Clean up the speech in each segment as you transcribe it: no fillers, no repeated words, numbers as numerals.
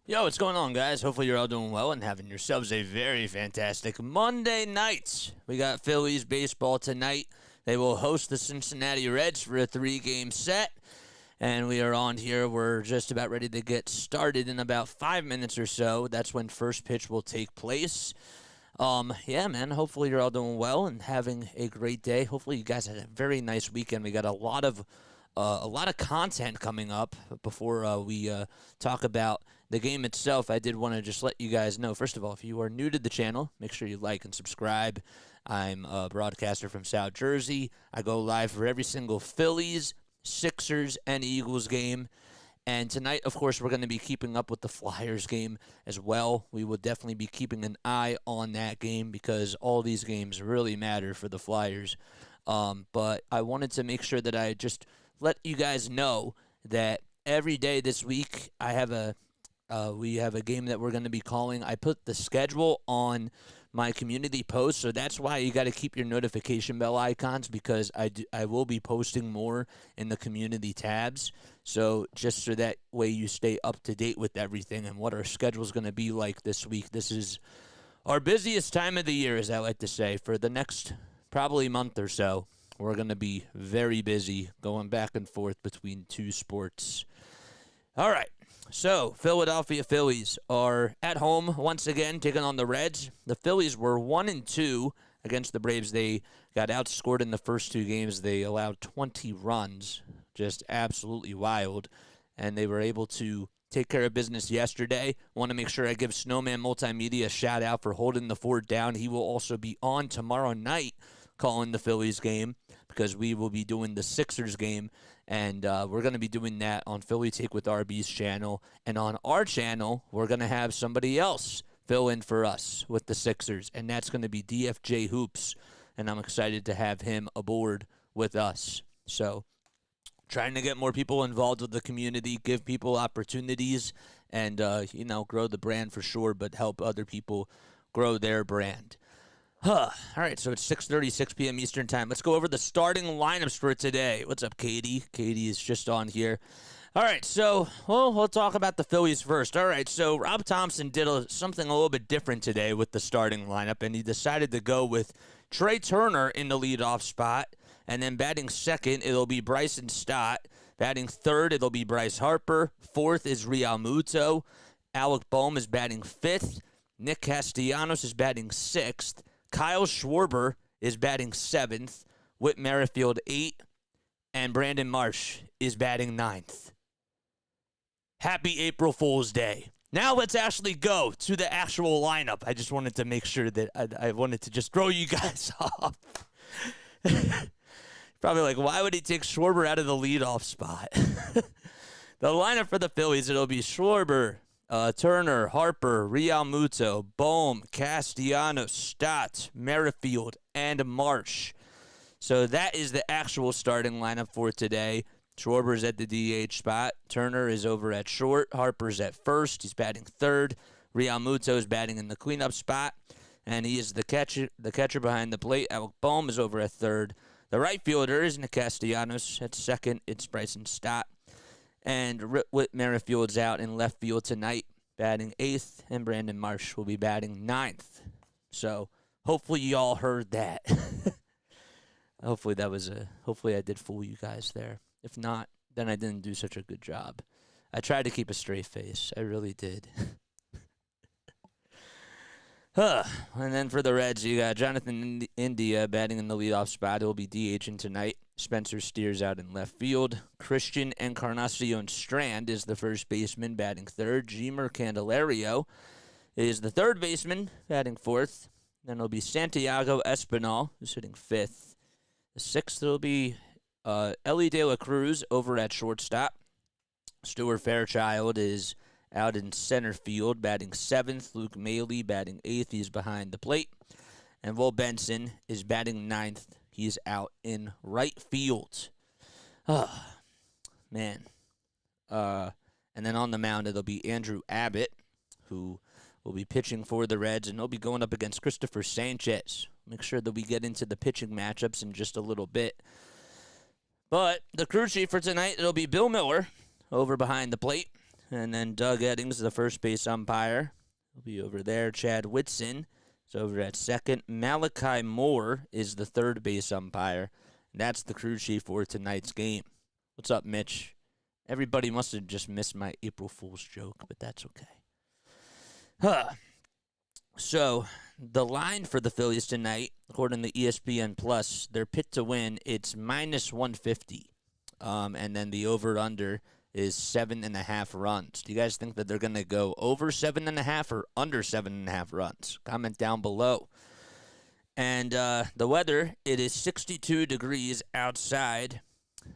Yo, what's going on, guys? Hopefully you're all doing well and having yourselves a very fantastic Monday night. We got Phillies baseball tonight. They will host the Cincinnati Reds for a 3-game set. And we are on here. We're just about ready to get started in about 5 minutes or so. That's when first pitch will take place. Yeah, man, hopefully you're all doing well and having a great day. Hopefully you guys had a very nice weekend. We got a lot of content coming up. Before we talk about the game itself, I did want to just let you guys know, first of all, if you are new to the channel, make sure you like and subscribe. I'm a broadcaster from South Jersey. I go live for every single Phillies, Sixers, and Eagles game. And tonight, of course, we're going to be keeping up with the Flyers game as well. We will definitely be keeping an eye on that game because all these games really matter for the Flyers. But I wanted to make sure that I just let you guys know that every day this week we have a game that we're going to be calling. I put the schedule on my community post, so that's why you got to keep your notification bell icons, because I will be posting more in the community tabs. So just so that way you stay up to date with everything and what our schedule is going to be like this week. This is our busiest time of the year, as I like to say, for the next probably month or so. We're going to be very busy going back and forth between two sports. All right, so Philadelphia Phillies are at home once again taking on the Reds. The Phillies were 1-2 against the Braves. They got outscored in the first two games. They allowed 20 runs, just absolutely wild, and they were able to take care of business yesterday. Want to make sure I give Snowman Multimedia a shout-out for holding the fort down. He will also be on tomorrow night calling the Phillies game because we will be doing the Sixers game, and we're going to be doing that on Philly Take with RB's channel. And on our channel, we're going to have somebody else fill in for us with the Sixers, and that's going to be DFJ Hoops, and I'm excited to have him aboard with us. So trying to get more people involved with the community, give people opportunities, and, grow the brand for sure, but help other people grow their brand. All right, so it's 6:30, 6 p.m. Eastern Time. Let's go over the starting lineups for today. What's up, Katie? Katie is just on here. All right, so we'll talk about the Phillies first. All right, so Rob Thompson did something a little bit different today with the starting lineup, and he decided to go with Trey Turner in the leadoff spot, and then batting second, it'll be Bryson Stott. Batting third, it'll be Bryce Harper. Fourth is Real Muto. Alec Bohm is batting fifth. Nick Castellanos is batting sixth. Kyle Schwarber is batting seventh. Whit Merrifield, 8th. And Brandon Marsh is batting 9th. Happy April Fool's Day. Now let's actually go to the actual lineup. I just wanted to make sure that I wanted to just throw you guys off. Probably like, why would he take Schwarber out of the leadoff spot? The lineup for the Phillies, it'll be Schwarber, Turner, Harper, Real Muto, Bohm, Castellanos, Stott, Merrifield, and Marsh. So that is the actual starting lineup for today. Schwarber's at the DH spot. Turner is over at short. Harper's at first. He's batting third. Real Muto is batting in the cleanup spot, and he is the catcher behind the plate. Alec Bohm is over at third. The right fielder is Nick Castellanos. At second, it's Bryson Stott. And Whit Merrifield's out in left field tonight, batting 8th, and Brandon Marsh will be batting 9th. So hopefully you all heard that. Hopefully I did fool you guys there. If not, then I didn't do such a good job. I tried to keep a straight face. I really did. And then for the Reds, you got Jonathan India batting in the leadoff spot. He'll be DHing tonight. Spencer Steers out in left field. Christian Encarnacion Strand is the first baseman, batting third. Jemer Candelario is the third baseman, batting fourth. Then it'll be Santiago Espinal, who's hitting fifth. The sixth will be Elly De La Cruz over at shortstop. Stuart Fairchild is out in center field, batting seventh. Luke Mailey batting eighth. He's behind the plate. And Will Benson is batting ninth. He's out in right field. Oh, man. And then on the mound, it'll be Andrew Abbott, who will be pitching for the Reds, and he'll be going up against Cristopher Sanchez. Make sure that we get into the pitching matchups in just a little bit. But the crew chief for tonight, it'll be Bill Miller over behind the plate. And then Doug Eddings, the first base umpire, will be over there. Chad Whitson is over at second. Malachi Moore is the third base umpire. And that's the crew chief for tonight's game. What's up, Mitch? Everybody must have just missed my April Fool's joke, but that's okay. So, the line for the Phillies tonight, according to ESPN Plus, their pick to win, it's minus 150. And then the over-under is 7.5 runs. Do you guys think that they're going to go over 7.5 or under 7.5 runs? Comment down below. And the weather, it is 62 degrees outside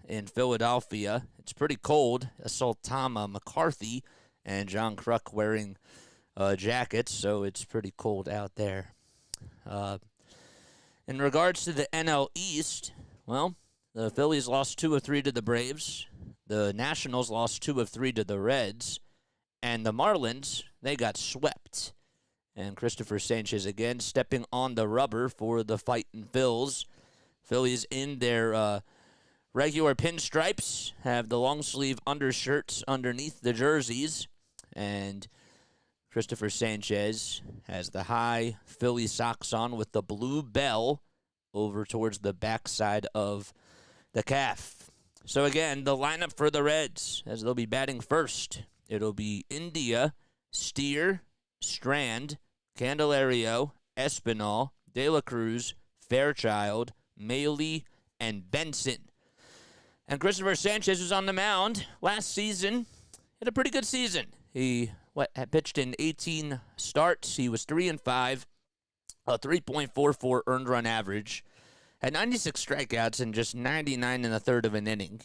in Philadelphia. It's pretty cold. I saw Tom McCarthy and John Kruk wearing jackets, so it's pretty cold out there. In regards to the NL East, well, the Phillies lost 2 of 3 to the Braves. The Nationals lost 2 of 3 to the Reds. And the Marlins, they got swept. And Cristopher Sanchez again stepping on the rubber for the fighting Phils. Phillies in their regular pinstripes have the long sleeve undershirts underneath the jerseys. And Cristopher Sanchez has the high Philly socks on with the blue bell over towards the backside of the calf. So again, the lineup for the Reds, as they'll be batting first, it'll be India, Steer, Strand, Candelario, Espinal, De La Cruz, Fairchild, Mailey, and Benson. And Cristopher Sanchez was on the mound last season. Had a pretty good season. He had pitched in 18 starts. He was 3-5, a 3.44 earned run average. Had 96 strikeouts and just 99 1/3 of an inning.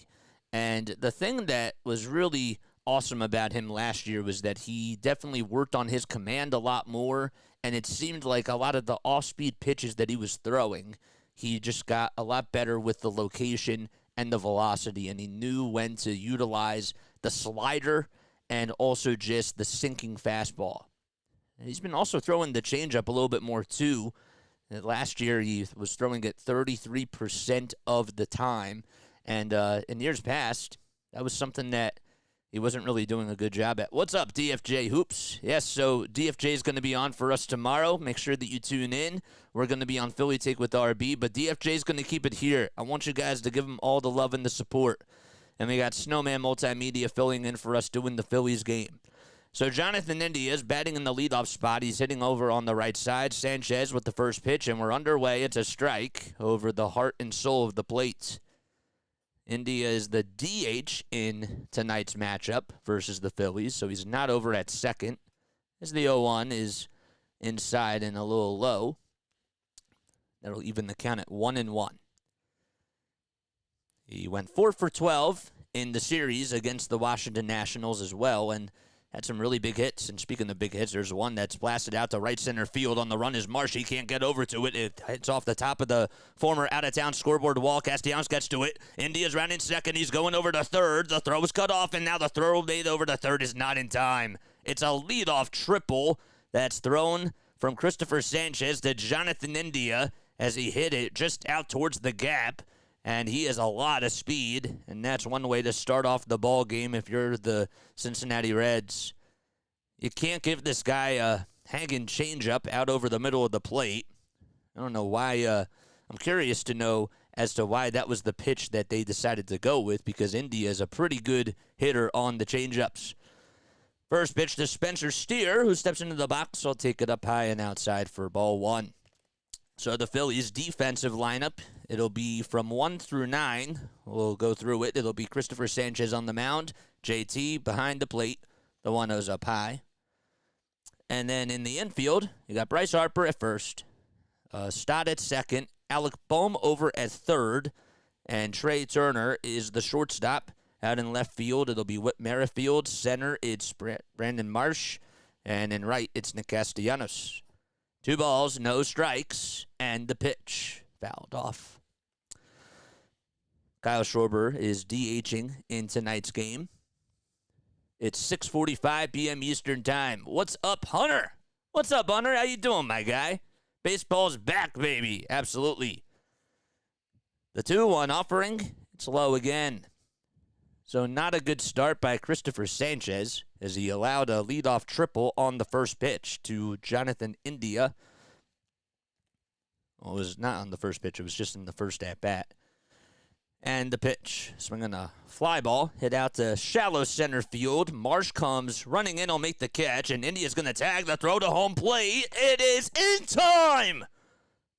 And the thing that was really awesome about him last year was that he definitely worked on his command a lot more, and it seemed like a lot of the off-speed pitches that he was throwing, he just got a lot better with the location and the velocity, and he knew when to utilize the slider and also just the sinking fastball. And he's been also throwing the changeup a little bit more too. Last year, he was throwing it 33% of the time. And in years past, that was something that he wasn't really doing a good job at. What's up, DFJ Hoops? Yes, so DFJ is going to be on for us tomorrow. Make sure that you tune in. We're going to be on Philly Take with RB, but DFJ is going to keep it here. I want you guys to give him all the love and the support. And we got Snowman Multimedia filling in for us doing the Phillies game. So Jonathan India is batting in the leadoff spot. He's hitting over on the right side. Sanchez with the first pitch, and we're underway. It's a strike over the heart and soul of the plate. India is the DH in tonight's matchup versus the Phillies, so he's not over at second, as the 0-1 is inside and a little low. That'll even the count at 1-1. He went 4 for 12 in the series against the Washington Nationals as well, and had some really big hits. And speaking of big hits, there's one that's blasted out to right center field. On the run is Marsh. He can't get over to it. It hits off the top of the former out-of-town scoreboard wall. Castellanos gets to it. India's rounding second. He's going over to third. The throw is cut off, and now the throw made over to third is not in time. It's a leadoff triple that's thrown from Cristopher Sanchez to Jonathan India as he hit it just out towards the gap. And he has a lot of speed, and that's one way to start off the ball game if you're the Cincinnati Reds. You can't give this guy a hanging changeup out over the middle of the plate. I don't know why. I'm curious to know as to why that was the pitch that they decided to go with, because India is a pretty good hitter on the changeups. First pitch to Spencer Steer, who steps into the box. I'll take it up high and outside for ball 1. So the Phillies' defensive lineup, it'll be from 1 through 9. We'll go through it. It'll be Cristopher Sanchez on the mound, JT behind the plate, the 1-0's up high. And then in the infield, you got Bryce Harper at first, Stott at second, Alec Bohm over at third, and Trey Turner is the shortstop. Out in left field, it'll be Whit Merrifield. Center, it's Brandon Marsh. And in right, it's Nick Castellanos. 2 balls, no strikes, and the pitch fouled off. Kyle Schwarber is DHing in tonight's game. It's 6:45 p.m. Eastern Time. What's up, Hunter? What's up, Hunter? How you doing, my guy? Baseball's back, baby. Absolutely. The 2-1 offering, it's low again. So not a good start by Cristopher Sanchez as he allowed a leadoff triple on the first pitch to Jonathan India. Well, it was not on the first pitch. It was just in the first at-bat. And the pitch, swinging a fly ball, hit out to shallow center field. Marsh comes running in, will make the catch, and India's going to tag the throw to home plate. It is in time!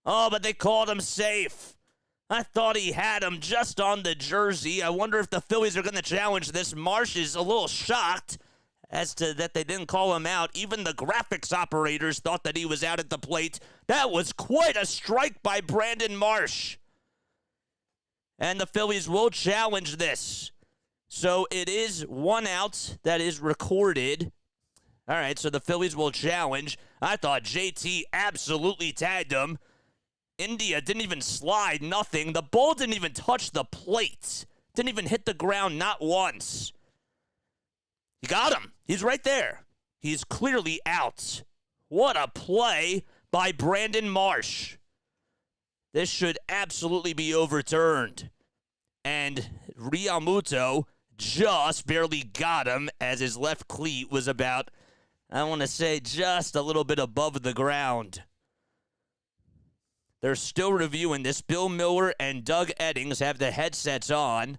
Oh, but they called him safe. I thought he had him just on the jersey. I wonder if the Phillies are going to challenge this. Marsh is a little shocked as to that they didn't call him out. Even the graphics operators thought that he was out at the plate. That was quite a strike by Brandon Marsh. And the Phillies will challenge this. So it is 1 out that is recorded. All right, so the Phillies will challenge. I thought JT absolutely tagged him. India didn't even slide, nothing. The ball didn't even touch the plate. Didn't even hit the ground, not once. He got him. He's right there. He's clearly out. What a play by Brandon Marsh. This should absolutely be overturned. And Realmuto just barely got him as his left cleat was about, I want to say, just a little bit above the ground. They're still reviewing this. Bill Miller and Doug Eddings have the headsets on,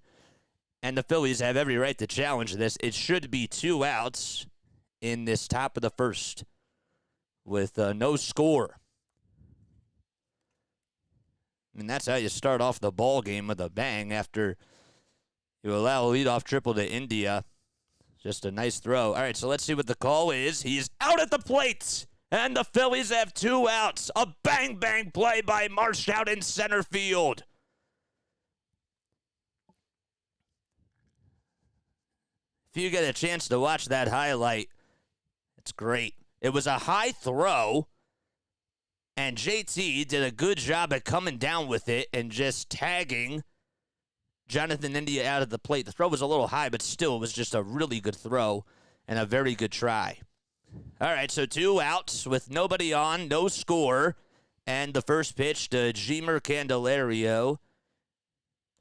and the Phillies have every right to challenge this. It should be 2 outs in this top of the first with no score. I mean, that's how you start off the ball game with a bang after you allow a leadoff triple to India. Just a nice throw. All right, so let's see what the call is. He's out at the plate. And the Phillies have 2 outs. A bang-bang play by Marsh out in center field. If you get a chance to watch that highlight, it's great. It was a high throw, and JT did a good job at coming down with it and just tagging Jonathan India out of the plate. The throw was a little high, but still it was just a really good throw and a very good try. All right, so 2 outs with nobody on, no score, and the first pitch to Jeimer Candelario,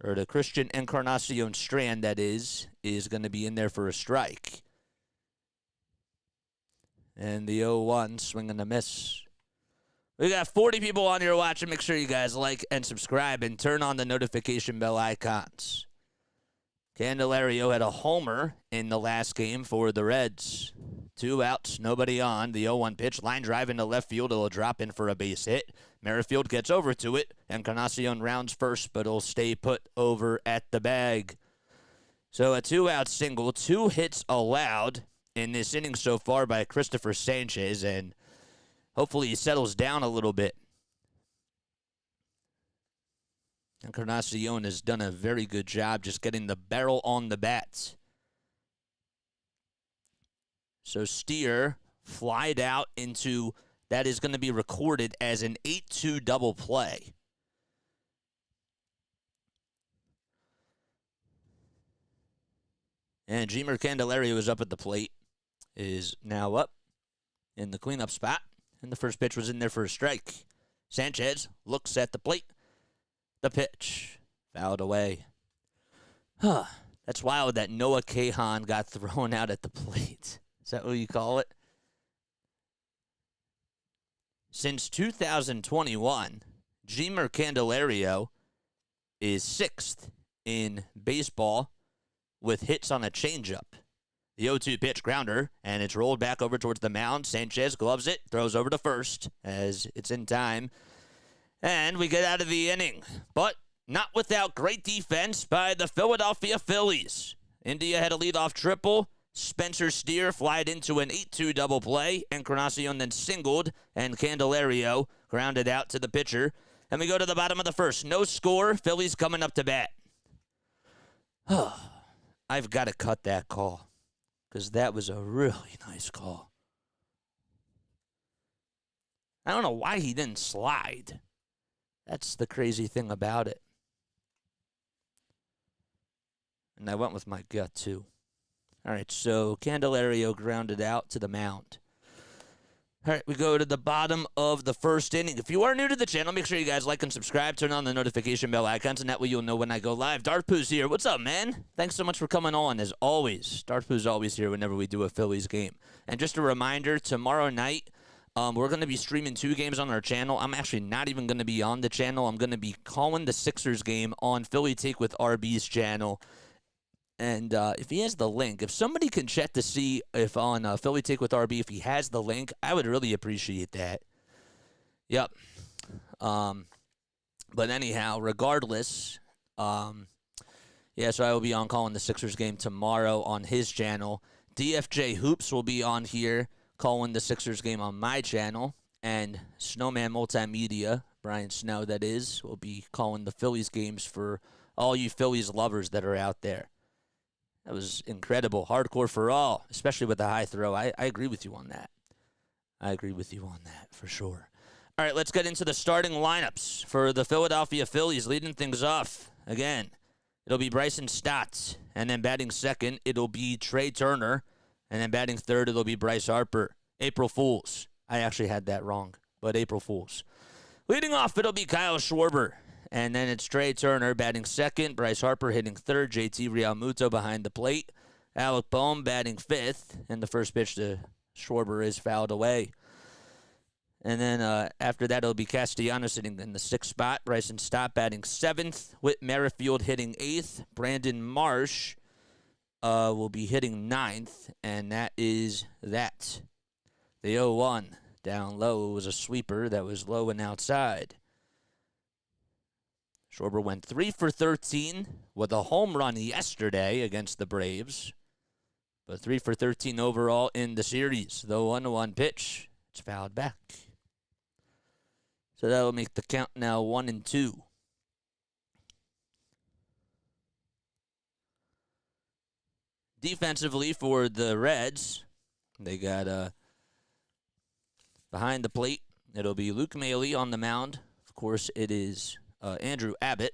or to Christian Encarnacion Strand, that is going to be in there for a strike. And the 0-1, swing and a miss. We got 40 people on here watching. Make sure you guys like and subscribe and turn on the notification bell icons. Candelario had a homer in the last game for the Reds. 2 outs, nobody on. The 0-1 pitch, line drive into left field. It'll drop in for a base hit. Merrifield gets over to it. Encarnacion rounds first, but it'll stay put over at the bag. So a 2-out single, 2 hits allowed in this inning so far by Cristopher Sanchez, and hopefully he settles down a little bit. Encarnacion has done a very good job just getting the barrel on the bats. So Steer flied out into, that is going to be recorded as an 8-2 double play. And Jeimer Candelario is up at the plate, is now up in the cleanup spot. And the first pitch was in there for a strike. Sanchez looks at the plate. The pitch fouled away. That's wild that Noah Cahan got thrown out at the plate. Is that what you call it? Since 2021, Jeimer Candelario is 6th in baseball with hits on a changeup. The 0-2 pitch grounder, and it's rolled back over towards the mound. Sanchez gloves it, throws over to first as it's in time. And we get out of the inning, but not without great defense by the Philadelphia Phillies. India had a leadoff triple. Spencer Steer flied into an 8-2 double play. Encarnacion then singled, and Candelario grounded out to the pitcher. And we go to the bottom of the first. No score. Phillies coming up to bat. I've got to cut that call because that was a really nice call. I don't know why he didn't slide. That's the crazy thing about it. And I went with my gut, too. All right, so Candelario grounded out to the mound. All right, we go to the bottom of the first inning. If you are new to the channel, make sure you guys like and subscribe. Turn on the notification bell icons, and that way you'll know when I go live. Darthpoo's here. What's up, man? Thanks so much for coming on, as always. Darthpoo's always here whenever we do a Phillies game. And just a reminder, tomorrow night, we're going to be streaming 2 games on our channel. I'm actually not even going to be on the channel. I'm going to be calling the Sixers game on Philly Take with RB's channel. And if he has the link, if somebody can check to see if on Philly Take with RB, if he has the link, I would really appreciate that. Yep. But anyhow, regardless, yeah, so I will be on calling the Sixers game tomorrow on his channel. DFJ Hoops will be on here calling the Sixers game on my channel. And Snowman Multimedia, Brian Snow that is, will be calling the Phillies games for all you Phillies lovers that are out there. That was incredible. Hardcore for all, especially with the high throw. I agree with you on that. I agree with you on that for sure. All right, let's get into the starting lineups for the Philadelphia Phillies. Leading things off, again, it'll be Bryson Stott. And then batting second, it'll be Trey Turner. And then batting third, it'll be Bryce Harper. April Fools. I actually had that wrong, but April Fools. Leading off, it'll be Kyle Schwarber. And then it's Trey Turner batting second, Bryce Harper hitting third, JT Realmuto behind the plate, Alec Boehm batting fifth, and the first pitch to Schwarber is fouled away. And then after that, it'll be Castellanos sitting in the 6th spot, Bryson Stott batting 7th, Whit Merrifield hitting 8th, Brandon Marsh will be hitting 9th, and that is that. The 0-1 down low was a sweeper that was low and outside. Schwarber went 3 for 13 with a home run yesterday against the Braves. But 3 for 13 overall in the series. The 1-1 pitch, it's fouled back. So that will make the count now 1-2. Defensively for the Reds, they got behind the plate. It'll be Luke Maile on the mound. Of course, it is Andrew Abbott.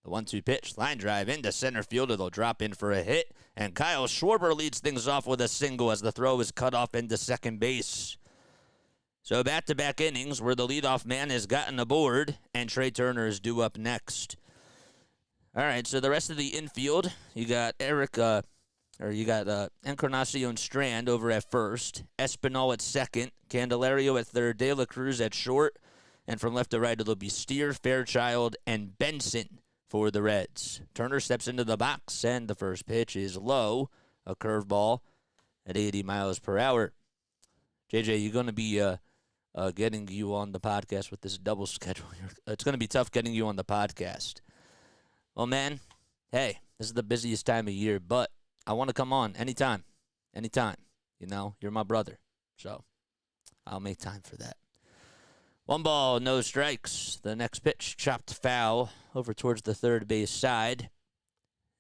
The 1-2 pitch, line drive into center field. It'll drop in for a hit. And Kyle Schwarber leads things off with a single as the throw is cut off into second base. So back-to-back innings where the leadoff man has gotten aboard, and Trey Turner is due up next. All right, so the rest of the infield, you got Encarnacion Strand over at first, Espinal at second, Candelario at third, De La Cruz at short, and from left to right, it'll be Steer, Fairchild, and Benson for the Reds. Turner steps into the box, and the first pitch is low, a curveball at 80 miles per hour. JJ, you're going to be getting you on the podcast with this double schedule. It's going to be tough getting you on the podcast. Well, man, hey, this is the busiest time of year, but I want to come on anytime. You know, you're my brother, so I'll make time for that. 1 ball, no strikes. The next pitch, chopped foul over towards the third base side.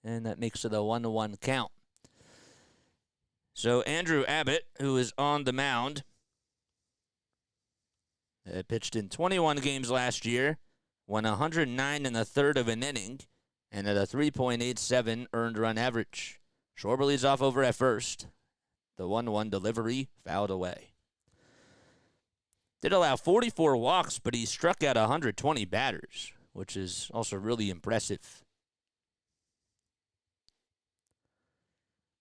And that makes it a 1-1 count. So Andrew Abbott, who is on the mound, pitched in 21 games last year, won 109 in a third of an inning, and at a 3.87 earned run average. Schwarber leads off over at first. The 1-1 delivery fouled away. Did allow 44 walks, but he struck out 120 batters, which is also really impressive.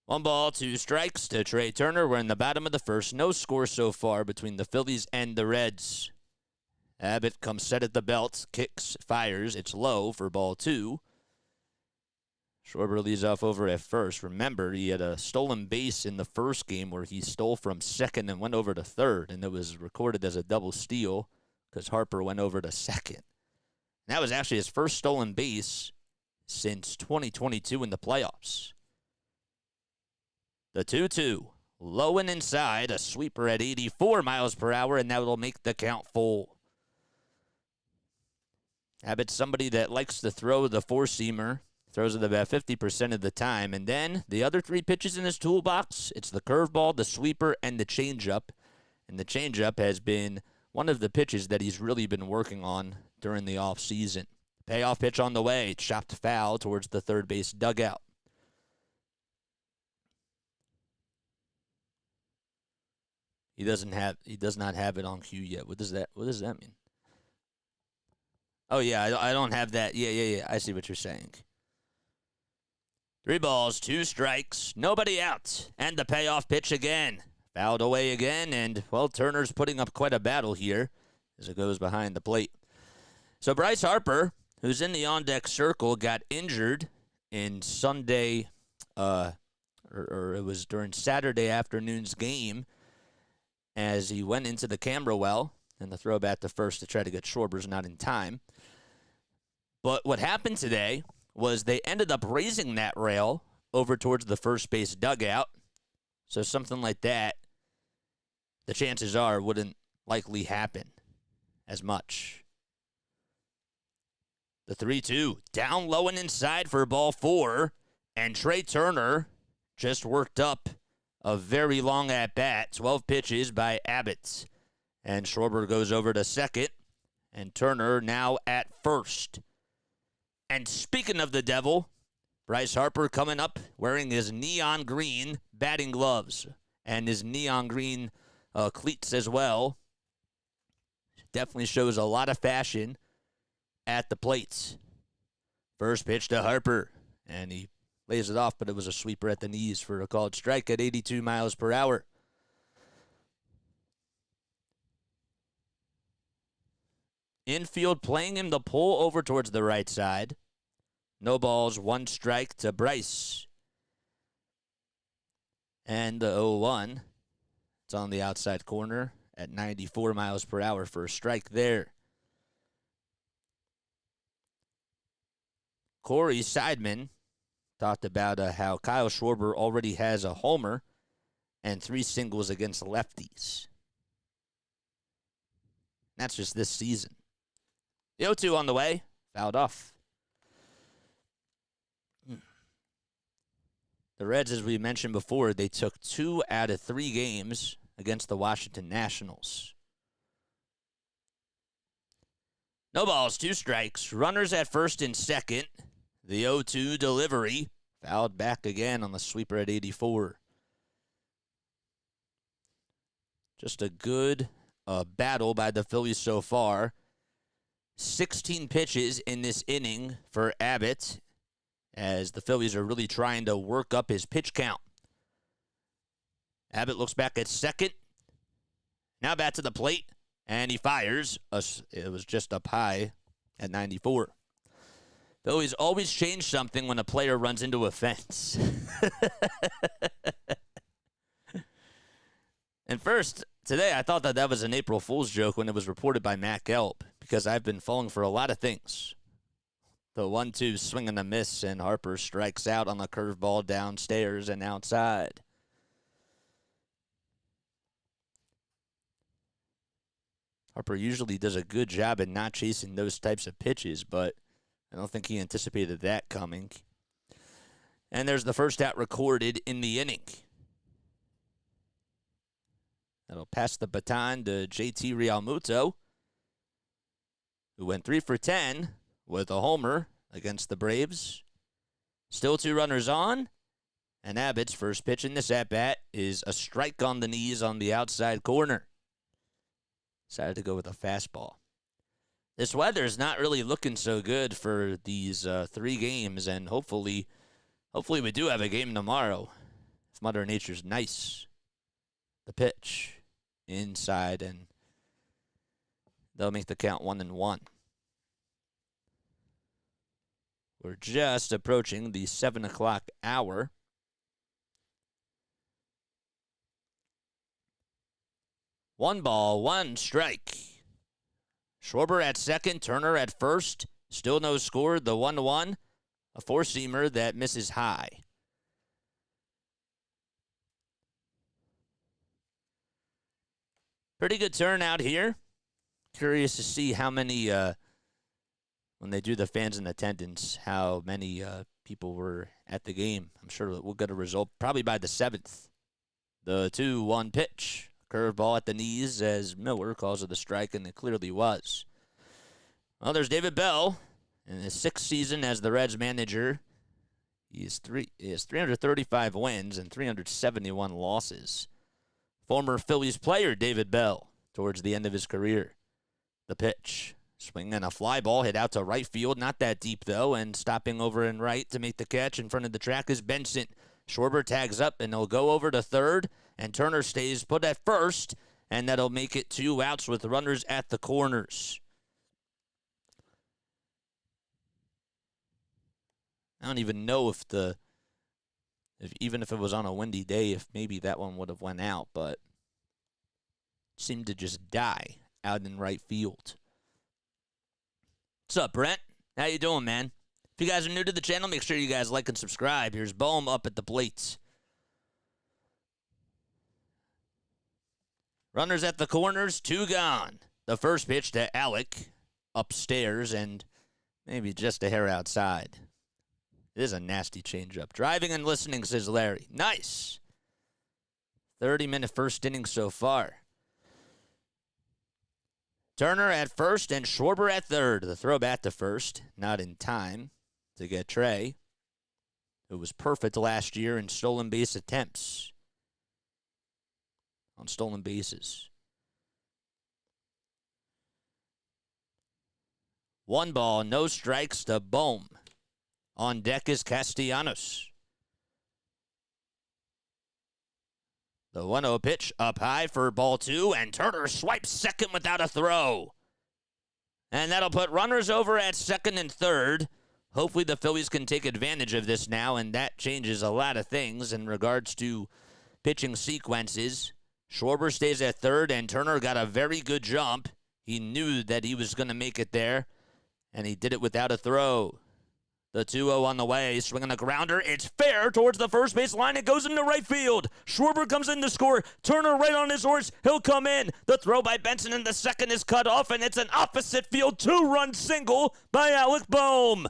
1 ball, 2 strikes to Trey Turner. We're in the bottom of the first. No score so far between the Phillies and the Reds. Abbott comes set at the belt, kicks, fires. It's low for ball 2. Schwarber leads off over at first. Remember, he had a stolen base in the first game where he stole from second and went over to third, and it was recorded as a double steal because Harper went over to second. And that was actually his first stolen base since 2022 in the playoffs. The 2-2, low and inside, a sweeper at 84 miles per hour, and that will make the count full. Abbott's somebody that likes to throw the four-seamer. Throws it about 50% of the time. And then the other 3 pitches in his toolbox, it's the curveball, the sweeper, and the changeup. And the changeup has been one of the pitches that he's really been working on during the offseason. Payoff pitch on the way, chopped foul towards the third base dugout. He does not have it on cue yet. What does that mean? Oh yeah, I don't have that. Yeah. I see what you're saying. 3 balls, 2 strikes, nobody out, and the payoff pitch again. Fouled away again, and well, Turner's putting up quite a battle here as it goes behind the plate. So Bryce Harper, who's in the on-deck circle, got injured in Sunday, or it was during Saturday afternoon's game, as he went into the camera well, and the throw back to first to try to get Schwarber's not in time. But what happened today was they ended up raising that rail over towards the first base dugout. So something like that, the chances are, wouldn't likely happen as much. The 3-2, down low and inside for ball 4, and Trey Turner just worked up a very long at-bat, 12 pitches by Abbott. And Schwarber goes over to second, and Turner now at first. And speaking of the devil, Bryce Harper coming up wearing his neon green batting gloves and his neon green cleats as well. Definitely shows a lot of fashion at the plates. First pitch to Harper, and he lays it off, but it was a sweeper at the knees for a called strike at 82 miles per hour. Infield playing him the pull over towards the right side. No balls, 1 strike to Bryce. And the 0-1. It's on the outside corner at 94 miles per hour for a strike there. Corey Seidman talked about how Kyle Schwarber already has a homer and 3 singles against lefties. That's just this season. The 0-2 on the way, fouled off. The Reds, as we mentioned before, they took 2 out of 3 games against the Washington Nationals. No balls, 2 strikes. Runners at first and second. The 0-2 delivery, fouled back again on the sweeper at 84. Just a good battle by the Phillies so far. 16 pitches in this inning for Abbott, as the Phillies are really trying to work up his pitch count. Abbott looks back at second. Now back to the plate, and he fires. It was just up high at 94. Phillies always change something when a player runs into a fence. And first, today I thought that was an April Fool's joke when it was reported by Matt Gelb, because I've been falling for a lot of things. The 1-2 swing and a miss, and Harper strikes out on the curveball downstairs and outside. Harper usually does a good job in not chasing those types of pitches, but I don't think he anticipated that coming. And there's the first out recorded in the inning. That'll pass the baton to JT Realmuto, who went 3 for 10 with a homer against the Braves. Still 2 runners on, and Abbott's first pitch in this at-bat is a strike on the knees on the outside corner. Decided to go with a fastball. This weather is not really looking so good for these 3 games, and hopefully we do have a game tomorrow if Mother Nature's nice. The pitch inside, and they'll make the count 1-1. We're just approaching the 7 o'clock hour. One ball, 1 strike. Schwarber at second, Turner at first. Still no score, the 1-1. A 4-seamer that misses high. Pretty good turnout here. Curious to see how many, when they do the fans in attendance, how many people were at the game. I'm sure we'll get a result probably by the 7th. The 2-1 pitch. Curveball at the knees as Miller calls it a strike, and it clearly was. Well, there's David Bell in his 6th season as the Reds manager. He has 335 wins and 371 losses. former Phillies player David Bell towards the end of his career. The pitch. Swinging a fly ball hit out to right field. Not that deep, though. And stopping over in right to make the catch in front of the track is Benson. Schwarber tags up, and he'll go over to third. And Turner stays put at first. And that'll make it 2 outs with runners at the corners. I don't even know if even if it was on a windy day, if maybe that one would have went out, but it seemed to just die out in right field. What's up, Brent? How you doing, man? If you guys are new to the channel, make sure you guys like and subscribe. Here's Bohm up at the plate. Runners at the corners, 2 gone. The first pitch to Alec, upstairs and maybe just a hair outside. It is a nasty changeup. Driving and listening, says Larry. Nice. 30-minute first inning so far. Turner at first and Schwarber at third. The throw back to first, not in time to get Trey, who was perfect last year in stolen base attempts. On stolen bases. 1 ball, no strikes to Bohm. On deck is Castellanos. The 1-0 pitch up high for ball 2, and Turner swipes second without a throw. And that'll put runners over at second and third. Hopefully the Phillies can take advantage of this now, and that changes a lot of things in regards to pitching sequences. Schwarber stays at third, and Turner got a very good jump. He knew that he was going to make it there, and he did it without a throw. The 2-0 on the way, swinging a grounder. It's fair towards the first base line. It goes into right field. Schwarber comes in to score. Turner right on his horse. He'll come in. The throw by Benson in the second is cut off, and it's an opposite field 2-run single by Alec Bohm.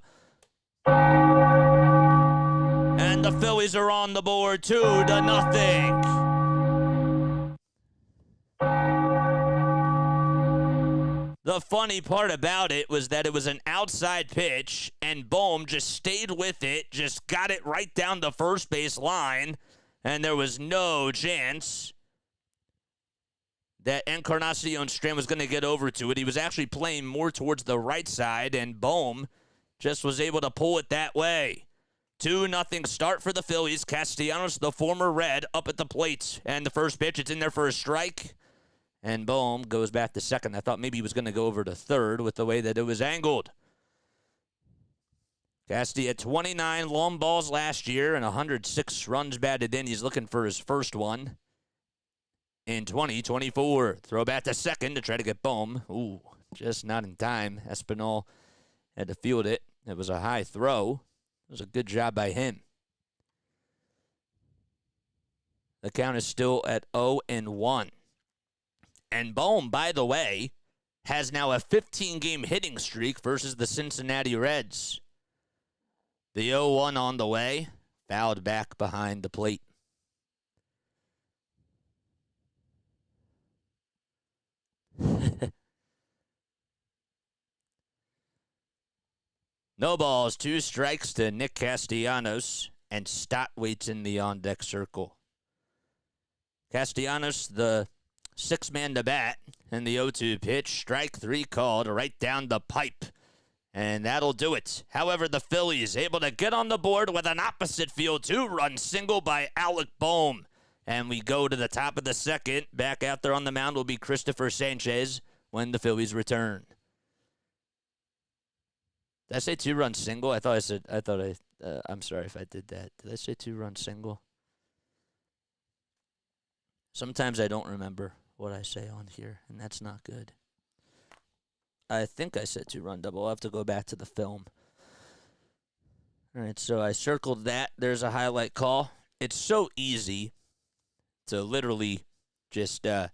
And the Phillies are on the board 2-0. The funny part about it was that it was an outside pitch, and Bohm just stayed with it, just got it right down the first base line, and there was no chance that Encarnacion Strand was going to get over to it. He was actually playing more towards the right side, and Bohm just was able to pull it that way. 2-0 start for the Phillies. Castellanos, the former Red, up at the plate, and the first pitch, it's in there for a strike. And Bohm goes back to second. I thought maybe he was going to go over to third with the way that it was angled. Casty had 29 long balls last year and 106 runs batted in. He's looking for his first one in 2024. Throw back to second to try to get Bohm. Ooh, just not in time. Espinal had to field it. It was a high throw. It was a good job by him. The count is still at 0-1. And Bohm, by the way, has now a 15-game hitting streak versus the Cincinnati Reds. The 0-1 on the way, fouled back behind the plate. No balls, 2 strikes to Nick Castellanos, and Stott waits in the on-deck circle. Castellanos, the 6-man to bat, and the 0-2 pitch. Strike 3 called right down the pipe. And that'll do it. However, the Phillies able to get on the board with an opposite field 2-run single by Alec Bohm. And we go to the top of the second. Back out there on the mound will be Cristopher Sanchez when the Phillies return. Did I say 2-run single? I'm sorry if I did that. Did I say 2-run single? Sometimes I don't remember what I say on here, and that's not good. I think I said 2-run double. I'll have to go back to the film. All right, so I circled that. There's a highlight call. It's so easy to literally just to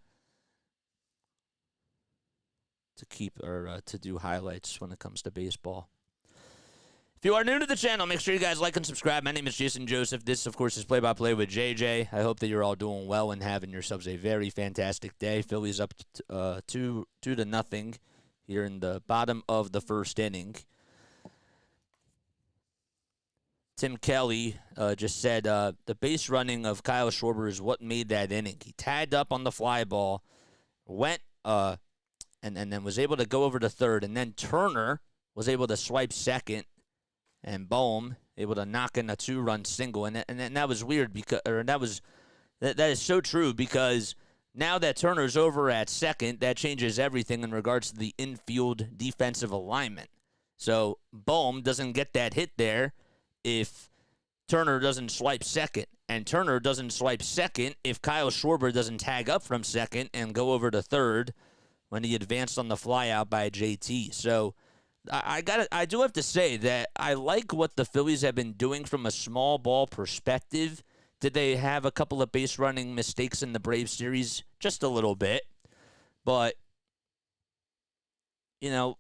do highlights when it comes to baseball. If you are new to the channel, make sure you guys like and subscribe. My name is Jason Joseph. This, of course, is Play-by-Play with JJ. I hope that you're all doing well and having yourselves a very fantastic day. Phillies up 2-0 here in the bottom of the first inning. Tim Kelly just said the base running of Kyle Schwarber is what made that inning. He tagged up on the fly ball, went and then was able to go over to third, and then Turner was able to swipe second, and Bohm able to knock in a 2-run single, and that was weird because that is so true because now that Turner's over at second, that changes everything in regards to the infield defensive alignment. So Bohm doesn't get that hit there if Turner doesn't swipe second, and Turner doesn't swipe second if Kyle Schwarber doesn't tag up from second and go over to third when he advanced on the flyout by JT. So I do have to say that I like what the Phillies have been doing from a small ball perspective. Did they have a couple of base running mistakes in the Braves series? Just a little bit. But,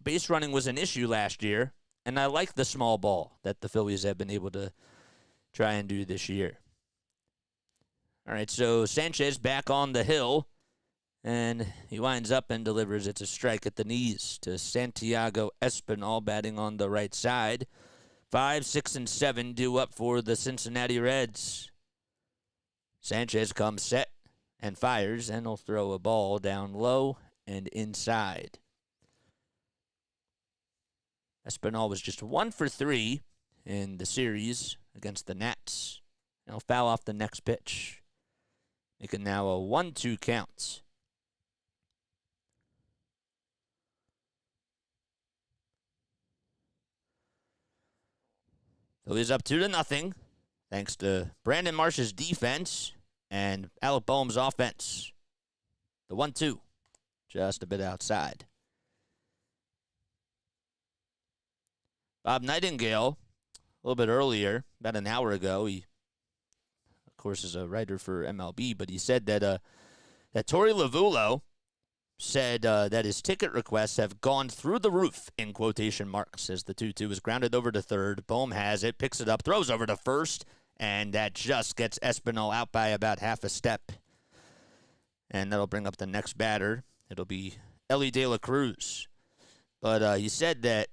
base running was an issue last year, and I like the small ball that the Phillies have been able to try and do this year. All right, so Sanchez back on the hill, and he winds up and delivers. It's a strike at the knees to Santiago Espinal, batting on the right side. 5, 6, and 7 due up for the Cincinnati Reds. Sanchez comes set and fires, and he'll throw a ball down low and inside. Espinal was just 1 for 3 in the series against the Nats. He'll foul off the next pitch, making now a 1-2 count. Phillies up 2-0, thanks to Brandon Marsh's defense and Alec Boehm's offense. The 1-2, just a bit outside. Bob Nightingale, a little bit earlier, about an hour ago, he, of course, is a writer for MLB, but he said that Torey Lovullo said that his ticket requests have gone through the roof, in quotation marks, as the 2-2 is grounded over to third. Bohm has it, picks it up, throws over to first, and that just gets Espinal out by about half a step. And that'll bring up the next batter. It'll be Elly De La Cruz. But he said that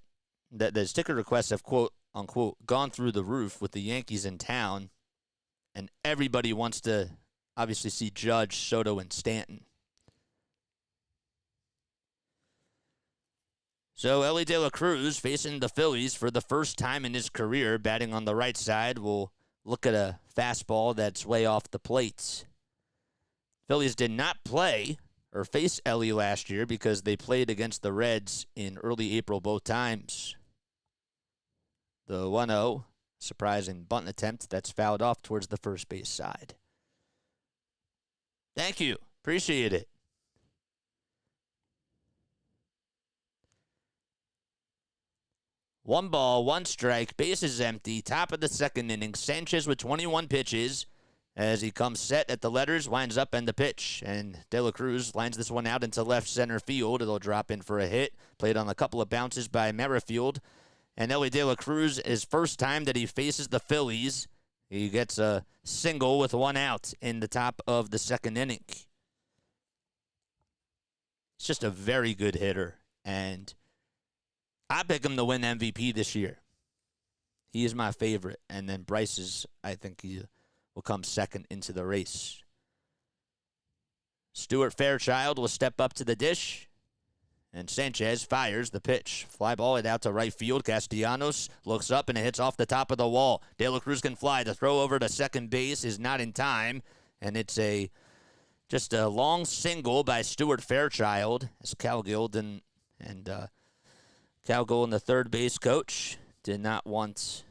his ticket requests have, quote, unquote, gone through the roof with the Yankees in town, and everybody wants to obviously see Judge, Soto, and Stanton. So Elly De La Cruz, facing the Phillies for the first time in his career, batting on the right side, will look at a fastball that's way off the plate. Phillies did not play or face Elly last year because they played against the Reds in early April both times. The 1-0, surprising bunt attempt that's fouled off towards the first base side. Thank you. Appreciate it. One ball, one strike, bases empty, top of the second inning. Sanchez with 21 pitches as he comes set at the letters, winds up in the pitch. And De La Cruz lines this one out into left center field. It'll drop in for a hit. Played on a couple of bounces by Merrifield. And Elly De La Cruz, his first time that he faces the Phillies, he gets a single with one out in the top of the second inning. He's just a very good hitter, and I pick him to win MVP this year. He is my favorite, and then Bryce I think he will come second into the race. Stuart Fairchild will step up to the dish, and Sanchez fires the pitch. Fly ball it out to right field. Castellanos looks up, and it hits off the top of the wall. De La Cruz can fly. The throw over to second base is not in time, and it's just a long single by Stuart Fairchild as Cal Gilden and Cal Gilden, the third base coach, did not want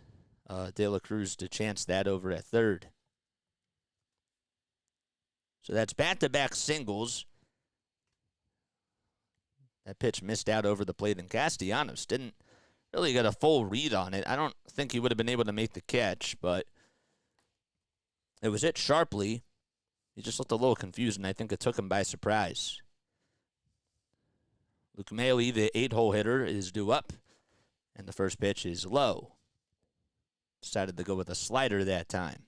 De La Cruz to chance that over at third. So that's back-to-back singles. That pitch missed out over the plate, and Castellanos didn't really get a full read on it. I don't think he would have been able to make the catch, but it was hit sharply. He just looked a little confused, and I think it took him by surprise. Luke Maile, the 8-hole hitter, is due up, and the first pitch is low. Decided to go with a slider that time.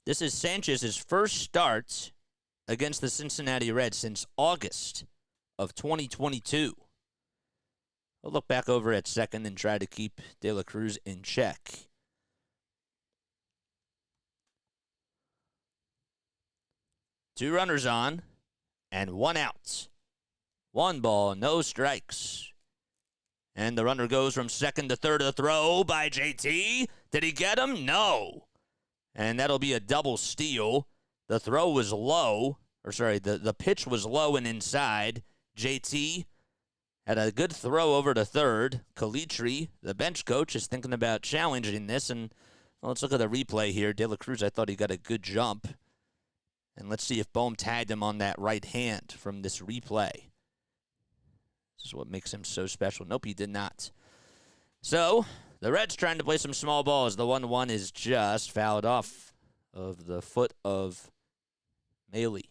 This is Sanchez's first start against the Cincinnati Reds since August of 2022. We'll look back over at second and try to keep De La Cruz in check. Two runners on and one out. One ball, no strikes. And the runner goes from second to third. A throw by JT. Did he get him? No. And that'll be a double steal. The throw was low. The pitch was low and inside. JT had a good throw over to third. Calitri, the bench coach, is thinking about challenging this. And let's look at the replay here. De La Cruz, I thought he got a good jump. And let's see if Bohm tagged him on that right hand from this replay. This is what makes him so special. Nope, he did not. So, the Reds trying to play some small balls. The 1-1 is just fouled off of the foot of Maley.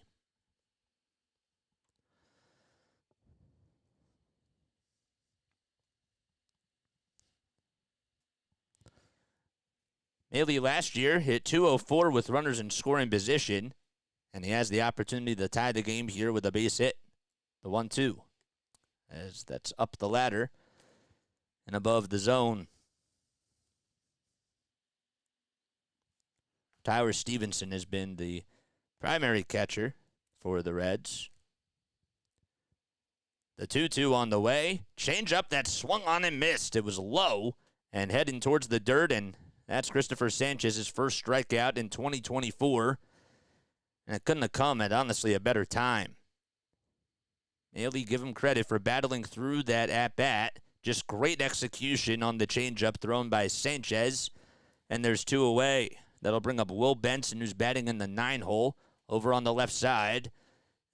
Maley last year hit .204 with runners in scoring position, and he has the opportunity to tie the game here with a base hit. The 1-2. As that's up the ladder and above the zone. Tyler Stevenson has been the primary catcher for the Reds. The 2-2 on the way. Change up that swung on and missed. It was low and heading towards the dirt, and that's Cristopher Sanchez's first strikeout in 2024. And it couldn't have come at, honestly, a better time. Maley, give him credit for battling through that at-bat. Just great execution on the changeup thrown by Sanchez. And there's two away. That'll bring up Will Benson, who's batting in the 9-hole over on the left side.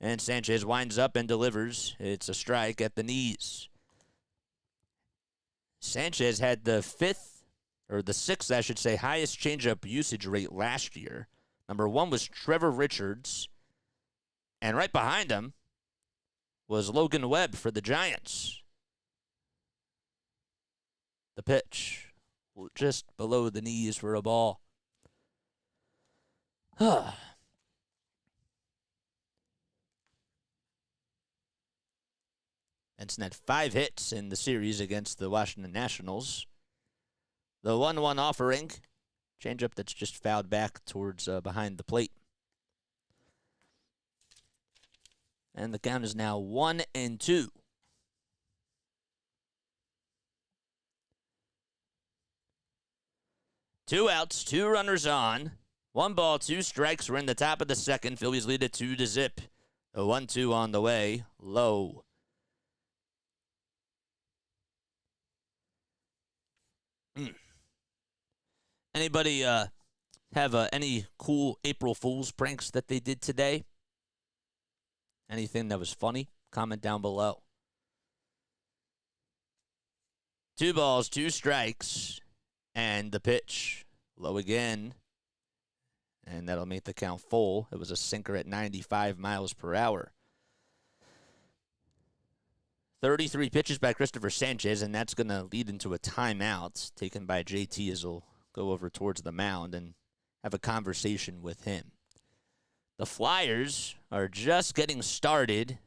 And Sanchez winds up and delivers. It's a strike at the knees. Sanchez had the sixth, highest changeup usage rate last year. Number one was Trevor Richards. And right behind him was Logan Webb for the Giants. The pitch, just below the knees for a ball. Benson had 5 hits in the series against the Washington Nationals. The 1-1 offering, changeup that's just fouled back towards behind the plate. And the count is now 1-2. Two outs, 2 runners on. 1 ball, 2 strikes. We're in the top of the second. Phillies lead it 2-0. A 1-2 on the way. Low. Anybody have any cool April Fool's pranks that they did today? Anything that was funny? Comment down below. 2 balls, 2 strikes, and the pitch. Low again. And that'll make the count full. It was a sinker at 95 miles per hour. 33 pitches by Cristopher Sanchez, and that's going to lead into a timeout taken by JT as he'll go over towards the mound and have a conversation with him. The Flyers are just getting started.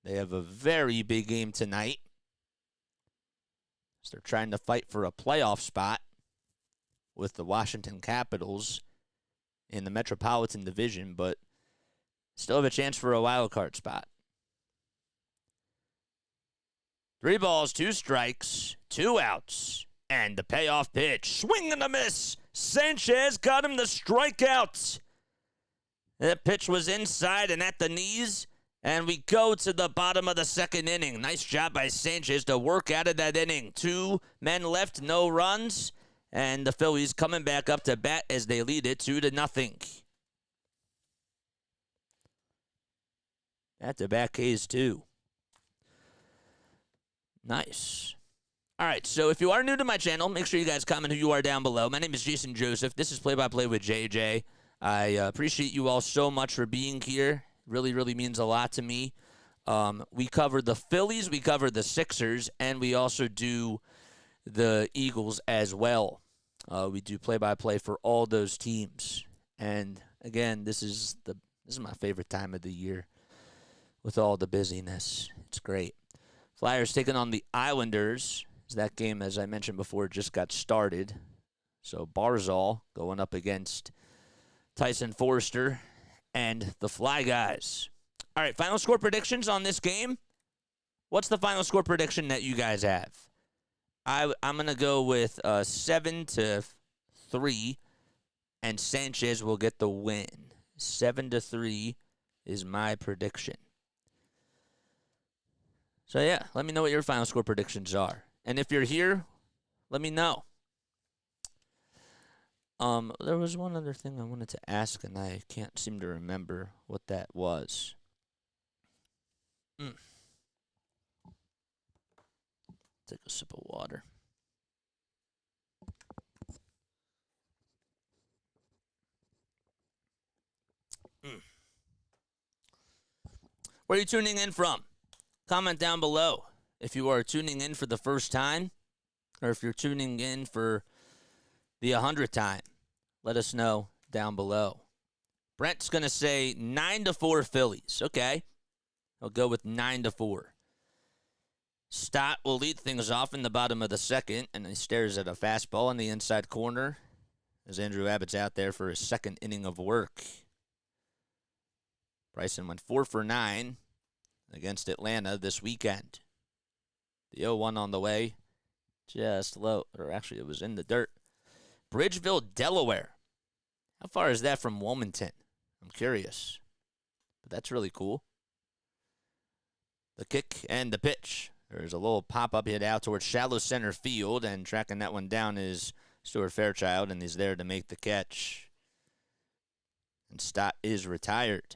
They have a very big game tonight. So they're trying to fight for a playoff spot with the Washington Capitals in the Metropolitan Division, but still have a chance for a wild card spot. 3 balls, 2 strikes, 2 outs, and the payoff pitch. Swing and a miss. Sanchez got him the strikeout. That pitch was inside and at the knees, and we go to the bottom of the second inning. Nice job by Sanchez to work out of that inning. 2 men left, no runs, and the Phillies coming back up to bat as they lead it 2-0. Back-to-back Ks, too. Nice. All right, so if you are new to my channel, make sure you guys comment who you are down below. My name is Jason Joseph. This is Play-by-Play with JJ. I appreciate you all so much for being here. Really, really means a lot to me. We cover the Phillies, we cover the Sixers, and we also do the Eagles as well. We do play-by-play for all those teams. And again, this is my favorite time of the year with all the busyness. It's great. Flyers taking on the Islanders. That game, as I mentioned before, just got started. So Barzal going up against Tyson Forster and the Fly Guys. All right, final score predictions on this game. What's the final score prediction that you guys have? I'm going to go with 7-3, and Sanchez will get the win. 7-3 is my prediction. So, yeah, let me know what your final score predictions are. And if you're here, let me know. There was one other thing I wanted to ask, and I can't seem to remember what that was. Take a sip of water. Where are you tuning in from? Comment down below if you are tuning in for the first time or if you're tuning in for the 100th time. Let us know down below. Brent's going to say 9-4 Phillies. Okay. I'll go with 9-4. Stott will lead things off in the bottom of the second, and he stares at a fastball in the inside corner as Andrew Abbott's out there for his second inning of work. Bryson went 4 for 9 against Atlanta this weekend. The 0-1 on the way, just low, or actually it was in the dirt. Bridgeville, Delaware. How far is that from Wilmington? I'm curious, but that's really cool. The kick and the pitch. There's a little pop-up hit out towards shallow center field, and tracking that one down is Stuart Fairchild, and he's there to make the catch. And Stott is retired.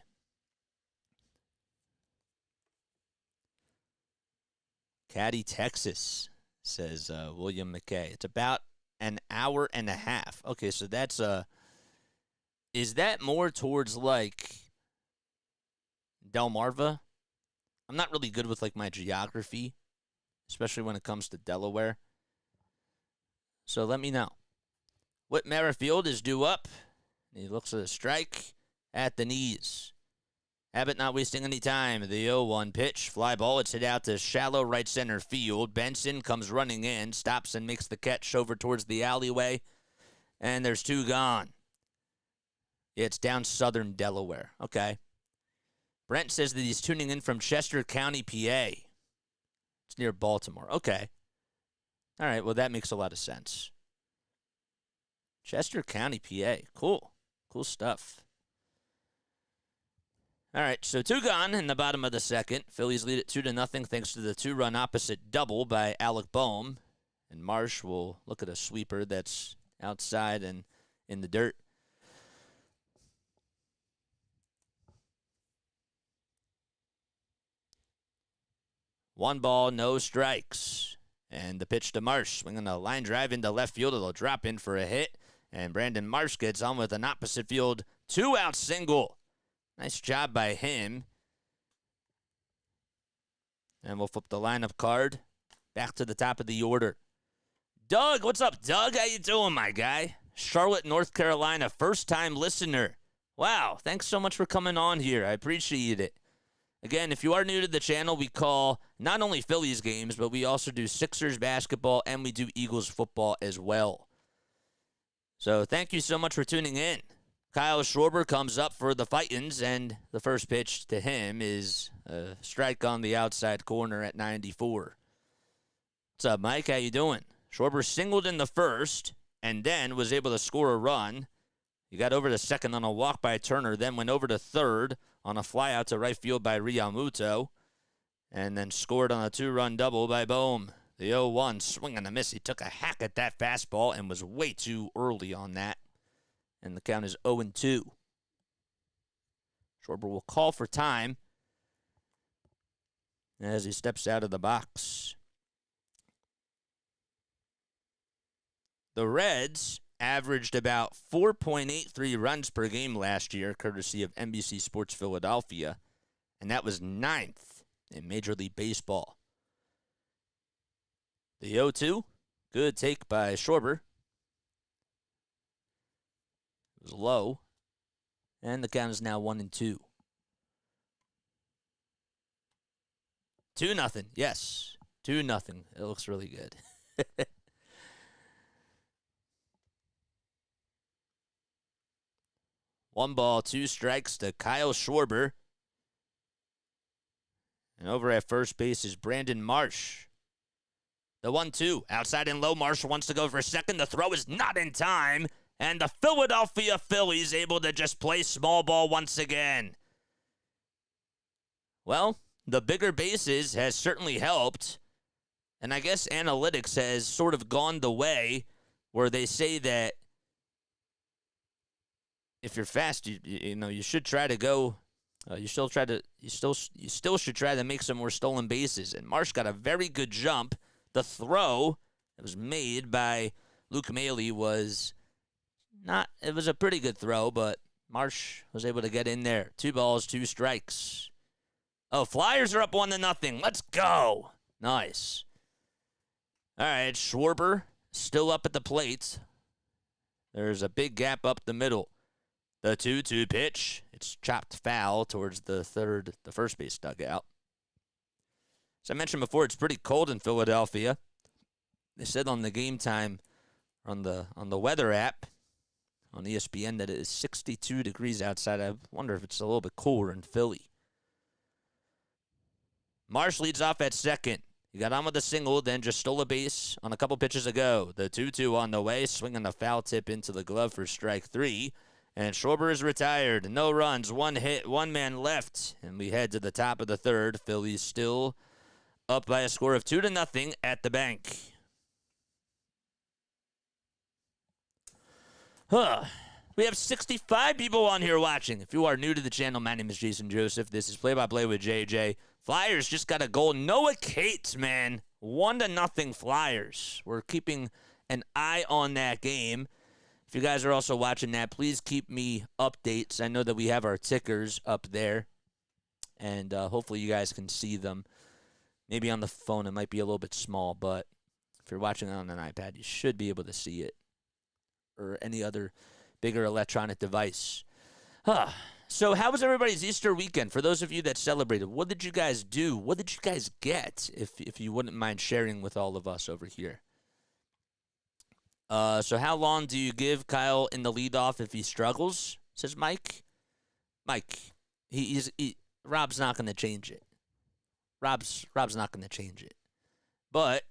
Caddy, Texas, says William McKay. It's about an hour and a half. Okay, so that's is that more towards like Delmarva? I'm not really good with like my geography, especially when it comes to Delaware. So let me know. Whit Merrifield is due up. He looks at a strike at the knees. Abbott not wasting any time. The 0-1 pitch. Fly ball. It's hit out to shallow right center field. Benson comes running in. Stops and makes the catch over towards the alleyway. And there's 2 gone. Yeah, it's down southern Delaware. Okay. Brent says that he's tuning in from Chester County, PA. It's near Baltimore. Okay. All right, well, that makes a lot of sense. Chester County, PA. Cool. Cool stuff. All right, so 2 gone in the bottom of the second. Phillies lead it 2-0 thanks to the 2-run opposite double by Alec Boehm. And Marsh will look at a sweeper that's outside and in the dirt. One ball, no strikes. And the pitch to Marsh. Swinging a line drive into left field. It'll drop in for a hit. And Brandon Marsh gets on with an opposite field 2-out single. Nice job by him. And we'll flip the lineup card back to the top of the order. Doug, what's up, Doug? How you doing, my guy? Charlotte, North Carolina, first-time listener. Wow, thanks so much for coming on here. I appreciate it. Again, if you are new to the channel, we call not only Phillies games, but we also do Sixers basketball, and we do Eagles football as well. So thank you so much for tuning in. Kyle Schwarber comes up for the Fightins, and the first pitch to him is a strike on the outside corner at 94. What's up, Mike? How you doing? Schwarber singled in the first and then was able to score a run. He got over to second on a walk by Turner, then went over to third on a flyout to right field by Realmuto, and then scored on a 2-run double by Boehm. The 0-1 swing and a miss. He took a hack at that fastball and was way too early on that. And the count is 0-2. Schwarber will call for time as he steps out of the box. The Reds averaged about 4.83 runs per game last year, courtesy of NBC Sports Philadelphia, and that was 9th in Major League Baseball. The 0-2, good take by Schwarber. It was low, and the count is now 1-2. 2-0. Yes. 2-0. It looks really good. 1 ball, 2 strikes to Kyle Schwarber. And over at first base is Brandon Marsh. The 1-2. Outside and low. Marsh wants to go for second. The throw is not in time. And the Philadelphia Phillies able to just play small ball once again. Well, the bigger bases has certainly helped. And I guess analytics has sort of gone the way where they say that if you're fast, you should try to go. You still should try to make some more stolen bases. And Marsh got a very good jump. The throw that was made by Luke Maile was not. It was a pretty good throw, but Marsh was able to get in there. 2 balls, 2 strikes. Oh, Flyers are up 1-0. Let's go. Nice. All right, Schwarber still up at the plate. There's a big gap up the middle. The 2-2 pitch. It's chopped foul towards the first base dugout. As I mentioned before, it's pretty cold in Philadelphia. They said on the Game Time, on the weather app, on ESPN, that it is 62 degrees outside. I wonder if it's a little bit cooler in Philly. Marsh leads off at second. He got on with a single, then just stole a base on a couple pitches ago. The 2-2 on the way, swinging the foul tip into the glove for strike 3. And Schwarber is retired. No runs, 1 hit, 1 man left. And we head to the top of the third. Phillies still up by a score of 2-0 at the bank. We have 65 people on here watching. If you are new to the channel, my name is Jason Joseph. This is Play-by-Play with JJ. Flyers just got a goal. Noah Cates, man. 1-0 Flyers. We're keeping an eye on that game. If you guys are also watching that, please keep me updates. I know that we have our tickers up there, and hopefully you guys can see them. Maybe on the phone it might be a little bit small, but if you're watching it on an iPad, you should be able to see it, or any other bigger electronic device. So how was everybody's Easter weekend? For those of you that celebrated, what did you guys do? What did you guys get, if you wouldn't mind sharing with all of us over here? So how long do you give Kyle in the leadoff if he struggles? Says Mike. Mike, Rob's not going to change it. Rob's not going to change it. But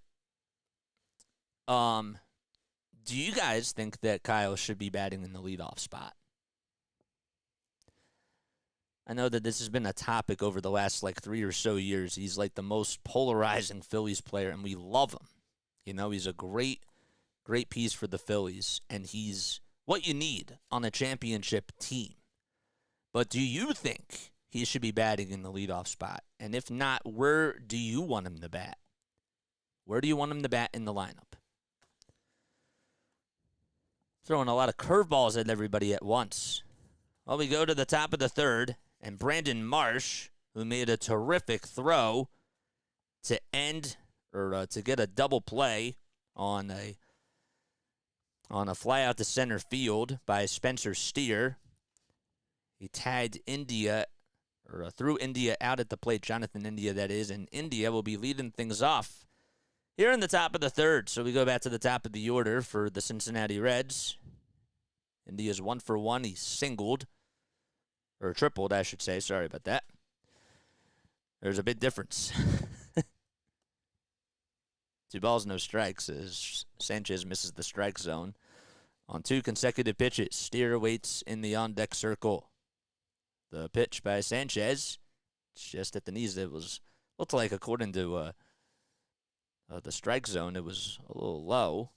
do you guys think that Kyle should be batting in the leadoff spot? I know that this has been a topic over the last 3 or so years. He's like the most polarizing Phillies player, and we love him. You know, he's a great piece for the Phillies, and he's what you need on a championship team. But do you think he should be batting in the leadoff spot? And if not, where do you want him to bat? Where do you want him to bat in the lineup? Throwing a lot of curveballs at everybody at once. Well, we go to the top of the third, and Brandon Marsh, who made a terrific throw to end, or to get a double play on a fly out to center field by Spencer Steer. He tagged India, or threw India out at the plate, Jonathan India, that is, and India will be leading things off here in the top of the third. So we go back to the top of the order for the Cincinnati Reds. India's 1 for 1. He singled, or tripled, I should say. Sorry about that. There's a big difference. 2 balls, no strikes, as Sanchez misses the strike zone on 2 consecutive pitches. Steer waits in the on-deck circle. The pitch by Sanchez, it's just at the knees. It looked like, according to the strike zone, it was a little low.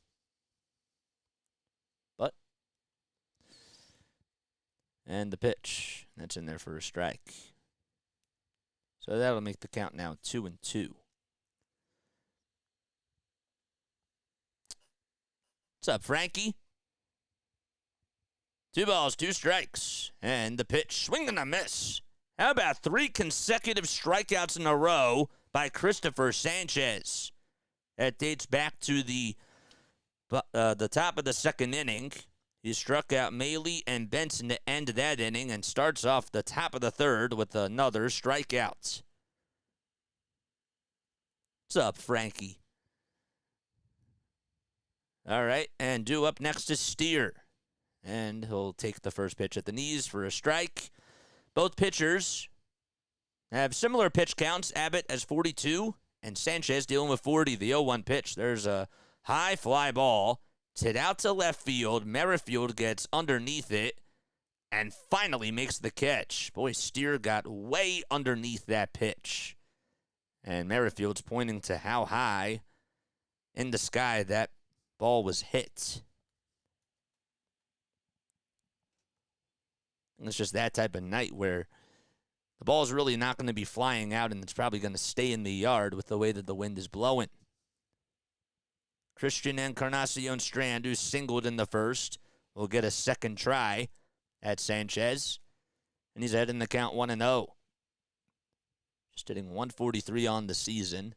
And the pitch, that's in there for a strike. So that'll make the count now 2-2. What's up, Frankie? 2 balls, 2 strikes. And the pitch, swing and a miss. How about 3 consecutive strikeouts in a row by Cristopher Sanchez? That dates back to the top of the second inning. He struck out Maile and Benson to end that inning and starts off the top of the third with another strikeout. What's up, Frankie? All right, and due up next is Steer. And he'll take the first pitch at the knees for a strike. Both pitchers have similar pitch counts. Abbott has 42, and Sanchez dealing with 40. The 0-1 pitch. There's a high fly ball. It's hit out to left field. Merrifield gets underneath it and finally makes the catch. Boy, Steer got way underneath that pitch. And Merrifield's pointing to how high in the sky that ball was hit. And it's just that type of night where the ball's really not going to be flying out, and it's probably going to stay in the yard with the way that the wind is blowing. Christian Encarnacion Strand, who singled in the first, will get a second try at Sanchez. And he's ahead in the count 1-0. Just hitting 143 on the season.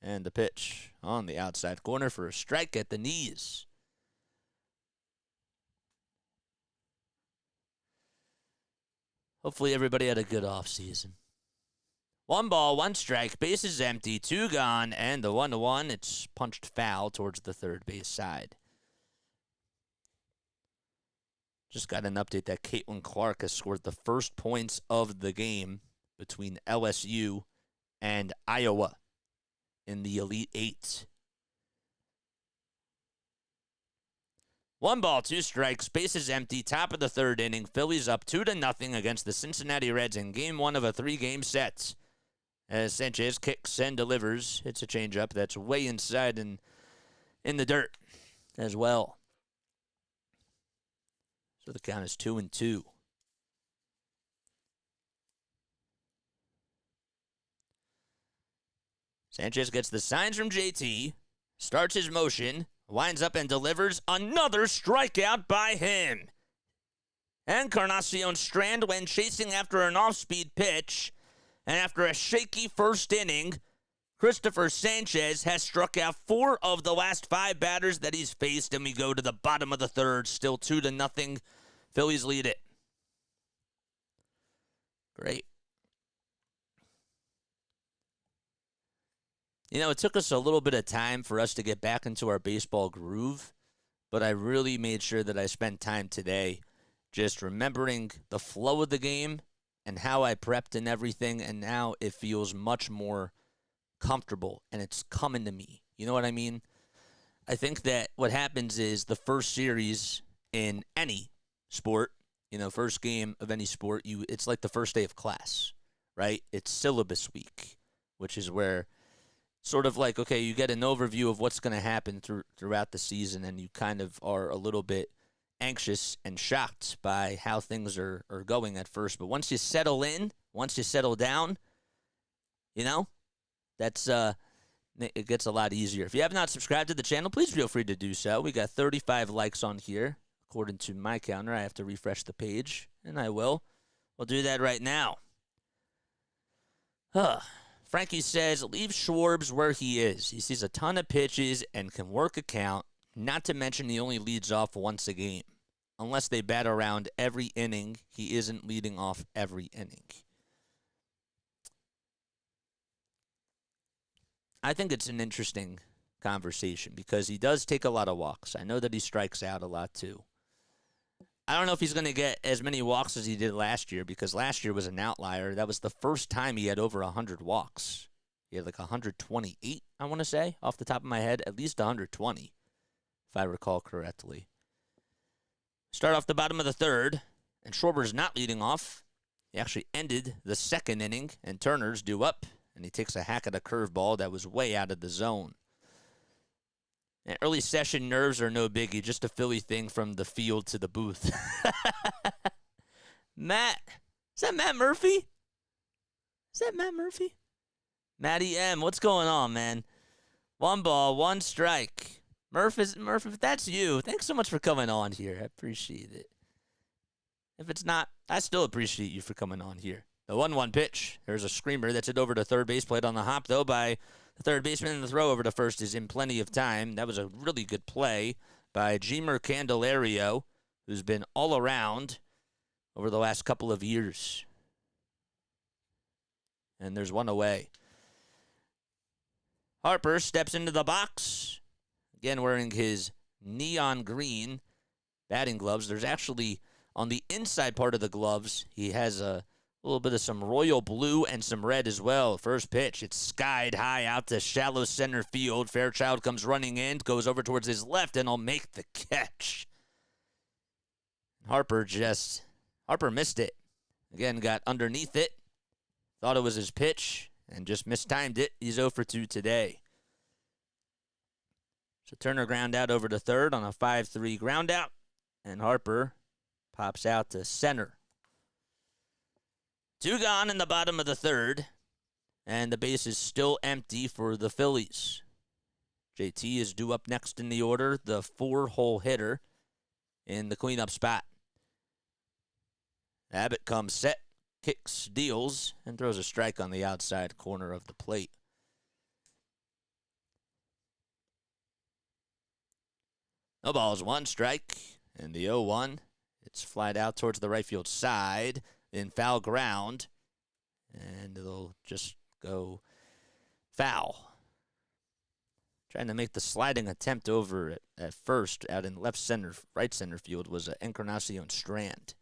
And the pitch on the outside corner for a strike at the knees. Hopefully everybody had a good offseason. 1 ball, 1 strike, bases empty, 2 gone, and the 1-1, it's punched foul towards the third base side. Just got an update that Caitlin Clark has scored the first points of the game between LSU and Iowa in the Elite Eight. 1 ball, 2 strikes, bases empty, top of the third inning. Phillies up 2-0 against the Cincinnati Reds in Game 1 of a 3-game set. As Sanchez kicks and delivers, hits a changeup that's way inside and in the dirt as well. So the count is 2-2. Sanchez gets the signs from JT, starts his motion, winds up and delivers another strikeout by him. Encarnacion Strand, when chasing after an off-speed pitch, and after a shaky first inning, Cristopher Sanchez has struck out 4 of the last 5 batters that he's faced, and we go to the bottom of the third, still 2-0. Phillies lead it. Great. You know, it took us a little bit of time for us to get back into our baseball groove, but I really made sure that I spent time today just remembering the flow of the game and how I prepped and everything, and now it feels much more comfortable, and it's coming to me. You know what I mean? I think that what happens is the first series in any sport, you know, first game of any sport, it's like the first day of class, right? It's syllabus week, which is where sort of like, okay, you get an overview of what's going to happen throughout the season, and you kind of are a little bit anxious and shocked by how things are going at first. But once you settle in, once you settle down, you know, that's it gets a lot easier. If you have not subscribed to the channel, please feel free to do so. We got 35 likes on here. According to my counter, I have to refresh the page, and I will. We'll do that right now. Frankie says, leave Schwarbs where he is. He sees a ton of pitches and can work a count, not to mention he only leads off once a game. Unless they bat around every inning, he isn't leading off every inning. I think it's an interesting conversation because he does take a lot of walks. I know that he strikes out a lot too. I don't know if he's going to get as many walks as he did last year because last year was an outlier. That was the first time he had over 100 walks. He had like 128, I want to say, off the top of my head. At least 120, if I recall correctly. Start off the bottom of the third, and Schwarber's not leading off. He actually ended the second inning, and Turner's due up, and he takes a hack at a curveball that was way out of the zone. And early session nerves are no biggie, just a Philly thing from the field to the booth. Matt, is that Matt Murphy? Is that Matt Murphy? Matty M, what's going on, man? 1 ball, 1 strike. Murph, if that's you, thanks so much for coming on here. I appreciate it. If it's not, I still appreciate you for coming on here. The 1-1 pitch. There's a screamer that's hit over to third base, played on the hop, though, by the third baseman, and the throw over to first is in plenty of time. That was a really good play by Jemer Candelario, who's been all around over the last couple of years. and there's one away. Harper steps into the box, again wearing his neon green batting gloves. There's actually, on the inside part of the gloves, he has a little bit of some royal blue and some red as well. First pitch, it's skied high out to shallow center field. Fairchild comes running in, goes over towards his left, and will make the catch. Harper missed it. Again, got underneath it, thought it was his pitch, and just mistimed it. He's 0 for 2 today. So Turner ground out over to third on a 5-3 ground out, and Harper pops out to center. 2 gone in the bottom of the third, and the base is still empty for the Phillies. JT is due up next in the order, the 4-hole hitter in the cleanup spot. Abbott comes set, kicks, deals, and throws a strike on the outside corner of the plate. No balls, 1 strike, and the 0-1. It's flied out towards the right field side in foul ground, and it'll just go foul. Trying to make the sliding attempt over at first out in right center field was Encarnacion Strand.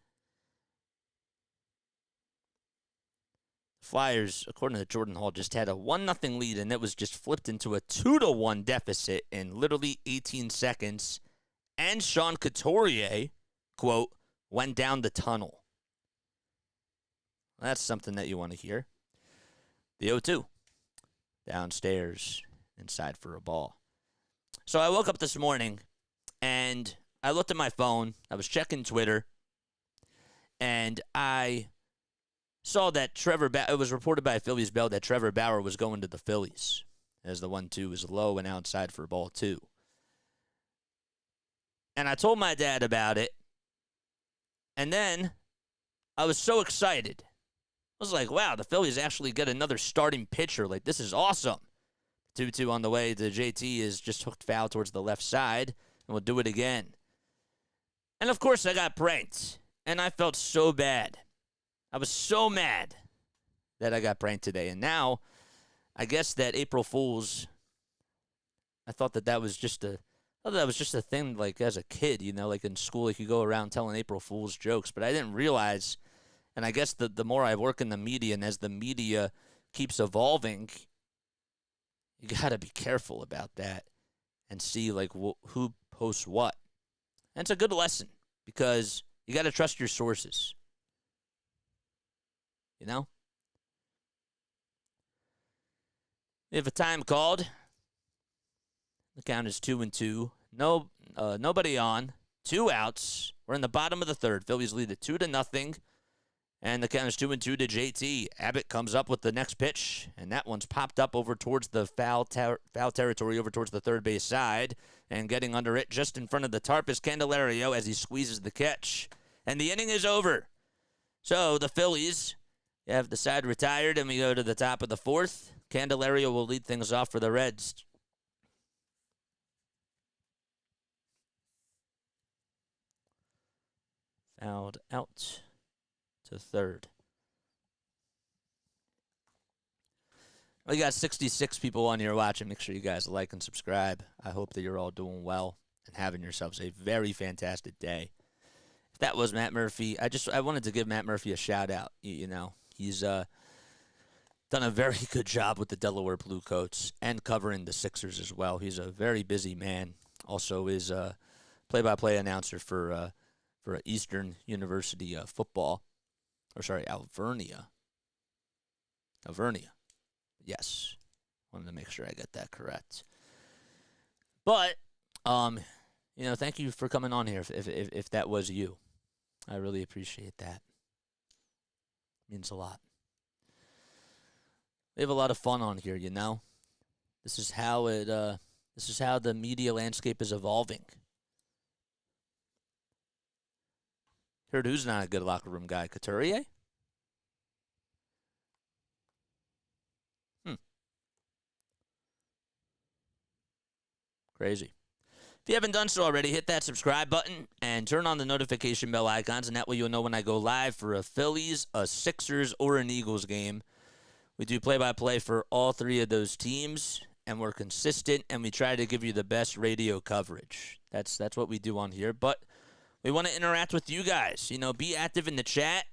Flyers, according to Jordan Hall, just had a 1-0 lead, and it was just flipped into a 2-1 deficit in literally 18 seconds. And Sean Couturier, quote, went down the tunnel. That's something that you want to hear. The 0-2. Downstairs, inside for a ball. So I woke up this morning, and I looked at my phone. I was checking Twitter, and I saw that it was reported by Phillies Bell that Trevor Bauer was going to the Phillies, as the 1-2 is low and outside for ball 2. And I told my dad about it, and then I was so excited. I was like, wow, the Phillies actually get another starting pitcher. Like, this is awesome. 2-2 on the way to JT is just hooked foul towards the left side, and we'll do it again. And, of course, I got pranked, and I felt so bad. I was so mad that I got pranked today. And now, I guess that April Fool's, I thought that was just a thing, like, as a kid, you know, like in school, like you go around telling April Fool's jokes. But I didn't realize, and I guess the more I work in the media, and as the media keeps evolving, you got to be careful about that and see, like, who posts what. And it's a good lesson, because you got to trust your sources. You know? We have a time called. The count is 2-2. Nobody on. 2 outs. We're in the bottom of the third. Phillies lead it 2-0. And the count is 2-2 to JT. Abbott comes up with the next pitch, and that one's popped up over towards the foul territory, over towards the third base side. And getting under it just in front of the tarp is Candelario as he squeezes the catch. And the inning is over. So the Phillies have the side retired, and we go to the top of the fourth. Candelario will lead things off for the Reds. Fouled out to third. We got 66 people on here watching. Make sure you guys like and subscribe. I hope that you're all doing well and having yourselves a very fantastic day. If that was Matt Murphy, I wanted to give Matt Murphy a shout out. You know, he's done a very good job with the Delaware Blue Coats and covering the Sixers as well. He's a very busy man. Also is a play-by-play announcer for Eastern University football. Alvernia. Yes. Wanted to make sure I get that correct. But, thank you for coming on here if that was you. I really appreciate that. Means a lot. We have a lot of fun on here, you know. This is how the media landscape is evolving. Heard who's not a good locker room guy? Couturier? Crazy. If you haven't done so already, hit that subscribe button and turn on the notification bell icons, and that way you'll know when I go live for a Phillies, a Sixers, or an Eagles game. We do play-by-play for all three of those teams, and we're consistent, and we try to give you the best radio coverage. That's what we do on here. But we want to interact with you guys. Be active in the chat,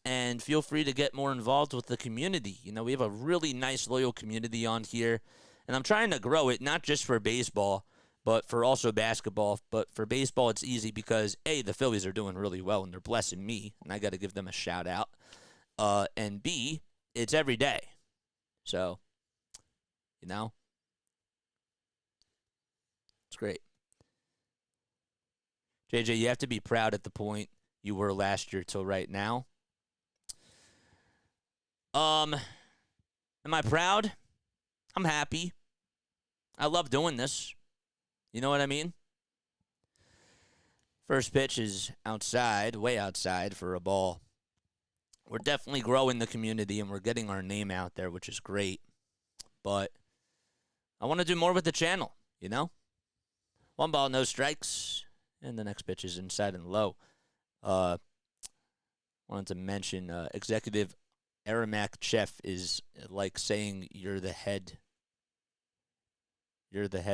and feel free to get more involved with the community. We have a really nice, loyal community on here, and I'm trying to grow it, not just for baseball, but for also basketball. But for baseball, it's easy because, A, the Phillies are doing really well, and they're blessing me, and I got to give them a shout-out. And B, it's every day. So, it's great. JJ, you have to be proud at the point you were last year till right now. Am I proud? I'm happy. I love doing this. You know what I mean? First pitch is outside, way outside for a ball. We're definitely growing the community, and we're getting our name out there, which is great. But I want to do more with the channel, 1 ball, no strikes, and the next pitch is inside and low. Wanted to mention Executive Aramak Chef is like saying you're the head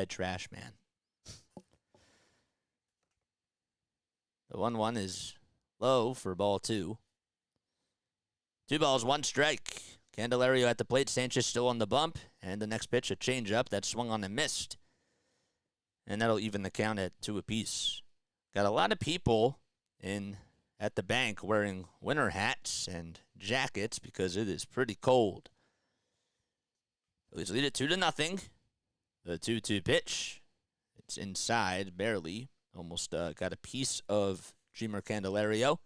trash man. The 1-1 is low for ball 2. 2 balls, 1 strike. Candelario at the plate. Sanchez still on the bump. And the next pitch, a changeup that swung on and missed. And that'll even the count at 2 apiece. Got a lot of people at the bank wearing winter hats and jackets because it is pretty cold. Phillies lead it 2-0. The 2-2 pitch. It's inside, barely. Almost got a piece of Jeimer Candelario.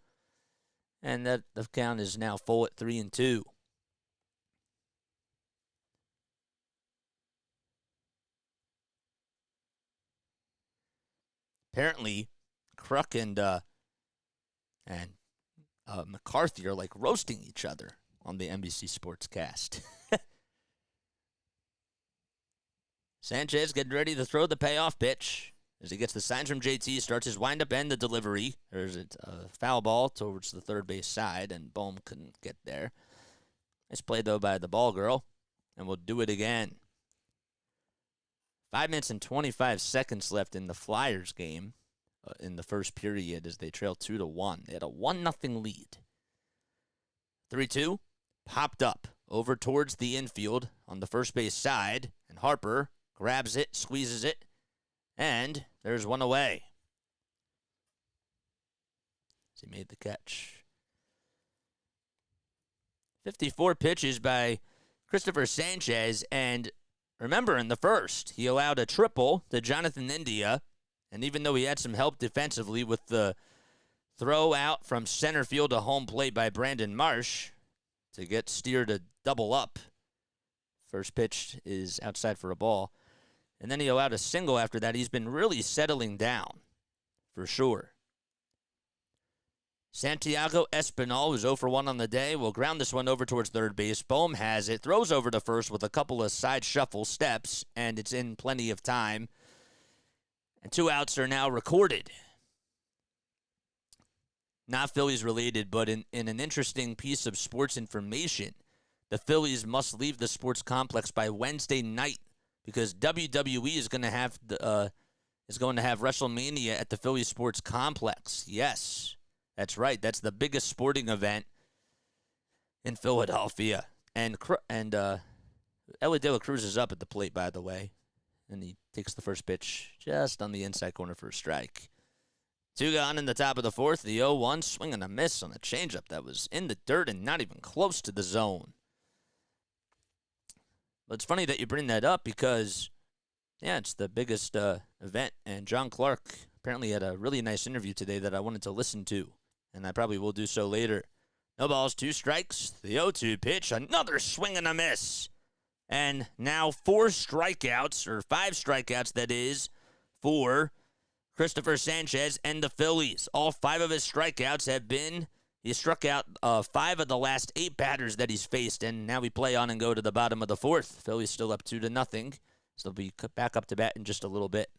And that the count is now full at 3-2. Apparently, Kruk and McCarthy are like roasting each other on the NBC Sportscast. Sanchez getting ready to throw the payoff pitch. As he gets the signs from JT, starts his windup and the delivery. There's a foul ball towards the third base side, and Bohm couldn't get there. Nice play, though, by the ball girl, and we'll do it again. 5 minutes and 25 seconds left in the Flyers game in the first period as they trail 2-1. They had a 1-0 lead. 3-2, popped up over towards the infield on the first base side, and Harper grabs it, squeezes it, and there's one away. He made the catch. 54 pitches by Cristopher Sanchez, and remember in the first, he allowed a triple to Jonathan India, and even though he had some help defensively with the throw out from center field to home plate by Brandon Marsh to get Steer to double up. First pitch is outside for a ball. And then he allowed a single after that. He's been really settling down, for sure. Santiago Espinal, who's 0 for 1 on the day, will ground this one over towards third base. Bohm has it, throws over to first with a couple of side shuffle steps, and it's in plenty of time. And 2 outs are now recorded. Not Phillies related, but in an interesting piece of sports information, the Phillies must leave the sports complex by Wednesday night, because WWE is going to have WrestleMania at the Phillies Sports Complex. Yes, that's right. That's the biggest sporting event in Philadelphia. And Elly De La Cruz is up at the plate, by the way, and he takes the first pitch just on the inside corner for a strike. 2 gone in the top of the fourth. The 0-1 swing and a miss on a changeup that was in the dirt and not even close to the zone. But it's funny that you bring that up because, it's the biggest event. And John Clark apparently had a really nice interview today that I wanted to listen to, and I probably will do so later. No balls, 2 strikes. The 0-2 pitch, another swing and a miss. And now 4 strikeouts, or 5 strikeouts, that is, for Cristopher Sanchez and the Phillies. All 5 of his strikeouts have been... He struck out 5 of the last 8 batters that he's faced, and now we play on and go to the bottom of the fourth. Phillies still up 2-0, so they'll be back up to bat in just a little bit.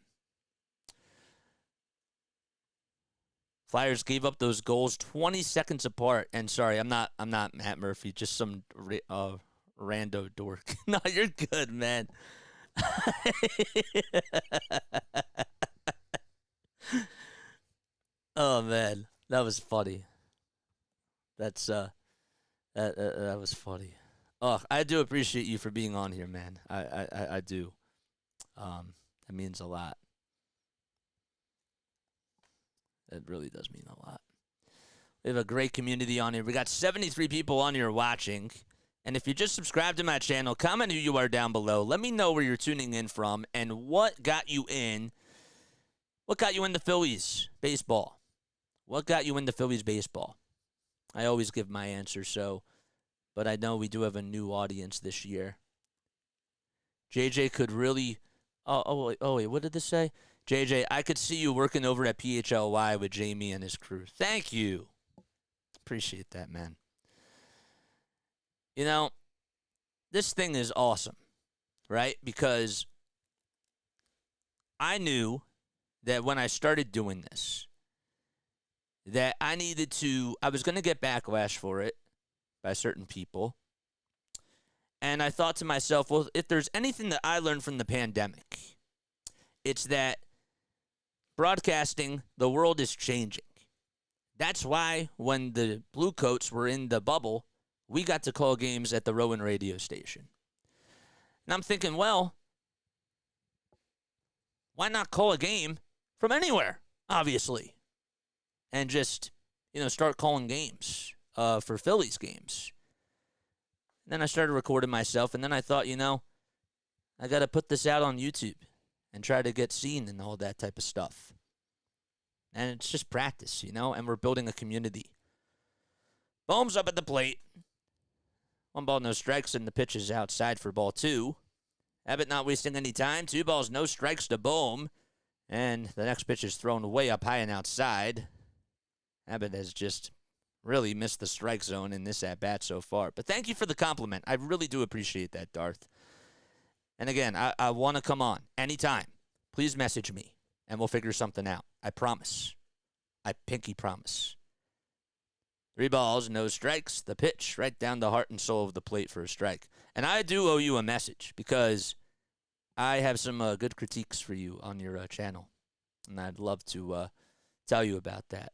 Flyers gave up those goals 20 seconds apart, and sorry, I'm not Matt Murphy, just some rando dork. No, you're good, man. Oh man, that was funny. That's that was funny. Oh, I do appreciate you for being on here, man. I do. That means a lot. It really does mean a lot. We have a great community on here. We got 73 people on here watching. And if you just subscribe to my channel, comment who you are down below. Let me know where you're tuning in from and what got you in. What got you into Phillies baseball? What got you into Phillies baseball? I always give my answer, but I know we do have a new audience this year. JJ could really... wait, what did this say? JJ, I could see you working over at PHLY with Jamie and his crew. Thank you. Appreciate that, man. You know, this thing is awesome, right? Because I knew that when I started doing this, that I was going to get backlash for it by certain people. And I thought to myself, well, if there's anything that I learned from the pandemic, it's that broadcasting, the world is changing. That's why when the Blue Coats were in the bubble, we got to call games at the Rowan radio station. And I'm thinking, well, why not call a game from anywhere, obviously, and just, start calling games for Phillies games. And then I started recording myself, and then I thought, I got to put this out on YouTube and try to get seen and all that type of stuff. And it's just practice, and we're building a community. Bohm's up at the plate. 1 ball, no strikes, and the pitch is outside for ball 2. Abbott not wasting any time. 2 balls, no strikes to Bohm. And the next pitch is thrown way up high and outside. Abbott has just really missed the strike zone in this at-bat so far. But thank you for the compliment. I really do appreciate that, Darth. And again, I want to come on anytime. Please message me, and we'll figure something out. I promise. I pinky promise. 3 balls, no strikes. The pitch right down the heart and soul of the plate for a strike. And I do owe you a message because I have some good critiques for you on your channel. And I'd love to tell you about that.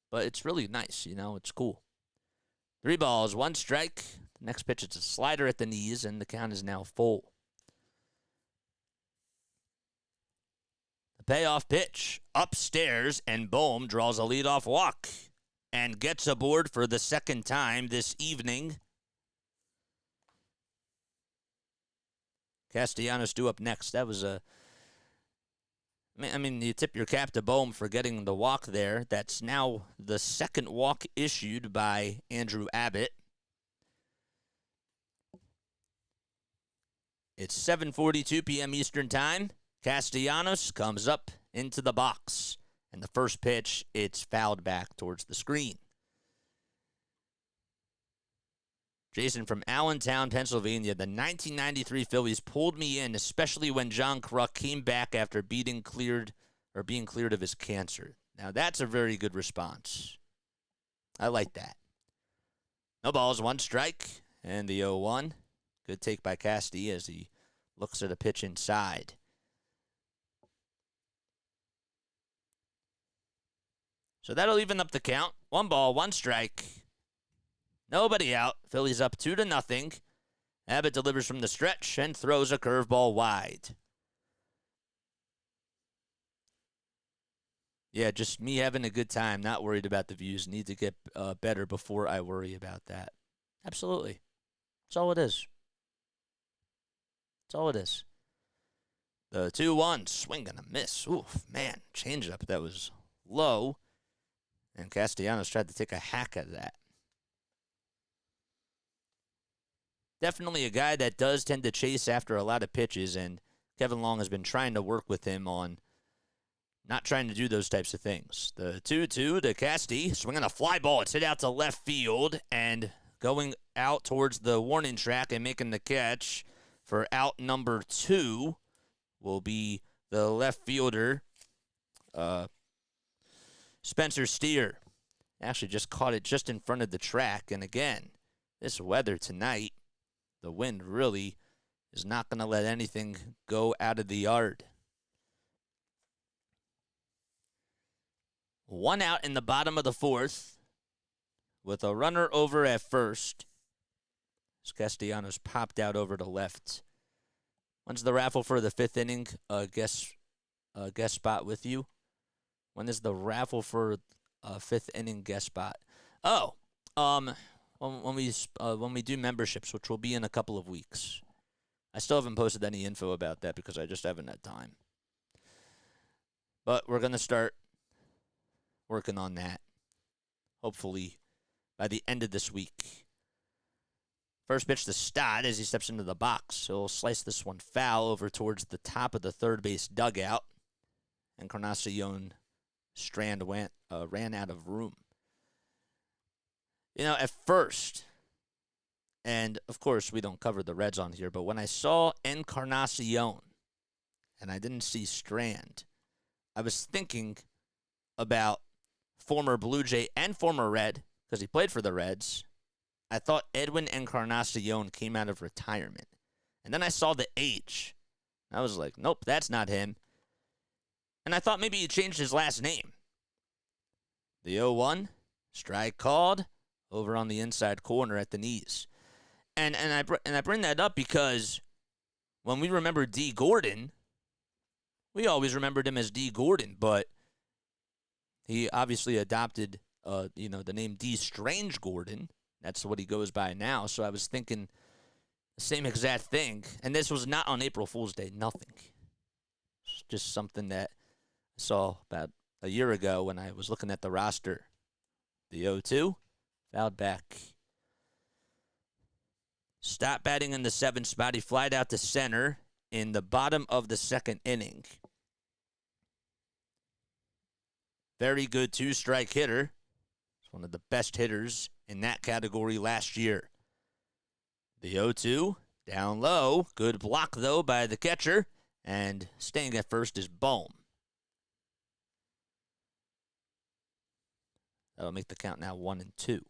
But it's really nice, it's cool. 3 balls, 1 strike. The next pitch is a slider at the knees, and the count is now full. The payoff pitch upstairs, and Bohm draws a leadoff walk and gets aboard for the second time this evening. Castellanos due up next. That was you tip your cap to Bohm for getting the walk there. That's now the second walk issued by Andrew Abbott. It's 7:42 p.m. Eastern Time. Castellanos comes up into the box. And the first pitch, it's fouled back towards the screen. Jason from Allentown, Pennsylvania. The 1993 Phillies pulled me in, especially when John Kruk came back after being cleared of his cancer. Now, that's a very good response. I like that. No balls, 1 strike, and the 0-1. Good take by Casti as he looks at a pitch inside. So that'll even up the count. 1 ball, 1 strike. Nobody out. Phillies up 2-0. Abbott delivers from the stretch and throws a curveball wide. Yeah, just me having a good time, not worried about the views. Need to get better before I worry about that. Absolutely. That's all it is. That's all it is. The 2-1, swing and a miss. Oof, man, change up. That was low. And Castellanos tried to take a hack at that. Definitely a guy that does tend to chase after a lot of pitches, and Kevin Long has been trying to work with him on not trying to do those types of things. The 2-2 to Casti, swinging a fly ball. It's hit out to left field, and going out towards the warning track and making the catch for out number 2 will be the left fielder, Spencer Steer. Actually just caught it just in front of the track. And again, this weather tonight, The wind really is not going to let anything go out of the yard. 1 out in the bottom of the 4th with a runner over at first. As Castellanos popped out over to left. When's the raffle for the 5th inning guest spot with you? When is the raffle for a 5th inning guest spot? Oh, when we do memberships, which will be in a couple of weeks. I still haven't posted any info about that because I just haven't had time. But we're going to start working on that, hopefully by the end of this week. First pitch to Stott as he steps into the box. He'll slice this one foul over towards the top of the third base dugout. Encarnacion Strand ran out of room. You know, at first, and of course we don't cover the Reds on here, but when I saw Encarnacion and I didn't see Strand, I was thinking about former Blue Jay and former Red, because he played for the Reds. I thought Edwin Encarnacion came out of retirement. And then I saw the age. I was like, nope, that's not him. And I thought maybe he changed his last name. The 0-1, strike called, over on the inside corner at the knees. And I bring that up because when we remember D. Gordon, we always remembered him as D. Gordon, but he obviously adopted the name D. Strange Gordon. That's what he goes by now. So I was thinking the same exact thing. And this was not on April Fool's Day. Nothing. It's just something that I saw about a year ago when I was looking at the roster. The 0-2, fouled back. Stop batting in the 7th spot. He flied out to center in the bottom of the 2nd inning. Very good 2-strike hitter. He's one of the best hitters in that category last year. The 0-2, down low. Good block, though, by the catcher. And staying at first is Bohm. That'll make the count now 1-2.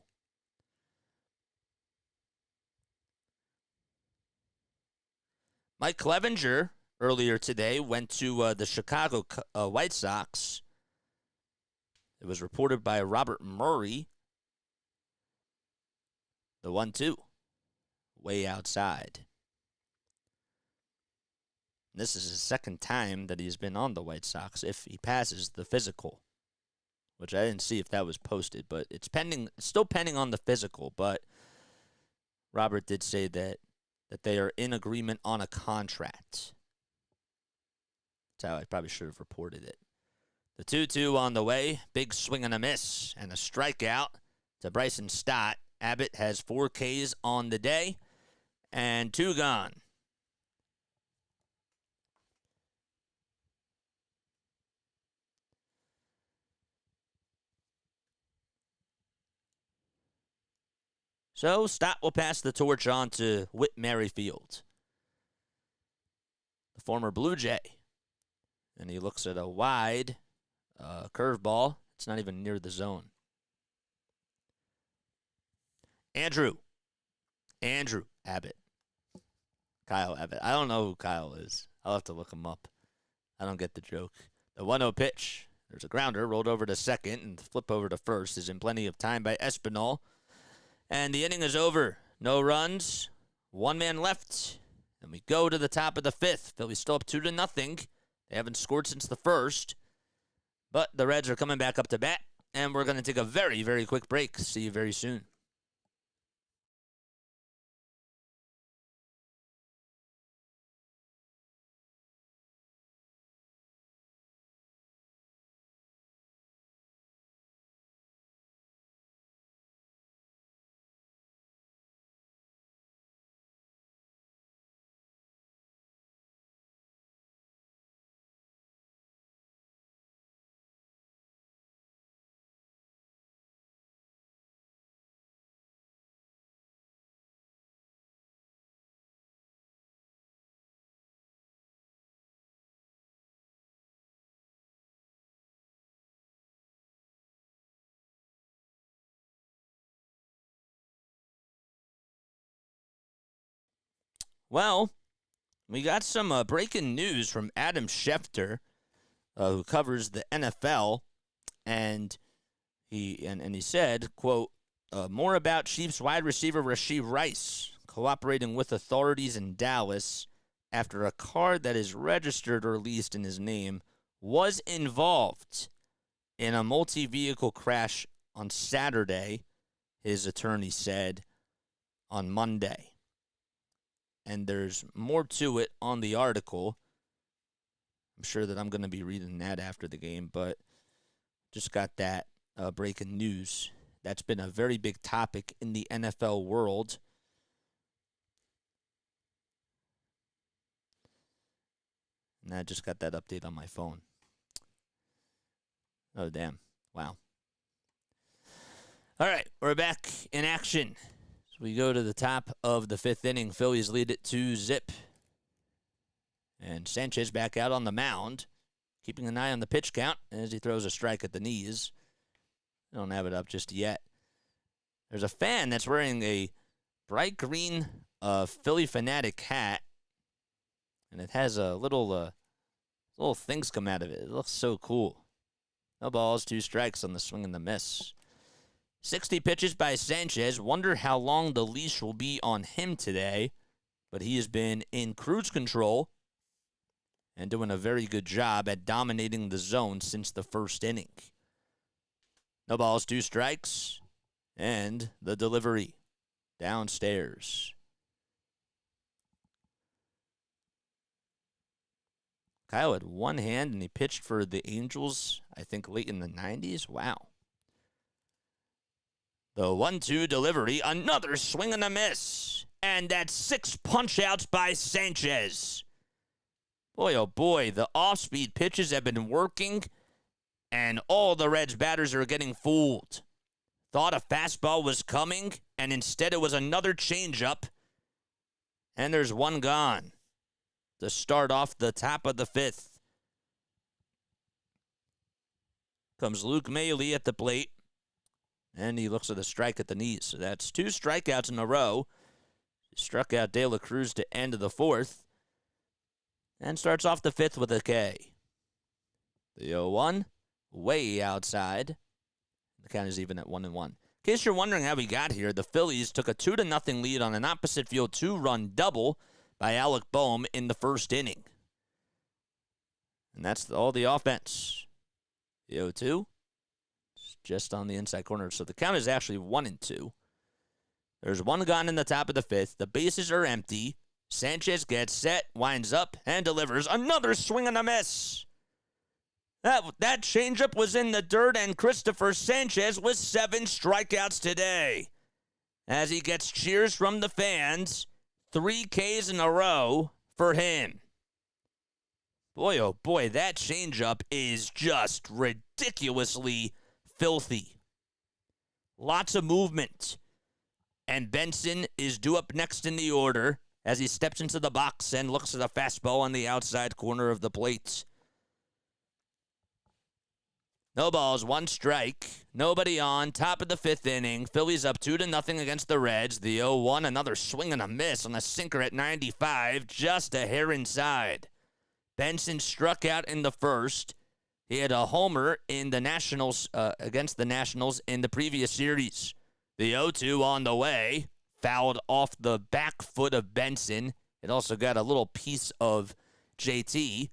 Mike Clevenger, earlier today, went to the Chicago White Sox. It was reported by Robert Murray. The 1-2, way outside. This is his 2nd time that he's been on the White Sox if he passes the physical, which I didn't see if that was posted, but it's pending. It's still pending on the physical, but Robert did say that they are in agreement on a contract. That's how I probably should have reported it. The 2-2 on the way. Big swing and a miss and a strikeout to Bryson Stott. Abbott has 4 Ks on the day and 2 gone. So Stott will pass the torch on to Whit Merrifield, the former Blue Jay. And he looks at a wide curveball. It's not even near the zone. Andrew Abbott. Kyle Abbott. I don't know who Kyle is. I'll have to look him up. I don't get the joke. The 1-0 pitch. There's a grounder rolled over to second, and the flip over to first is in plenty of time by Espinal. And the inning is over. No runs. 1 man left. And we go to the top of the 5th. Phillies still up 2-0. They haven't scored since the 1st. But the Reds are coming back up to bat. And we're going to take a very, very quick break. See you very soon. Well, we got some breaking news from Adam Schefter, who covers the NFL, and he said, quote, more about Chiefs wide receiver Rashee Rice cooperating with authorities in Dallas after a car that is registered or leased in his name was involved in a multi-vehicle crash on Saturday, his attorney said on Monday. And there's more to it on the article. I'm sure that I'm going to be reading that after the game, but just got that breaking news. That's been a very big topic in the NFL world. And I just got that update on my phone. Oh, damn. Wow. All right, we're back in action. So we go to the top of the fifth inning. Phillies lead it 2-0. And Sanchez back out on the mound, keeping an eye on the pitch count as he throws a strike at the knees. I don't have it up just yet. There's a fan that's wearing a bright green Philly Fanatic hat, and it has a little things come out of it. It looks so cool. No balls, 2 strikes on the swing and the miss. 60 pitches by Sanchez. Wonder how long the leash will be on him today, but he has been in cruise control and doing a very good job at dominating the zone since the first inning. No balls, 2 strikes, and the delivery downstairs. Kyle had one hand, and he pitched for the Angels, I think, late in the 90s. Wow. The 1-2 delivery, another swing and a miss. And that's 6 punch-outs by Sanchez. Boy, oh boy, the off-speed pitches have been working, and all the Reds batters are getting fooled. Thought a fastball was coming, and instead it was another changeup. And there's one gone to start off the top of the fifth. Comes Luke Maile at the plate, and he looks at a strike at the knees. So that's 2 strikeouts in a row. He struck out De La Cruz to end of the fourth, and starts off the fifth with a K. The 0-1, way outside. The count is even at 1-1. In case you're wondering how we got here, the Phillies took a 2-0 lead on an opposite field 2-run double by Alec Boehm in the first inning. And that's all the offense. The 0-2, just on the inside corner. So the count is actually 1-2. There's one gone in the top of the fifth. The bases are empty. Sanchez gets set, winds up, and delivers another swing and a miss. That changeup was in the dirt, and Cristopher Sanchez with 7 strikeouts today. As he gets cheers from the fans, 3 Ks in a row for him. Boy, oh boy, that changeup is just ridiculously filthy. Lots of movement. And Benson is due up next in the order as he steps into the box and looks at a fastball on the outside corner of the plate. No balls, 1 strike. Nobody on. Top of the fifth inning. Phillies up 2-0 against the Reds. The 0-1, another swing and a miss on a sinker at 95, just a hair inside. Benson struck out in the first. He had a homer in the Nationals against the Nationals in the previous series. The 0-2 on the way. Fouled off the back foot of Benson. It also got a little piece of JT.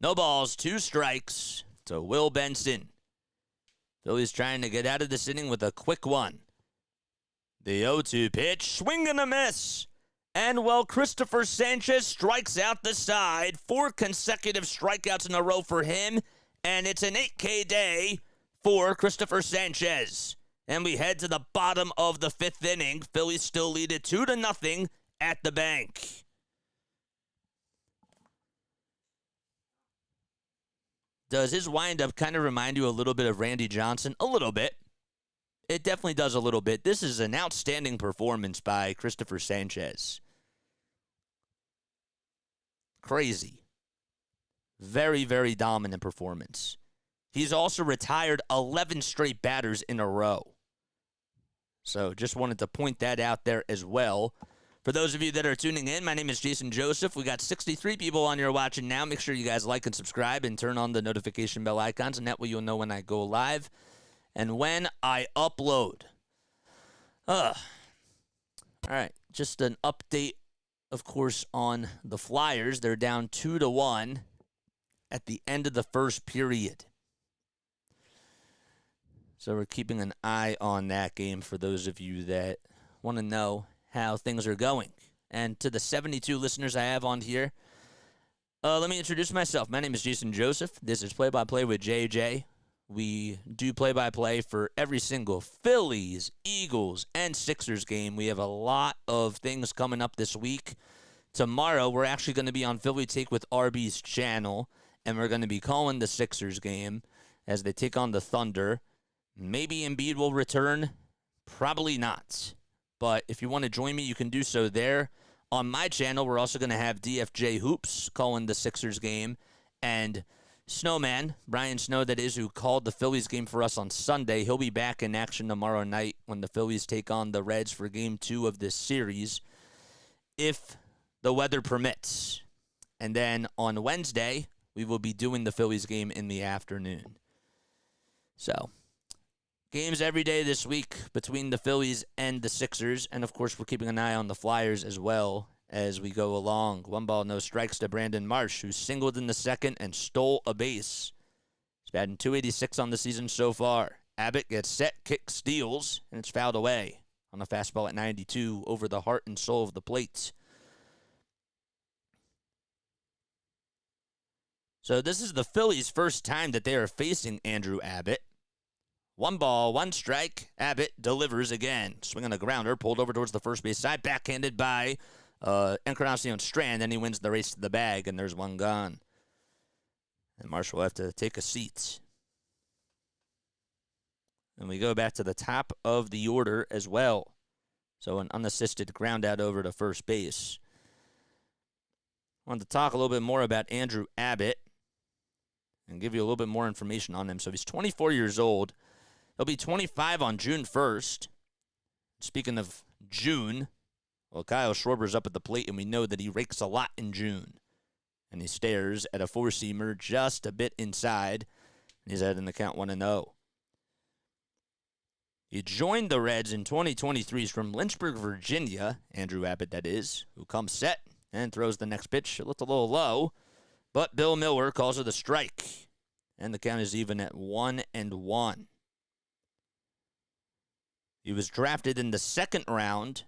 No balls, 2 strikes to Will Benson. Phillies trying to get out of this inning with a quick one. The 0-2 pitch, swing and a miss. And while Cristopher Sanchez strikes out the side, 4 consecutive strikeouts in a row for him, and it's an 8K day for Cristopher Sanchez. And we head to the bottom of the fifth inning. Phillies still lead it 2-0 at the bank. Does his windup kind of remind you a little bit of Randy Johnson? A little bit. It definitely does a little bit. This is an outstanding performance by Cristopher Sanchez. Crazy. Very, very dominant performance. He's also retired 11 straight batters in a row. So just wanted to point that out there as well. For those of you that are tuning in, my name is Jason Joseph. We got 63 people on here watching now. Make sure you guys like and subscribe and turn on the notification bell icons, and that way you'll know when I go live and when I upload. All right, just an update, of course, on the Flyers. They're down 2-1 at the end of the first period. So we're keeping an eye on that game for those of you that want to know how things are going. And to the 72 listeners I have on here, let me introduce myself. My name is Jason Joseph. This is Play-by-Play with JJ. We do play-by-play for every single Phillies, Eagles, and Sixers game. We have a lot of things coming up this week. Tomorrow, we're actually going to be on Philly Take with RB's channel, and we're going to be calling the Sixers game as they take on the Thunder. Maybe Embiid will return. Probably not. But if you want to join me, you can do so there. On my channel, we're also going to have DFJ Hoops calling the Sixers game. And Snowman, Brian Snow, that is, who called the Phillies game for us on Sunday. He'll be back in action tomorrow night when the Phillies take on the Reds for Game 2 of this series, if the weather permits. And then on Wednesday, we will be doing the Phillies game in the afternoon. So games every day this week between the Phillies and the Sixers. And, of course, we're keeping an eye on the Flyers as well as we go along. 1 ball, no strikes to Brandon Marsh, who singled in the second and stole a base. He's batting .286 on the season so far. Abbott gets set, kick, steals, and it's fouled away on a fastball at 92 over the heart and soul of the plate. So this is the Phillies' first time that they are facing Andrew Abbott. 1 ball, 1 strike. Abbott delivers again. Swing on a grounder, pulled over towards the first base side, backhanded by Encarnacion Strand, and he wins the race to the bag, and there's 1 gone. And Marshall will have to take a seat. And we go back to the top of the order as well. So an unassisted ground out over to first base. I wanted to talk a little bit more about Andrew Abbott and give you a little bit more information on him. So he's 24 years old. He'll be 25 on June 1st. Speaking of June, well, Kyle Schwarber's up at the plate, and we know that he rakes a lot in June. And he stares at a 4-seamer just a bit inside. And he's ahead in the count 1-0. He joined the Reds in 2023. He's from Lynchburg, Virginia, Andrew Abbott, that is, who comes set and throws the next pitch. It looked a little low, but Bill Miller calls it a strike. And the count is even at 1-1. He was drafted in the 2nd round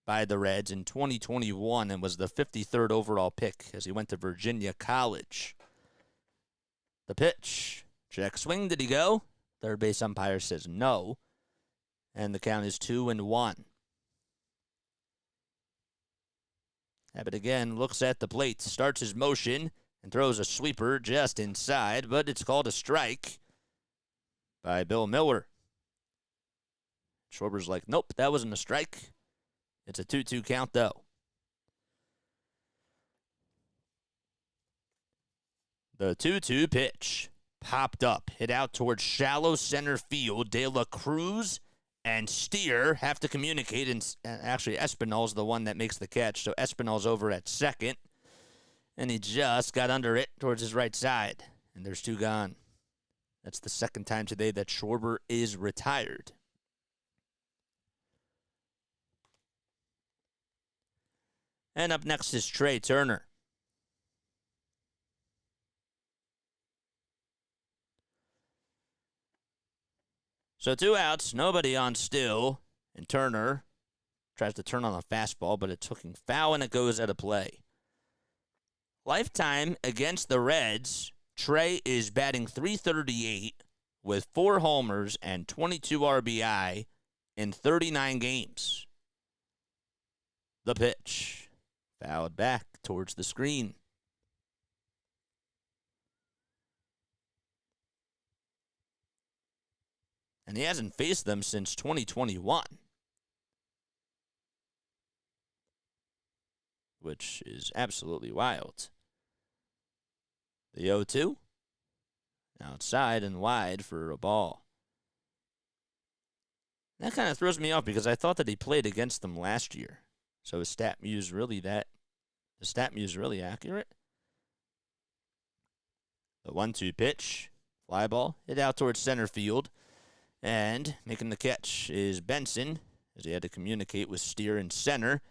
by the Reds in 2021 and was the 53rd overall pick as he went to Virginia College. The pitch. Check swing. Did he go? Third base umpire says no. And the count is 2-1. Abbott again looks at the plate, starts his motion, and throws a sweeper just inside, but it's called a strike by Bill Miller. Schwarber's like, nope, that wasn't a strike. It's a 2-2 count, though. The 2-2 pitch popped up, hit out towards shallow center field. De La Cruz and Steer have to communicate, and actually Espinal's the one that makes the catch, so Espinal's over at second, and he just got under it towards his right side, and there's 2 gone. That's the 2nd time today that Schwarber is retired. And up next is Trey Turner. So 2 outs, nobody on still, and Turner tries to turn on a fastball, but it's hooking foul, and it goes out of play. Lifetime against the Reds, Trey is batting .338 with 4 homers and 22 RBI in 39 games. The pitch. Fouled back towards the screen. And he hasn't faced them since 2021. Which is absolutely wild. The 0-2. Outside and wide for a ball. That kind of throws me off because I thought that he played against them last year. So is StatMuse really accurate? The 1-2 pitch. Fly ball. Hit out towards center field. And making the catch is Benson, as he had to communicate with Steer in center.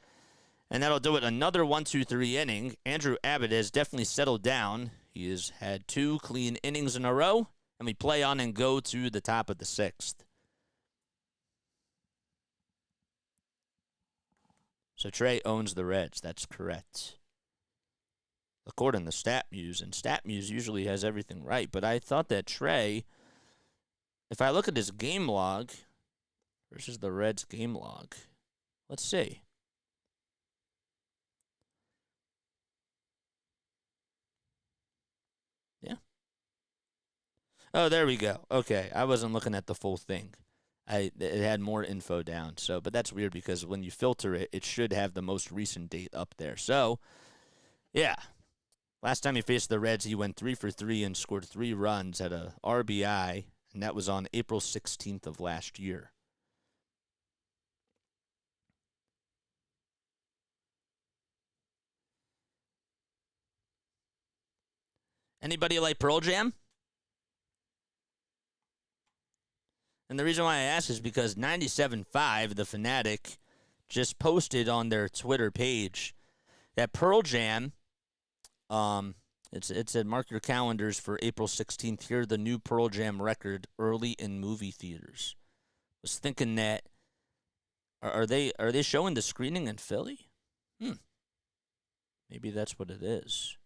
And that'll do it. Another 1-2-3 inning. Andrew Abbott has definitely settled down. He has had 2 clean innings in a row. And we play on and go to the top of the 6th. So Trey owns the Reds. That's correct. According to StatMuse, and StatMuse usually has everything right, but I thought that Trey, if I look at his game log versus the Reds game log, let's see. Yeah. Oh, there we go. Okay, I wasn't looking at the full thing. It had more info down. So, but that's weird because when you filter it, it should have the most recent date up there. So, yeah. Last time he faced the Reds, he went 3 for 3 and scored 3 runs at a RBI, and that was on April 16th of last year. Anybody like Pearl Jam? And the reason why I ask is because 97.5, The Fanatic, just posted on their Twitter page that Pearl Jam, it said mark your calendars for April 16th. Hear the new Pearl Jam record early in movie theaters. Was thinking that are they showing the screening in Philly? Maybe that's what it is.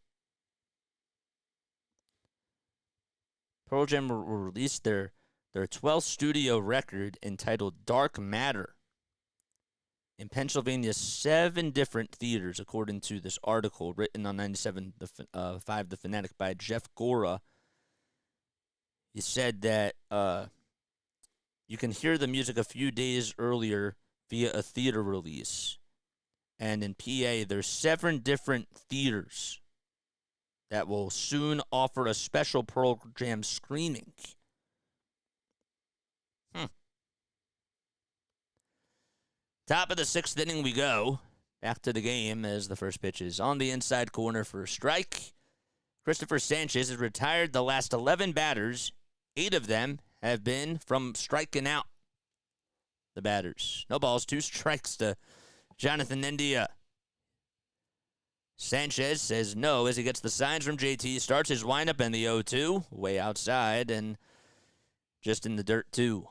Pearl Jam will release their 12th studio record entitled Dark Matter in Pennsylvania's 7 different theaters, according to this article written on 97.5 The Fanatic by Jeff Gora. He said that you can hear the music a few days earlier via a theater release. And in PA, there's 7 different theaters that will soon offer a special Pearl Jam screening. Top of the 6th inning we go. Back to the game as the first pitch is on the inside corner for a strike. Cristopher Sanchez has retired the last 11 batters. 8 of them have been from striking out the batters. No balls, 2 strikes to Jonathan India. Sanchez says no as he gets the signs from JT. Starts his windup in the 0-2, way outside and just in the dirt too.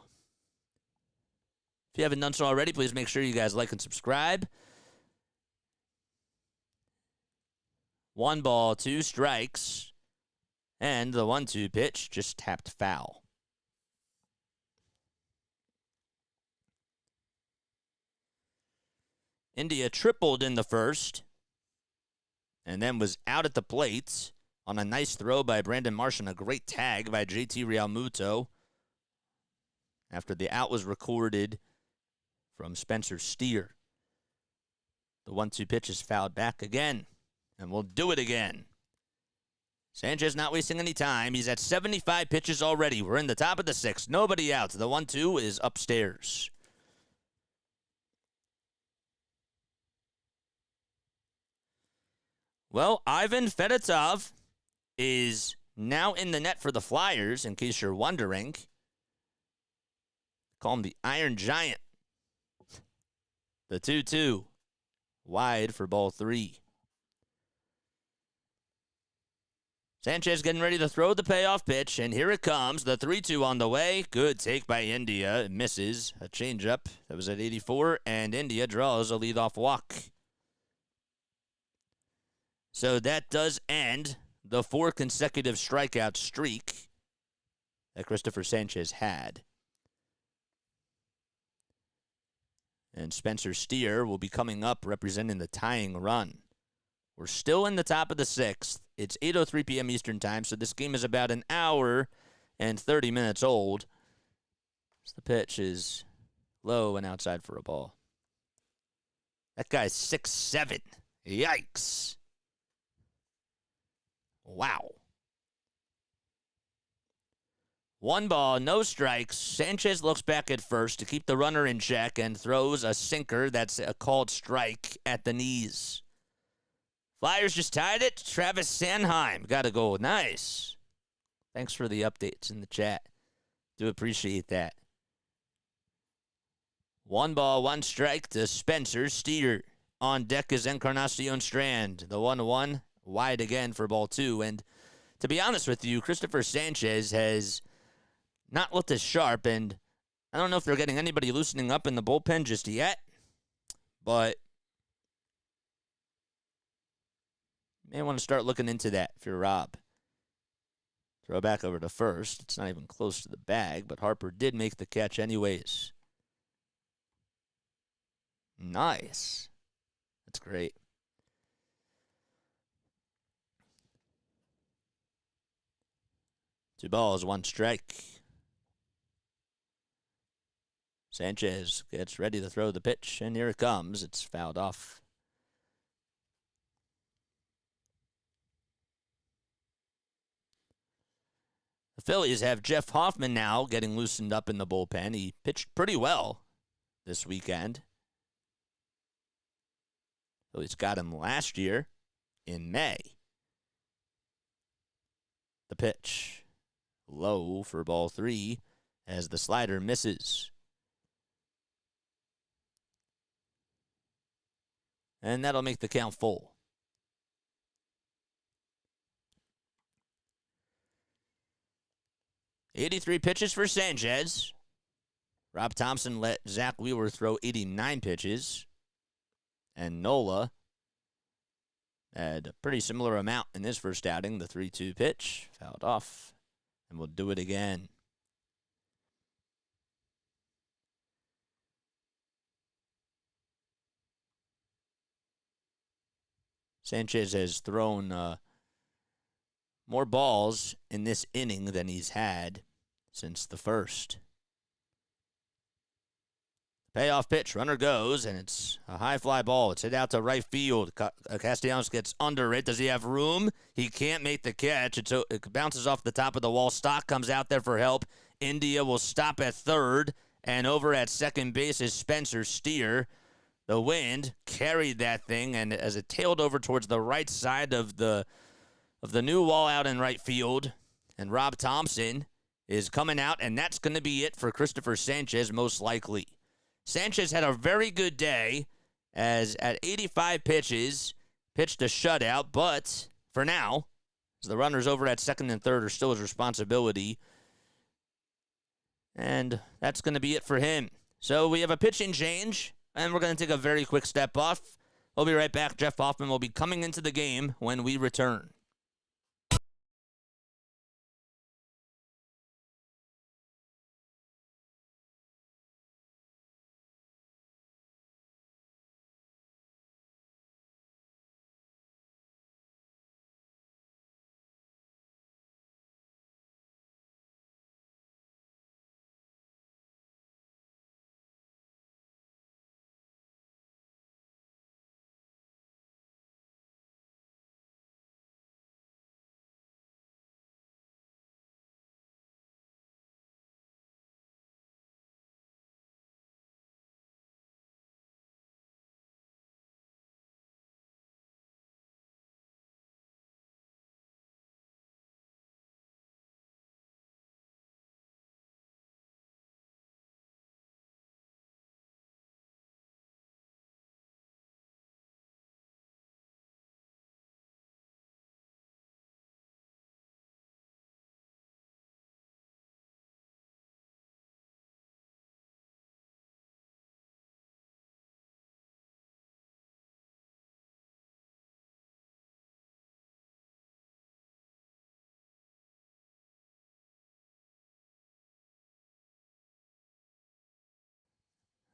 If you haven't done so already, please make sure you guys like and subscribe. 1 ball, 2 strikes, and the 1-2 pitch just tapped foul. India tripled in the first, and then was out at the plate on a nice throw by Brandon Marsh and a great tag by JT Realmuto after the out was recorded from Spencer Steer. The 1-2 pitch is fouled back again, and we'll do it again. Sanchez not wasting any time. He's at 75 pitches already. We're in the top of the 6th. Nobody out. The 1-2 is upstairs. Well, Ivan Fedotov is now in the net for the Flyers, in case you're wondering. Call him the Iron Giant. The 2-2. Wide for ball 3. Sanchez getting ready to throw the payoff pitch, and here it comes. The 3-2 on the way. Good take by India. It misses. A changeup that was at 84, and India draws a leadoff walk. So that does end the 4 consecutive strikeout streak that Cristopher Sanchez had. And Spencer Steer will be coming up representing the tying run. We're still in the top of the 6th. It's 8:03 p.m. Eastern Time, so this game is about an hour and 30 minutes old. So the pitch is low and outside for a ball. That guy's 6'7". Yikes. Wow. 1 ball, no strikes. Sanchez looks back at first to keep the runner in check and throws a sinker that's a called strike at the knees. Flyers just tied it. Travis Sanheim got a goal. Nice. Thanks for the updates in the chat. Do appreciate that. 1 ball, 1 strike to Spencer Steer. On deck is Encarnacion Strand. The 1-1 wide again for ball 2. And to be honest with you, Cristopher Sanchez has not looked as sharp, and I don't know if they're getting anybody loosening up in the bullpen just yet, but you may want to start looking into that if you're Rob. Throw back over to first. It's not even close to the bag, but Harper did make the catch anyways. Nice. That's great. Two balls, 1 strike. Sanchez gets ready to throw the pitch, and here it comes. It's fouled off. The Phillies have Jeff Hoffman now getting loosened up in the bullpen. He pitched pretty well this weekend. Phillies got him last year in May. The pitch. Low for ball 3 as the slider misses. And that'll make the count full. "83 pitches for Sanchez. Rob Thompson let Zach Wheeler throw 89 pitches. And Nola had a pretty similar amount in his first outing. The 3-2 pitch fouled off. And we'll do it again. Sanchez has thrown more balls in this inning than he's had since the first. Payoff pitch, runner goes, and it's a high fly ball. It's hit out to right field. Castellanos gets under it. Does he have room? He can't make the catch. It bounces off the top of the wall. Stock comes out there for help. India will stop at third, and over at second base is Spencer Steer. The wind carried that thing, and as it tailed over towards the right side of the new wall out in right field, and Rob Thompson is coming out, and that's going to be it for Cristopher Sanchez, most likely. Sanchez had a very good day, as at 85 pitches, pitched a shutout, but for now, as the runners over at second and third are still his responsibility, and that's going to be it for him. So we have a pitching change, and we're going to take a very quick step off. We'll be right back. Jeff Hoffman will be coming into the game when we return.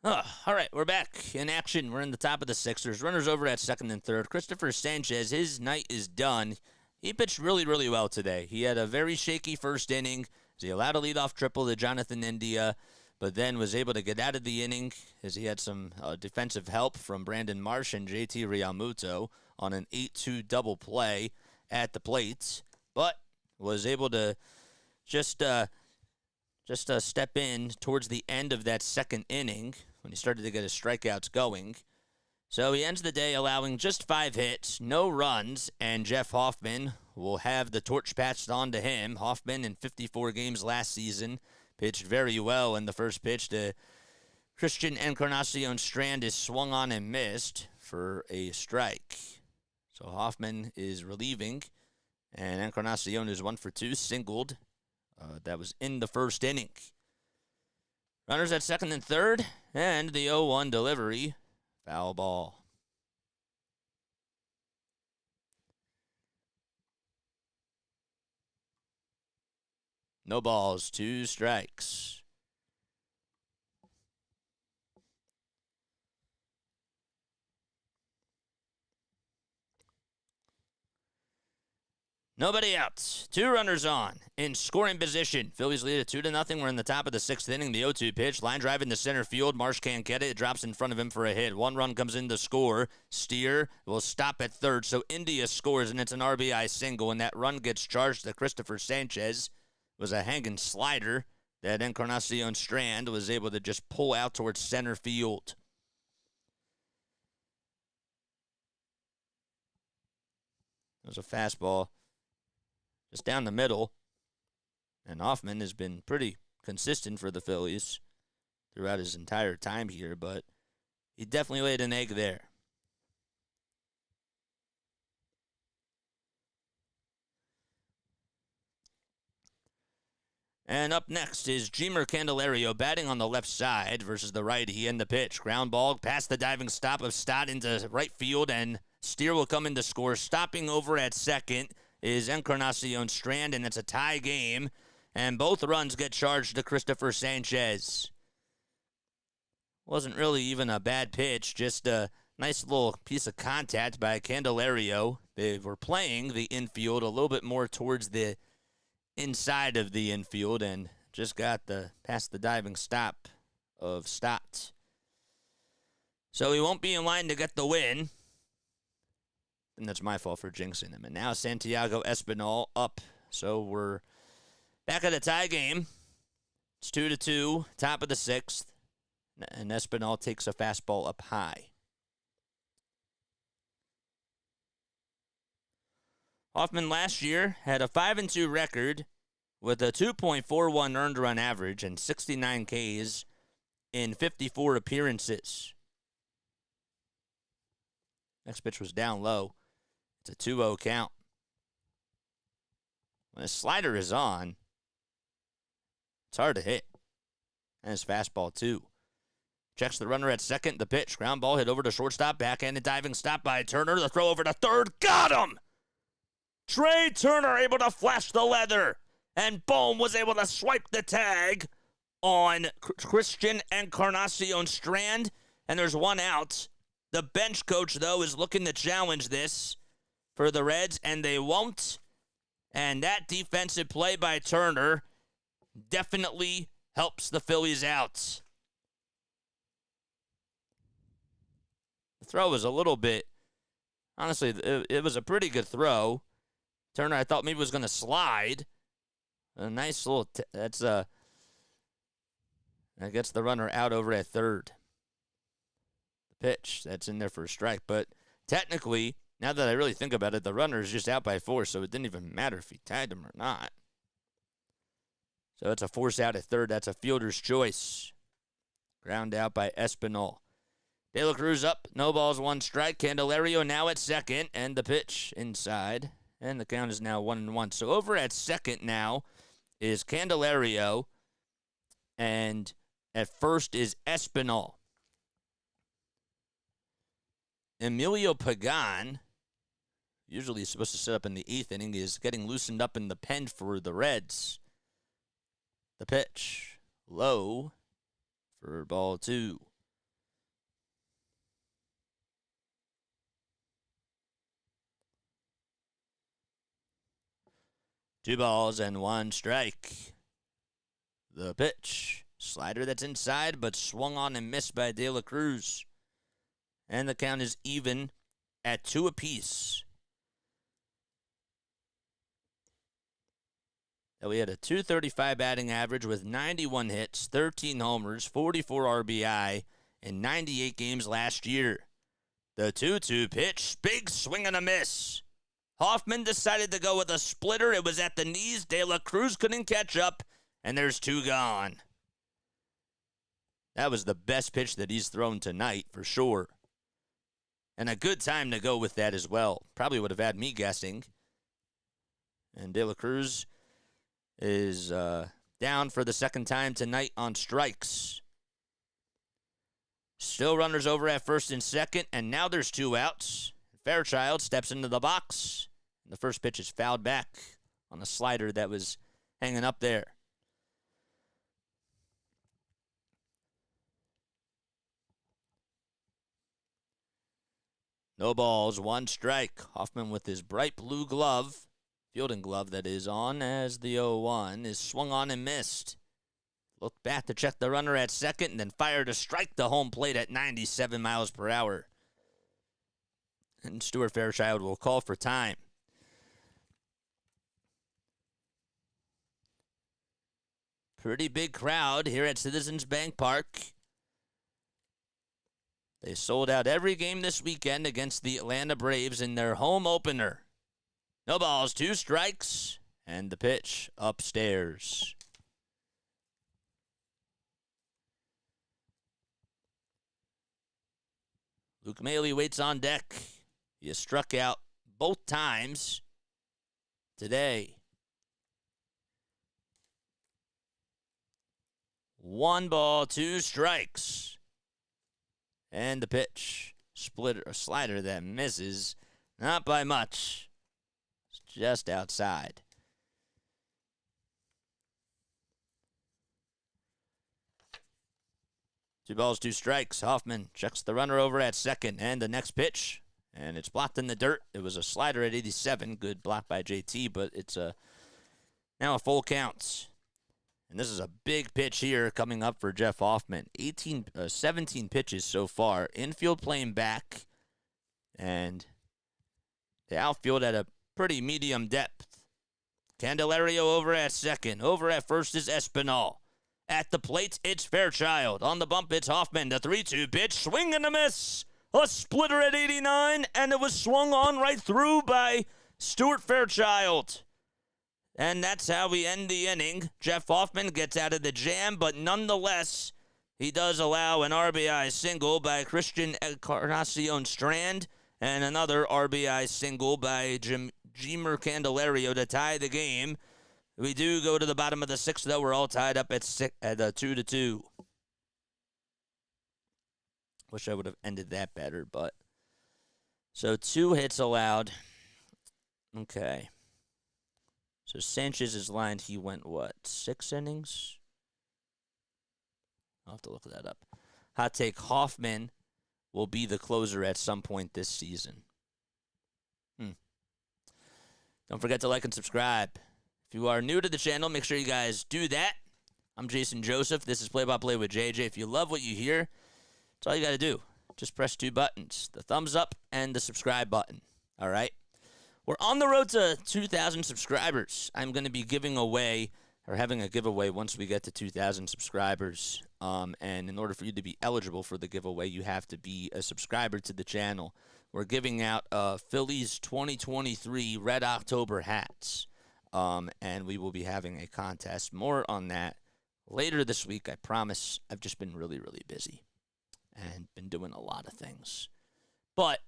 All right, we're back in action. We're in the top of the Sixers. Runners over at second and third. Cristopher Sanchez, his night is done. He pitched really, really well today. He had a very shaky first inning. He allowed a leadoff triple to Jonathan India, but then was able to get out of the inning as he had some defensive help from Brandon Marsh and JT Realmuto on an 8-2 double play at the plate, but was able to just just a step in towards the end of that second inning when he started to get his strikeouts going. So he ends the day allowing just 5 hits, no runs, and Jeff Hoffman will have the torch passed on to him. Hoffman, in 54 games last season, pitched very well in the first pitch to Christian Encarnacion Strand is swung on and missed for a strike. So Hoffman is relieving, and Encarnacion is 1 for 2, singled. That was in the first inning. Runners at second and third, and the 0-1 delivery. Foul ball. No balls, 2 strikes. Nobody out. 2 runners on. In scoring position, Phillies lead at 2-0. We're in the top of the 6th inning. The 0-2 pitch. Line drive into center field. Marsh can't get it. It drops in front of him for a hit. 1 run comes in to score. Steer will stop at third. So India scores, and it's an RBI single. And that run gets charged to Cristopher Sanchez. It was a hanging slider that Encarnacion Strand was able to just pull out towards center field. It was a fastball just down the middle. And Hoffman has been pretty consistent for the Phillies throughout his entire time here, but he definitely laid an egg there. And up next is Jeimer Candelario batting on the left side versus the righty in the pitch. Ground ball past the diving stop of Stott into right field, and Steer will come in to score. Stopping over at second is Encarnacion Strand, and it's a tie game. And both runs get charged to Cristopher Sanchez. Wasn't really even a bad pitch, just a nice little piece of contact by Candelario. They were playing the infield a little bit more towards the inside of the infield and just got past the diving stop of Stott. So he won't be in line to get the win. And that's my fault for jinxing him. And now Santiago Espinal up. So we're back at a tie game. It's 2-2, top of the 6th. And Espinal takes a fastball up high. Hoffman last year had a 5-2 record with a 2.41 earned run average and 69 Ks in 54 appearances. Next pitch was down low. It's a 2-0 count. When a slider is on, it's hard to hit. And his fastball, too. Checks the runner at second. The pitch. Ground ball hit over to shortstop. Backhanded diving stop by Turner. The throw over to third. Got him! Trey Turner able to flash the leather. And Bohm was able to swipe the tag on Christian Encarnacion Strand. And there's 1 out. The bench coach, though, is looking to challenge this for the Reds, and they won't. And that defensive play by Turner definitely helps the Phillies out. The throw was a little bit, honestly, it was a pretty good throw. Turner, I thought maybe was going to slide. A nice little, that gets the runner out over at third. The pitch, that's in there for a strike. But technically, now that I really think about it, the runner is just out by 4, so it didn't even matter if he tagged him or not. So it's a force out at third. That's a fielder's choice. Ground out by Espinal. De La Cruz up. No balls, 1 strike. Candelario now at second. And the pitch inside. And the count is now 1-1. So over at second now is Candelario. And at first is Espinal. Emilio Pagan, usually supposed to sit up in the 8th inning, is getting loosened up in the pen for the Reds. The pitch. Low for ball 2. Two balls and 1 strike. The pitch. Slider that's inside, but swung on and missed by De La Cruz. And the count is even at 2 apiece. that we had a .235 batting average with 91 hits, 13 homers, 44 RBI in 98 games last year. The 2-2 pitch, big swing and a miss. Hoffman decided to go with a splitter. It was at the knees. De La Cruz couldn't catch up, and there's 2 gone. That was the best pitch that he's thrown tonight, for sure. And a good time to go with that as well. Probably would have had me guessing. And De La Cruz is down for the second time tonight on strikes. Still runners over at first and second, and now there's 2 outs. Fairchild steps into the box. The first pitch is fouled back on a slider that was hanging up there. No balls, 1 strike. Hoffman with his bright blue glove, fielding glove that is on as the 0-1, is swung on and missed. Looked back to check the runner at second and then fired to strike the home plate at 97 miles per hour. And Stuart Fairchild will call for time. Pretty big crowd here at Citizens Bank Park. They sold out every game this weekend against the Atlanta Braves in their home opener. No balls, 2 strikes, and the pitch upstairs. Luke Maile waits on deck. He has struck out both times today. 1 ball, 2 strikes. And the pitch, splitter, a slider that misses, not by much. It's just outside. Two balls, 2 strikes. Hoffman checks the runner over at second, and the next pitch, and it's blocked in the dirt. It was a slider at 87, good block by JT, but it's now a full count. And this is a big pitch here coming up for Jeff Hoffman. 17 pitches so far. Infield playing back. And the outfield at a pretty medium depth. Candelario over at second. Over at first is Espinal. At the plate, it's Fairchild. On the bump, it's Hoffman. The 3-2 pitch. Swing and a miss. A splitter at 89. And it was swung on right through by Stuart Fairchild. And that's how we end the inning. Jeff Hoffman gets out of the jam, but nonetheless, he does allow an RBI single by Christian Encarnacion Strand and another RBI single by Jeimer Candelario to tie the game. We do go to the bottom of the 6th, though. We're all tied up at 2-2. Wish I would have ended that better, but so 2 hits allowed. Okay. So Sanchez is lined. He went, 6 innings? I'll have to look that up. Hot take, Hoffman will be the closer at some point this season. Don't forget to like and subscribe. If you are new to the channel, make sure you guys do that. I'm Jason Joseph. This is Play-by-Play with JJ. If you love what you hear, that's all you got to do. Just press 2 buttons, the thumbs up and the subscribe button. All right? We're on the road to 2,000 subscribers. I'm going to be giving away or having a giveaway once we get to 2,000 subscribers. And in order for you to be eligible for the giveaway, you have to be a subscriber to the channel. We're giving out Phillies 2023 Red October hats. And we will be having a contest. More on that later this week, I promise. I've just been really, really busy and been doing a lot of things. But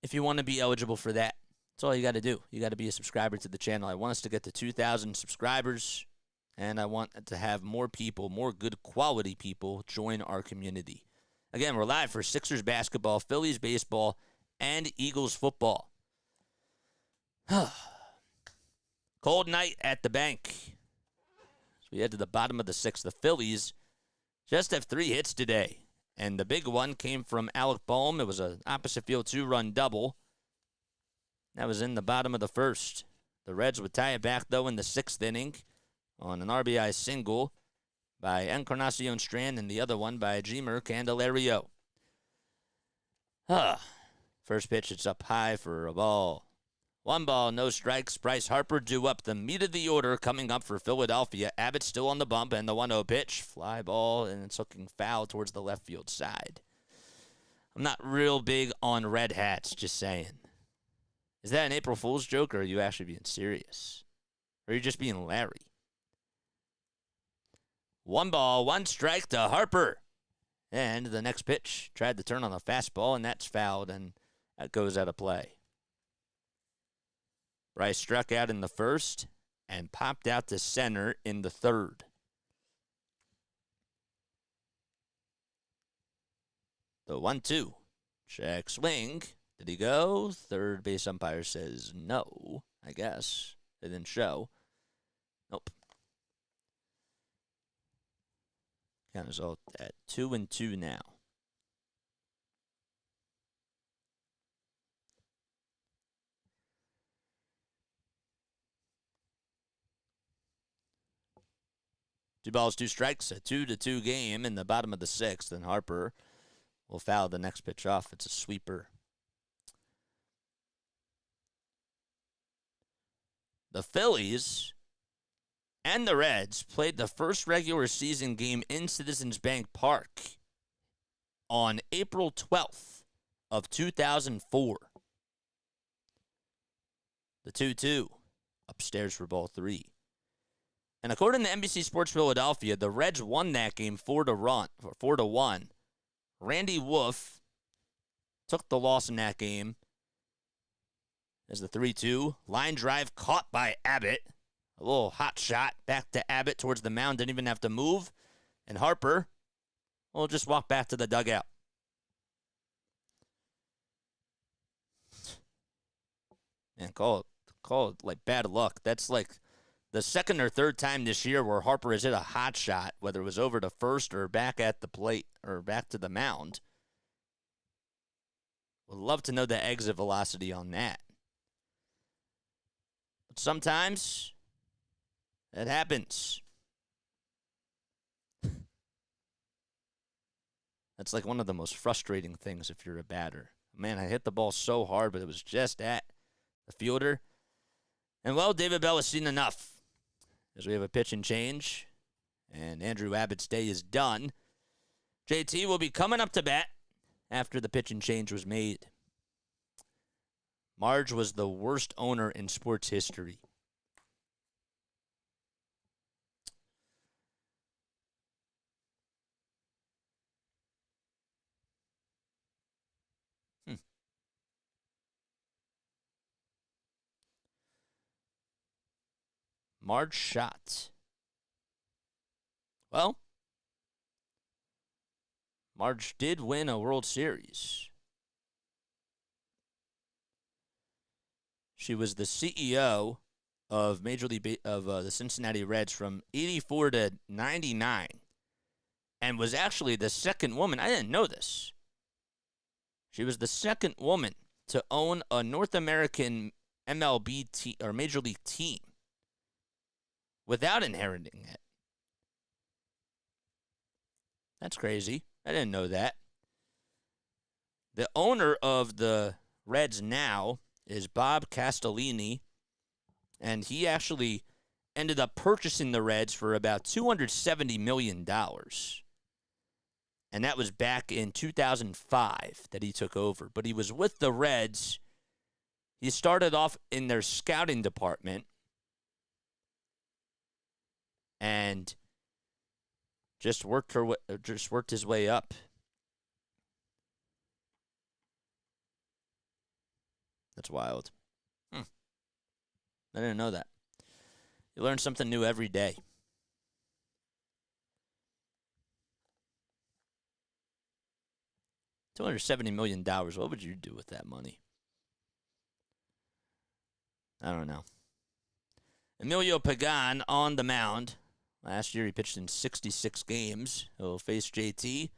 if you want to be eligible for that, that's all you got to do. You got to be a subscriber to the channel. I want us to get to 2,000 subscribers, and I want to have more people, more good quality people, join our community. Again, we're live for Sixers basketball, Phillies baseball, and Eagles football. Cold night at the bank. So we head to the bottom of the 6th. The Phillies just have 3 hits today, and the big one came from Alec Boehm. It was an opposite field 2-run double. That was in the bottom of the 1st. The Reds would tie it back, though, in the 6th inning on an RBI single by Encarnacion Strand and the other one by Jeimer Candelario. First pitch, it's up high for a ball. 1 ball, no strikes. Bryce Harper due up the meat of the order coming up for Philadelphia. Abbott still on the bump, and the 1-0 pitch. Fly ball, and it's looking foul towards the left field side. I'm not real big on red hats, just saying. Is that an April Fool's joke, or are you actually being serious? Or are you just being Larry? 1 ball, 1 strike to Harper. And the next pitch tried to turn on a fastball, and that's fouled, and that goes out of play. Bryce struck out in the first and popped out to center in the third. The 1-2. Check swing. Did he go? Third base umpire says no, I guess. It didn't show. Nope. Count result at 2-2 now. Two balls, 2 strikes, a 2-2 game in the bottom of the 6th, and Harper will foul the next pitch off. It's a sweeper. The Phillies and the Reds played the first regular season game in Citizens Bank Park on April 12th of 2004. The 2-2 upstairs for ball 3. And according to NBC Sports Philadelphia, the Reds won that game 4-1. Randy Wolf took the loss in that game as the 3-2. Line drive caught by Abbott. A little hot shot back to Abbott towards the mound. Didn't even have to move. And Harper will just walk back to the dugout. Man, call it like bad luck. That's like the second or third time this year where Harper has hit a hot shot, whether it was over to first or back at the plate or back to the mound. Would love to know the exit velocity on that. But sometimes it happens. That's like one of the most frustrating things if you're a batter. Man, I hit the ball so hard, but it was just at the fielder. And, well, David Bell has seen enough as we have a pitch and change, and Andrew Abbott's day is done. JT will be coming up to bat after the pitch and change was made. Marge was the worst owner in sports history. Marge shot. Well, Marge did win a World Series. She was the CEO of the Cincinnati Reds from 84 to 99 and was actually the second woman. I didn't know this. She was the second woman to own a North American MLB team or Major League team without inheriting it. That's crazy. I didn't know that. The owner of the Reds now is Bob Castellini, and he actually ended up purchasing the Reds for about $270 million. And that was back in 2005 that he took over. But he was with the Reds. He started off in their scouting department and just worked his way up. That's wild. I didn't know that. You learn something new every day. $270 million. What would you do with that money? I don't know. Emilio Pagan on the mound. Last year he pitched in 66 games. He'll face JT.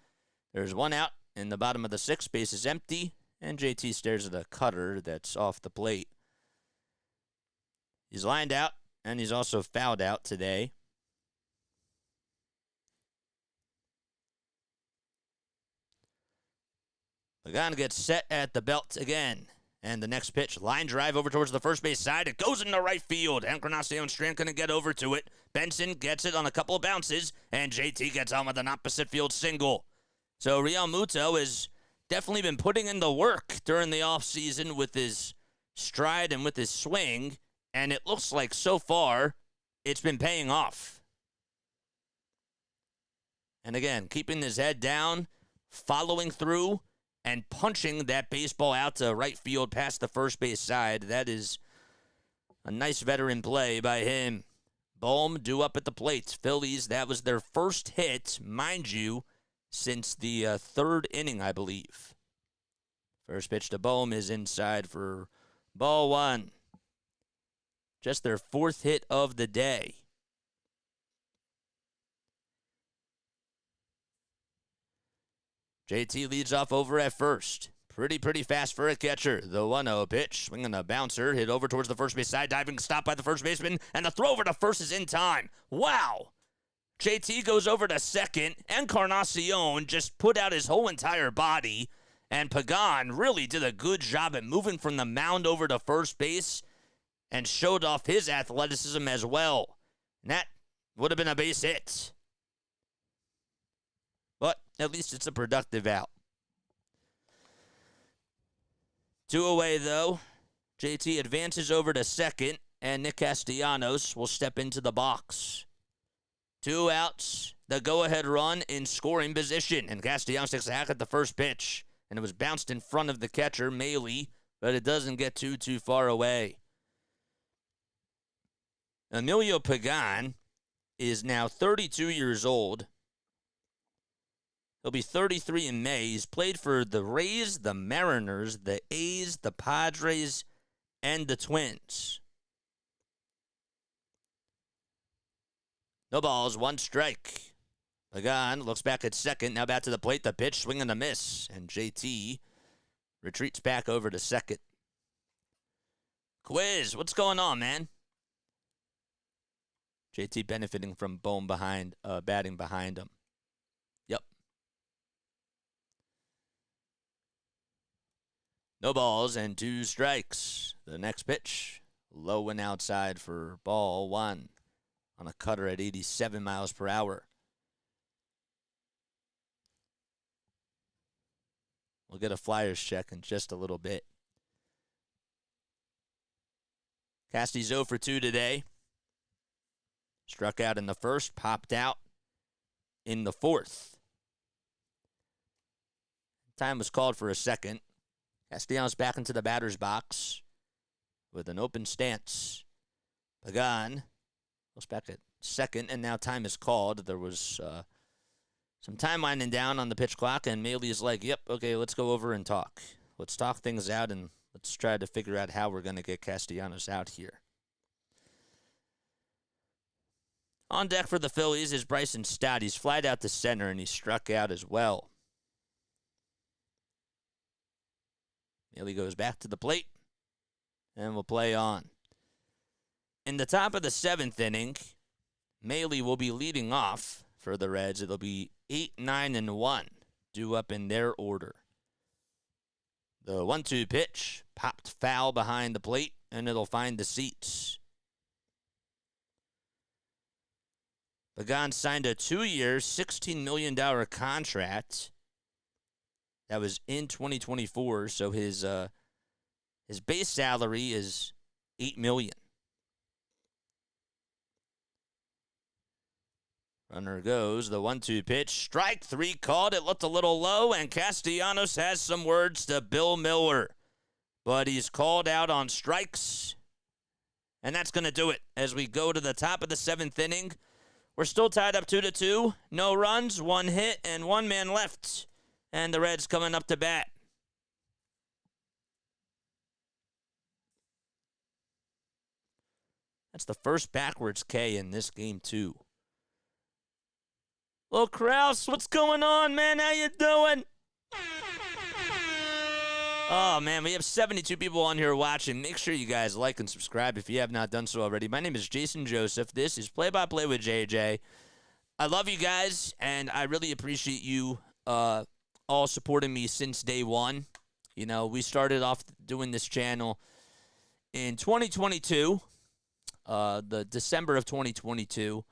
There's one out in the bottom of the 6th. Base is empty. And JT stares at a cutter that's off the plate. He's lined out, and he's also fouled out today. Pagan gets set at the belt again. And the next pitch, line drive over towards the first base side. It goes into right field. Encarnacion Strand couldn't get over to it. Benson gets it on a couple of bounces, and JT gets on with an opposite field single. So Real Muto has definitely been putting in the work during the offseason with his stride and with his swing, and it looks like so far it's been paying off. And again, keeping his head down, following through, and punching that baseball out to right field past the first base side. That is a nice veteran play by him. Bohm due up at the plate. Phillies, that was their first hit, mind you, since the third inning, I believe. First pitch to Bohm is inside for ball one. Just their fourth hit of the day. JT leads off over at first. Pretty fast for a catcher. The 1-0 pitch, swinging a bouncer, hit over towards the first base side, diving stop by the first baseman, and the throw over to first is in time. Wow! JT goes over to second. Encarnacion just put out his whole entire body, and Pagan really did a good job at moving from the mound over to first base and showed off his athleticism as well. And that would have been a base hit. But at least it's a productive out. 2 away, though. JT advances over to second, and Nick Castellanos will step into the box. 2 outs, the go-ahead run in scoring position, and Castellanos takes a hack at the first pitch, and it was bounced in front of the catcher, Maley, but it doesn't get too far away. Emilio Pagan is now 32 years old. He'll be 33 in May. He's played for the Rays, the Mariners, the A's, the Padres, and the Twins. No balls, 1 strike. Pagan looks back at second, now back to the plate. The pitch, swing and a miss. And JT retreats back over to second. Quiz, what's going on, man? JT benefiting from Bohm batting behind him. Yep. No balls and 2 strikes. The next pitch, low and outside for ball 1 on a cutter at 87 miles per hour. We'll get a Flyers check in just a little bit. Casty's 0 for 2 today. Struck out in the first, popped out in the fourth. Time was called for a second. Castellanos back into the batter's box with an open stance. Pagan goes back at second, and now time is called. There was some time winding down on the pitch clock, and Maley is like, yep, okay, let's go over and talk. Let's talk things out, and let's try to figure out how we're going to get Castellanos out here. On deck for the Phillies is Bryson Stott. He's flied out to center, and he struck out as well. Maley goes back to the plate, and we'll play on. In the top of the 7th inning, Maley will be leading off for the Reds. It'll be 8, 9, and 1, due up in their order. The 1-2 pitch popped foul behind the plate, and it'll find the seats. Pagan signed a 2-year, $16 million contract. That was in 2024, so his base salary is $8 million. Runner goes, the 1-2 pitch, strike 3 called. It looked a little low, and Castellanos has some words to Bill Miller. But he's called out on strikes, and that's going to do it as we go to the top of the 7th inning. We're still tied up 2-2. No runs, 1 hit, and 1 man left. And the Reds coming up to bat. That's the first backwards K in this game, too. Little Kraus, what's going on, man? How you doing? Oh, man, we have 72 people on here watching. Make sure you guys like and subscribe if you have not done so already. My name is Jason Joseph. This is Play-by-Play with JJ. I love you guys, and I really appreciate you all supporting me since day one. You know, we started off doing this channel in 2022, the December of 2022,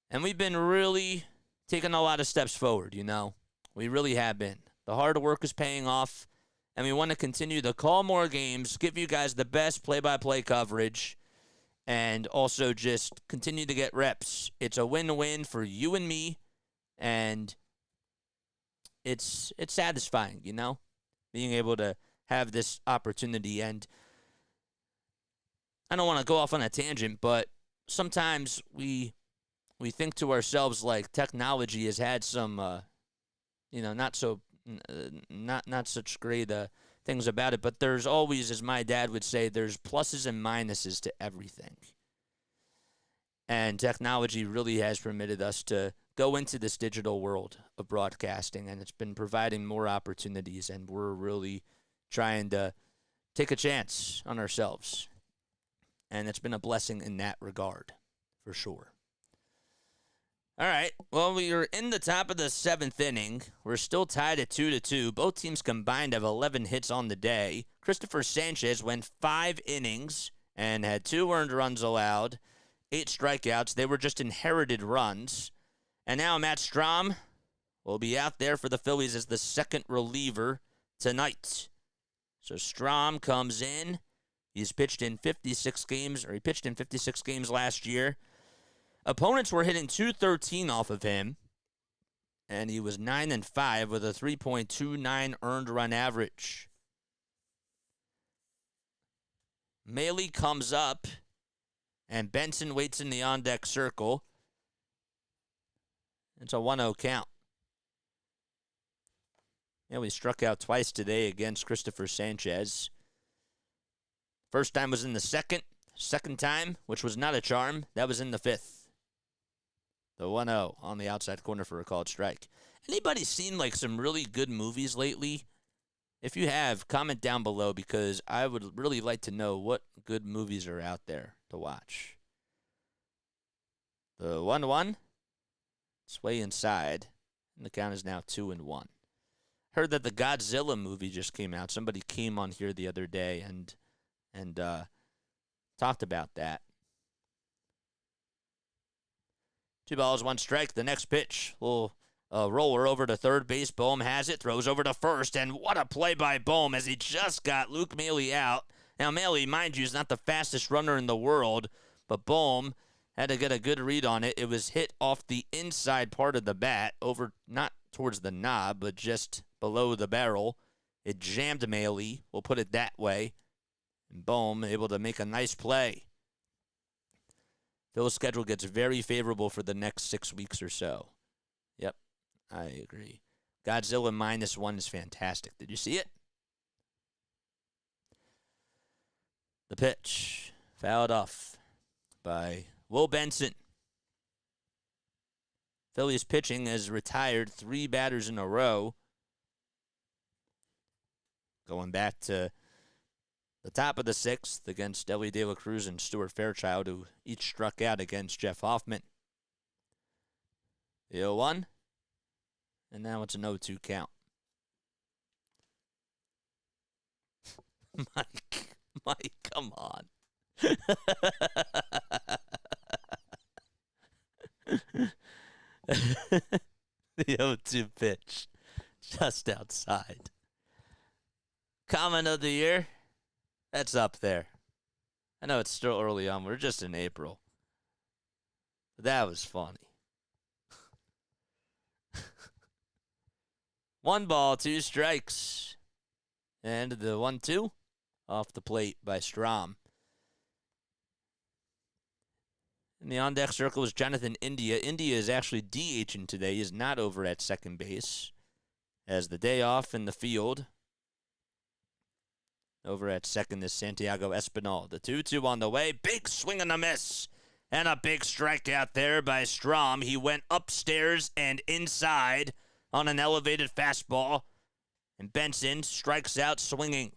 and we've been really taking a lot of steps forward, you know. We really have been. The hard work is paying off, and we want to continue to call more games, give you guys the best play-by-play coverage, and also just continue to get reps. It's a win-win for you and me, and it's satisfying, you know, being able to have this opportunity. And I don't want to go off on a tangent, but sometimes we think to ourselves like technology has had some, not such great things about it. But there's always, as my dad would say, there's pluses and minuses to everything. And technology really has permitted us to go into this digital world of broadcasting, and it's been providing more opportunities, and we're really trying to take a chance on ourselves. And it's been a blessing in that regard, for sure. All right, well, we are in the top of the 7th inning. We're still tied at 2-2. Both teams combined have 11 hits on the day. Cristopher Sanchez went 5 innings and had 2 earned runs allowed, 8 strikeouts. They were just inherited runs. And now Matt Strahm will be out there for the Phillies as the second reliever tonight. So Strahm comes in. He's pitched in 56 games, or he pitched in 56 games last year. Opponents were hitting .213 off of him, and he was 9-5 with a 3.29 earned run average. Maile comes up, and Benson waits in the on-deck circle. It's a 1-0 count. Yeah, we struck out twice today against Cristopher Sanchez. First time was in the second. Second time, which was not a charm, that was in the 5th. The 1-0 on the outside corner for a called strike. Anybody seen like some really good movies lately? If you have, comment down below because I would really like to know what good movies are out there to watch. The 1-1. It's way inside, and the count is now 2-1. Heard that the Godzilla movie just came out. Somebody came on here the other day and talked about that. 2 balls, 1 strike. The next pitch, little roller over to third base. Bohm has it, throws over to first, and what a play by Bohm as he just got Luke Maile out. Now, Maile, mind you, is not the fastest runner in the world, but Bohm had to get a good read on it. It was hit off the inside part of the bat, over not towards the knob, but just below the barrel. It jammed Maile, we'll put it that way. And Bohm able to make a nice play. Phil's schedule gets very favorable for the next 6 weeks or so. Yep, I agree. Godzilla -1 is fantastic. Did you see it? The pitch, fouled off by Will Benson. Phillies pitching has retired 3 batters in a row. Going back to the top of the 6th against Elly De La Cruz and Stuart Fairchild, who each struck out against Jeff Hoffman. The 0-1, and now it's an 0-2 count. Mike, come on. The 0-2 pitch, just outside. Comment of the year, that's up there. I know it's still early on. We're just in April. But that was funny. 1 ball, 2 strikes. And the 1-2 off the plate by Strahm. In the on-deck circle is Jonathan India. India is actually DHing today. He is not over at second base. Has the day off in the field. Over at second is Santiago Espinal. The 2-2 on the way. Big swing and a miss. And a big strikeout there by Strahm. He went upstairs and inside on an elevated fastball. And Benson strikes out swinging.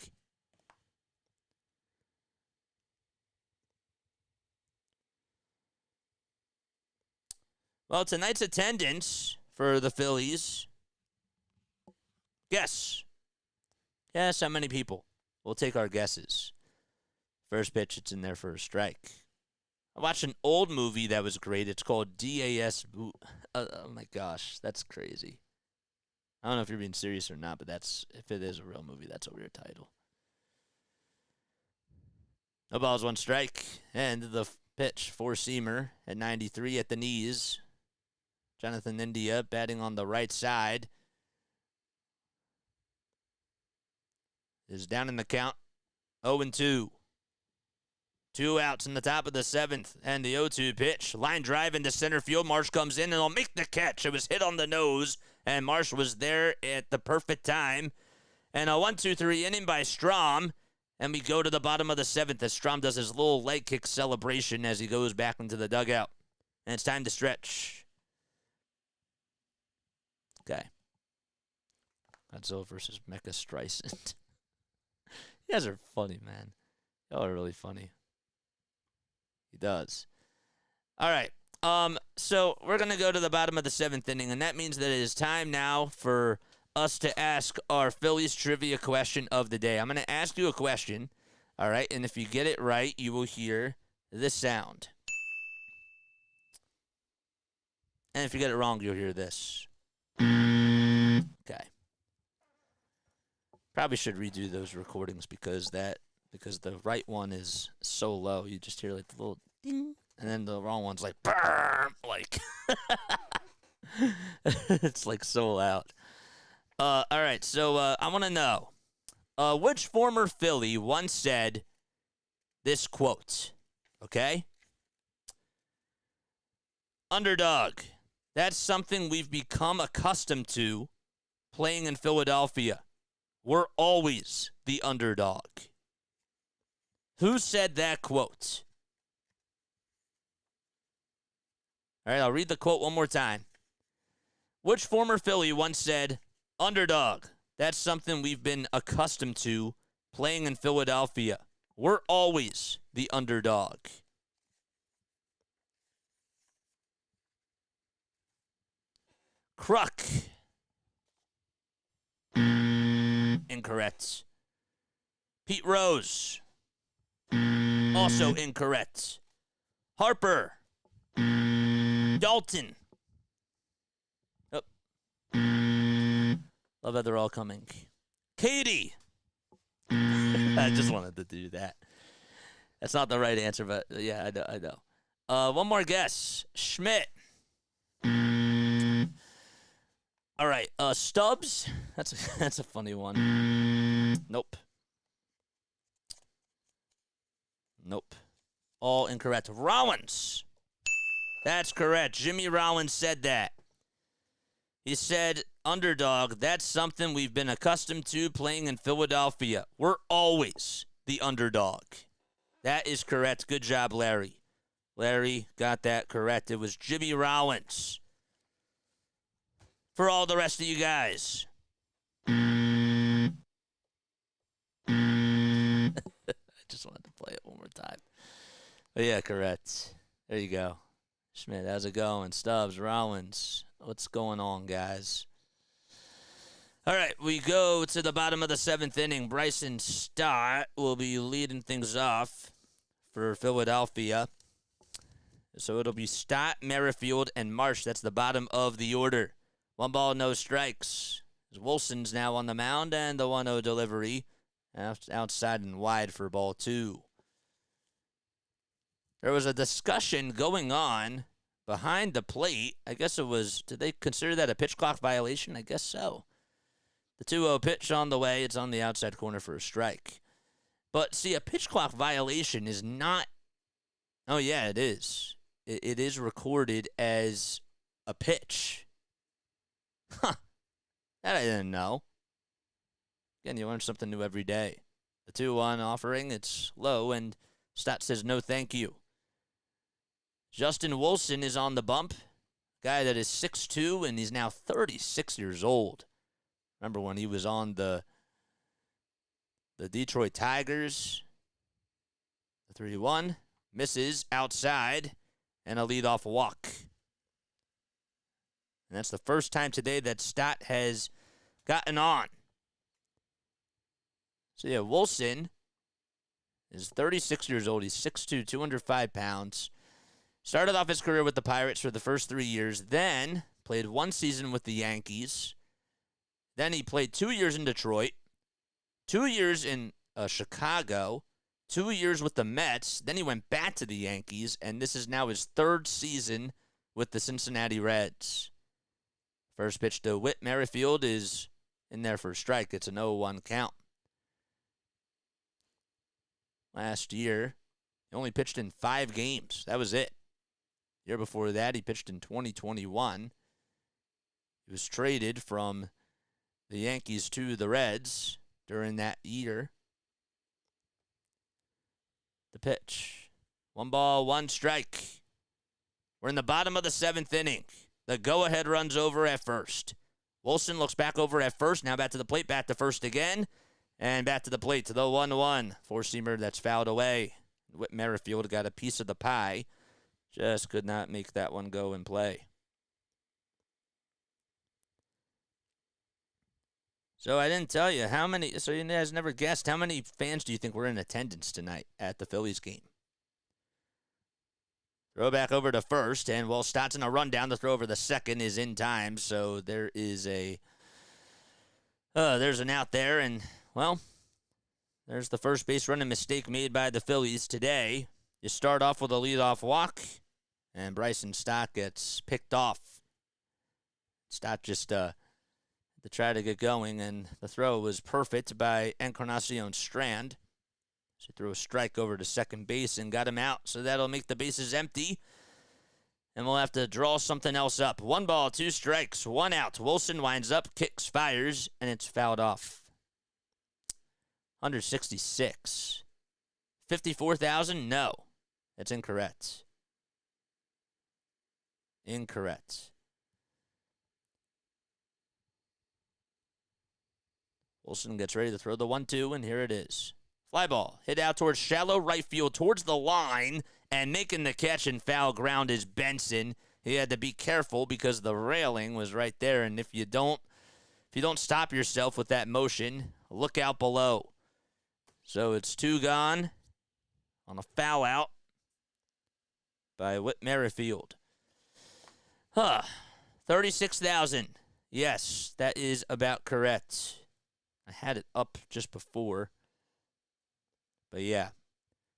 Well, tonight's attendance for the Phillies. Guess. Yes, how many people? We'll take our guesses. First pitch, it's in there for a strike. I watched an old movie that was great. It's called DAS. Oh my gosh, that's crazy. I don't know if you're being serious or not, but if it is a real movie, that's a weird title. No balls, one strike. And the pitch, four-seamer at 93 at the knees. Jonathan India batting on the right side. Is down in the count. 0-2. 2 outs in the top of the 7th. And the 0-2 pitch. Line drive into center field. Marsh comes in and will make the catch. It was hit on the nose. And Marsh was there at the perfect time. And a 1-2-3 inning by Strom. And we go to the bottom of the 7th as Strom does his little leg kick celebration as he goes back into the dugout. And it's time to stretch. Okay. Godzilla versus Mecha Streisand. You guys are funny, man. Y'all are really funny. He does. All right. So we're going to go to the bottom of the 7th inning, and that means that it is time now for us to ask our Phillies trivia question of the day. I'm going to ask you a question, all right? And if you get it right, you will hear this sound. And if you get it wrong, you'll hear this. Okay. Probably should redo those recordings because the right one is so low. You just hear like the little ding, and then the wrong one's like burr, like it's like so loud. All right, so I want to know which former Philly once said this quote. Okay, underdog. That's something we've become accustomed to playing in Philadelphia. We're always the underdog. Who said that quote? All right, I'll read the quote one more time. Which former Philly once said, underdog, that's something we've been accustomed to playing in Philadelphia. We're always the underdog. Kruk. Incorrect. Pete Rose. Also incorrect. Harper. Dalton. Oh. Love how they're all coming. Katie. I just wanted to do that. That's not the right answer, but yeah, I know. One more guess. Schmidt. All right, Stubbs. That's a funny one. Nope. All incorrect. Rollins. That's correct. Jimmy Rollins said that. He said, underdog, that's something we've been accustomed to playing in Philadelphia. We're always the underdog. That is correct. Good job, Larry. Larry got that correct. It was Jimmy Rollins. For all the rest of you guys. I just wanted to play it one more time. But yeah, correct. There you go. Schmidt, how's it going? Stubbs, Rollins. What's going on, guys? All right, we go to the bottom of the 7th inning. Bryson Stott will be leading things off for Philadelphia. So it'll be Stott, Merrifield, and Marsh. That's the bottom of the order. 1 ball, no strikes. Wilson's now on the mound, and the 1-0 delivery outside and wide for ball 2. There was a discussion going on behind the plate. I guess it was, did they consider that a pitch clock violation? I guess so. The 2-0 pitch on the way. It's on the outside corner for a strike. But, see, a pitch clock violation is not, oh, yeah, it is. It is recorded as a pitch. Huh. That I didn't know. Again, you learn something new every day. The 2-1 offering, it's low, and Stott says no thank you. Justin Wilson is on the bump. Guy that is 6'2", and he's now 36 years old. Remember when he was on the Detroit Tigers? The 3-1. Misses outside, and a leadoff walk. And that's the first time today that Stott has gotten on. So, yeah, Wilson is 36 years old. He's 6'2", 205 pounds. Started off his career with the Pirates for the first 3 years. Then played 1 season with the Yankees. Then he played 2 years in Detroit. 2 years in Chicago. 2 years with the Mets. Then he went back to the Yankees. And this is now his 3rd season with the Cincinnati Reds. First pitch to Whit Merrifield is in there for a strike. It's an 0-1 count. Last year, he only pitched in 5 games. That was it. The year before that, he pitched in 2021. He was traded from the Yankees to the Reds during that year. The pitch. 1 ball, 1 strike. We're in the bottom of the 7th inning. The go-ahead runs over at first. Wilson looks back over at first. Now back to the plate, back to first again. And back to the plate to the 1-1. Four-seamer that's fouled away. Whit Merrifield got a piece of the pie. Just could not make that one go and play. So I didn't tell you how many. So you guys never guessed how many fans do you think were in attendance tonight at the Phillies game? Throw back over to first, and while Stotson a rundown, the throw over the second is in time. So there is there's an out there, and well, there's the first base running mistake made by the Phillies today. You start off with a leadoff walk, and Bryson Stott gets picked off. Stott just to try to get going, and the throw was perfect by Encarnacion Strand. So he threw a strike over to second base and got him out, so that'll make the bases empty. And we'll have to draw something else up. 1 ball, 2 strikes, 1 out. Wilson winds up, kicks, fires, and it's fouled off. 166. 54,000? No. That's incorrect. Incorrect. Wilson gets ready to throw the 1-2, and here it is. Fly ball, hit out towards shallow right field, towards the line, and making the catch in foul ground is Benson. He had to be careful because the railing was right there, and if you don't stop yourself with that motion, look out below. So it's 2 gone on a foul out by Whit Merrifield. 36,000. Yes, that is about correct. I had it up just before. But yeah,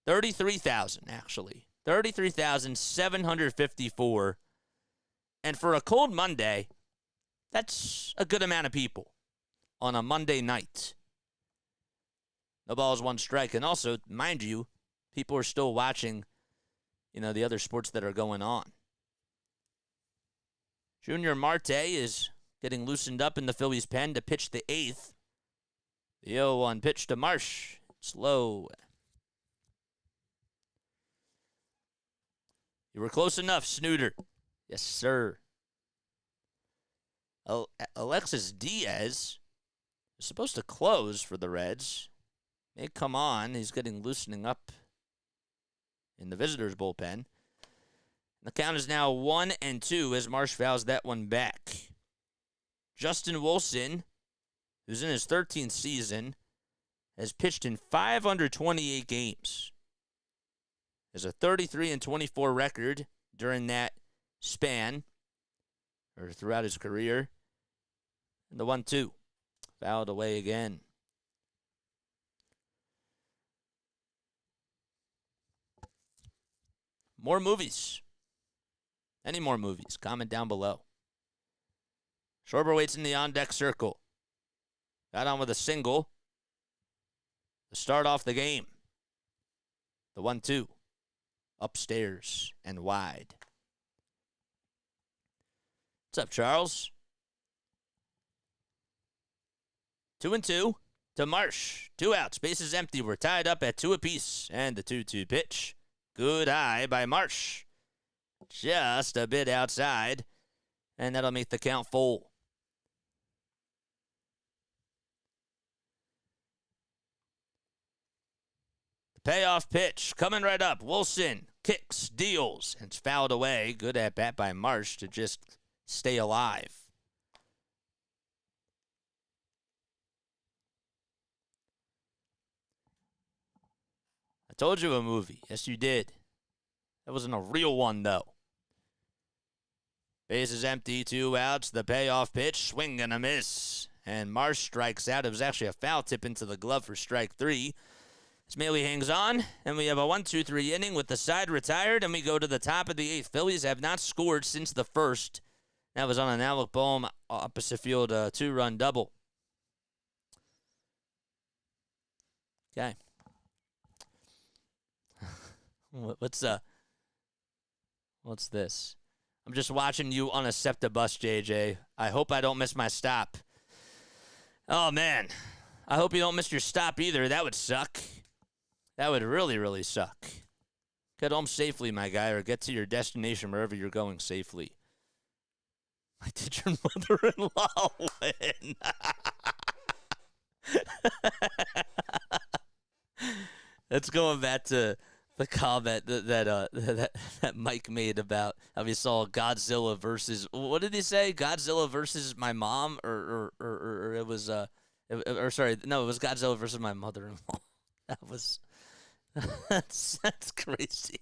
33,000 actually. 33,754. And for a cold Monday, that's a good amount of people on a Monday night. No balls, 1 strike. And also, mind you, people are still watching, the other sports that are going on. Junior Marte is getting loosened up in the Phillies' pen to pitch the 8th. The 0-1 pitch to Marsh. Slow. You were close enough, Snooter. Yes, sir. Alexis Diaz is supposed to close for the Reds. May come on. He's getting loosening up in the visitors' bullpen. The count is now 1-2 as Marsh fouls that one back. Justin Wilson, who's in his 13th season, has pitched in 528 games. Has a 33-24 record during that span, or throughout his career. And the 1-2, fouled away again. More movies. Any more movies? Comment down below. Schwarber waits in the on-deck circle. Got on with a single to start off the game. The 1-2. Upstairs and wide. What's up, Charles? 2-2 to Marsh. 2 outs. Bases empty. We're tied up at 2 apiece. And the 2-2 pitch. Good eye by Marsh. Just a bit outside. And that'll make the count full. The payoff pitch coming right up. Wilson kicks, deals, and it's fouled away. Good at bat by Marsh to just stay alive. Told you a movie. Yes, you did. That wasn't a real one, though. Base is empty, 2 outs. The payoff pitch, swing and a miss. And Marsh strikes out. It was actually a foul tip into the glove for strike 3. Smaley hangs on, and we have a 1-2-3 inning with the side retired, and we go to the top of the 8th. Phillies have not scored since the 1st. That was on an Alec Boehm opposite field 2-run double. Okay. What's this? I'm just watching you on a SEPTA bus, JJ. I hope I don't miss my stop. Oh, man. I hope you don't miss your stop either. That would suck. That would really, really suck. Get home safely, my guy, or get to your destination wherever you're going safely. Why did your mother-in-law win? That's going back to the comment that Mike made about how he saw Godzilla versus, what did he say? Godzilla versus my mom, or it was sorry, no, it was Godzilla versus my mother-in-law. That's crazy.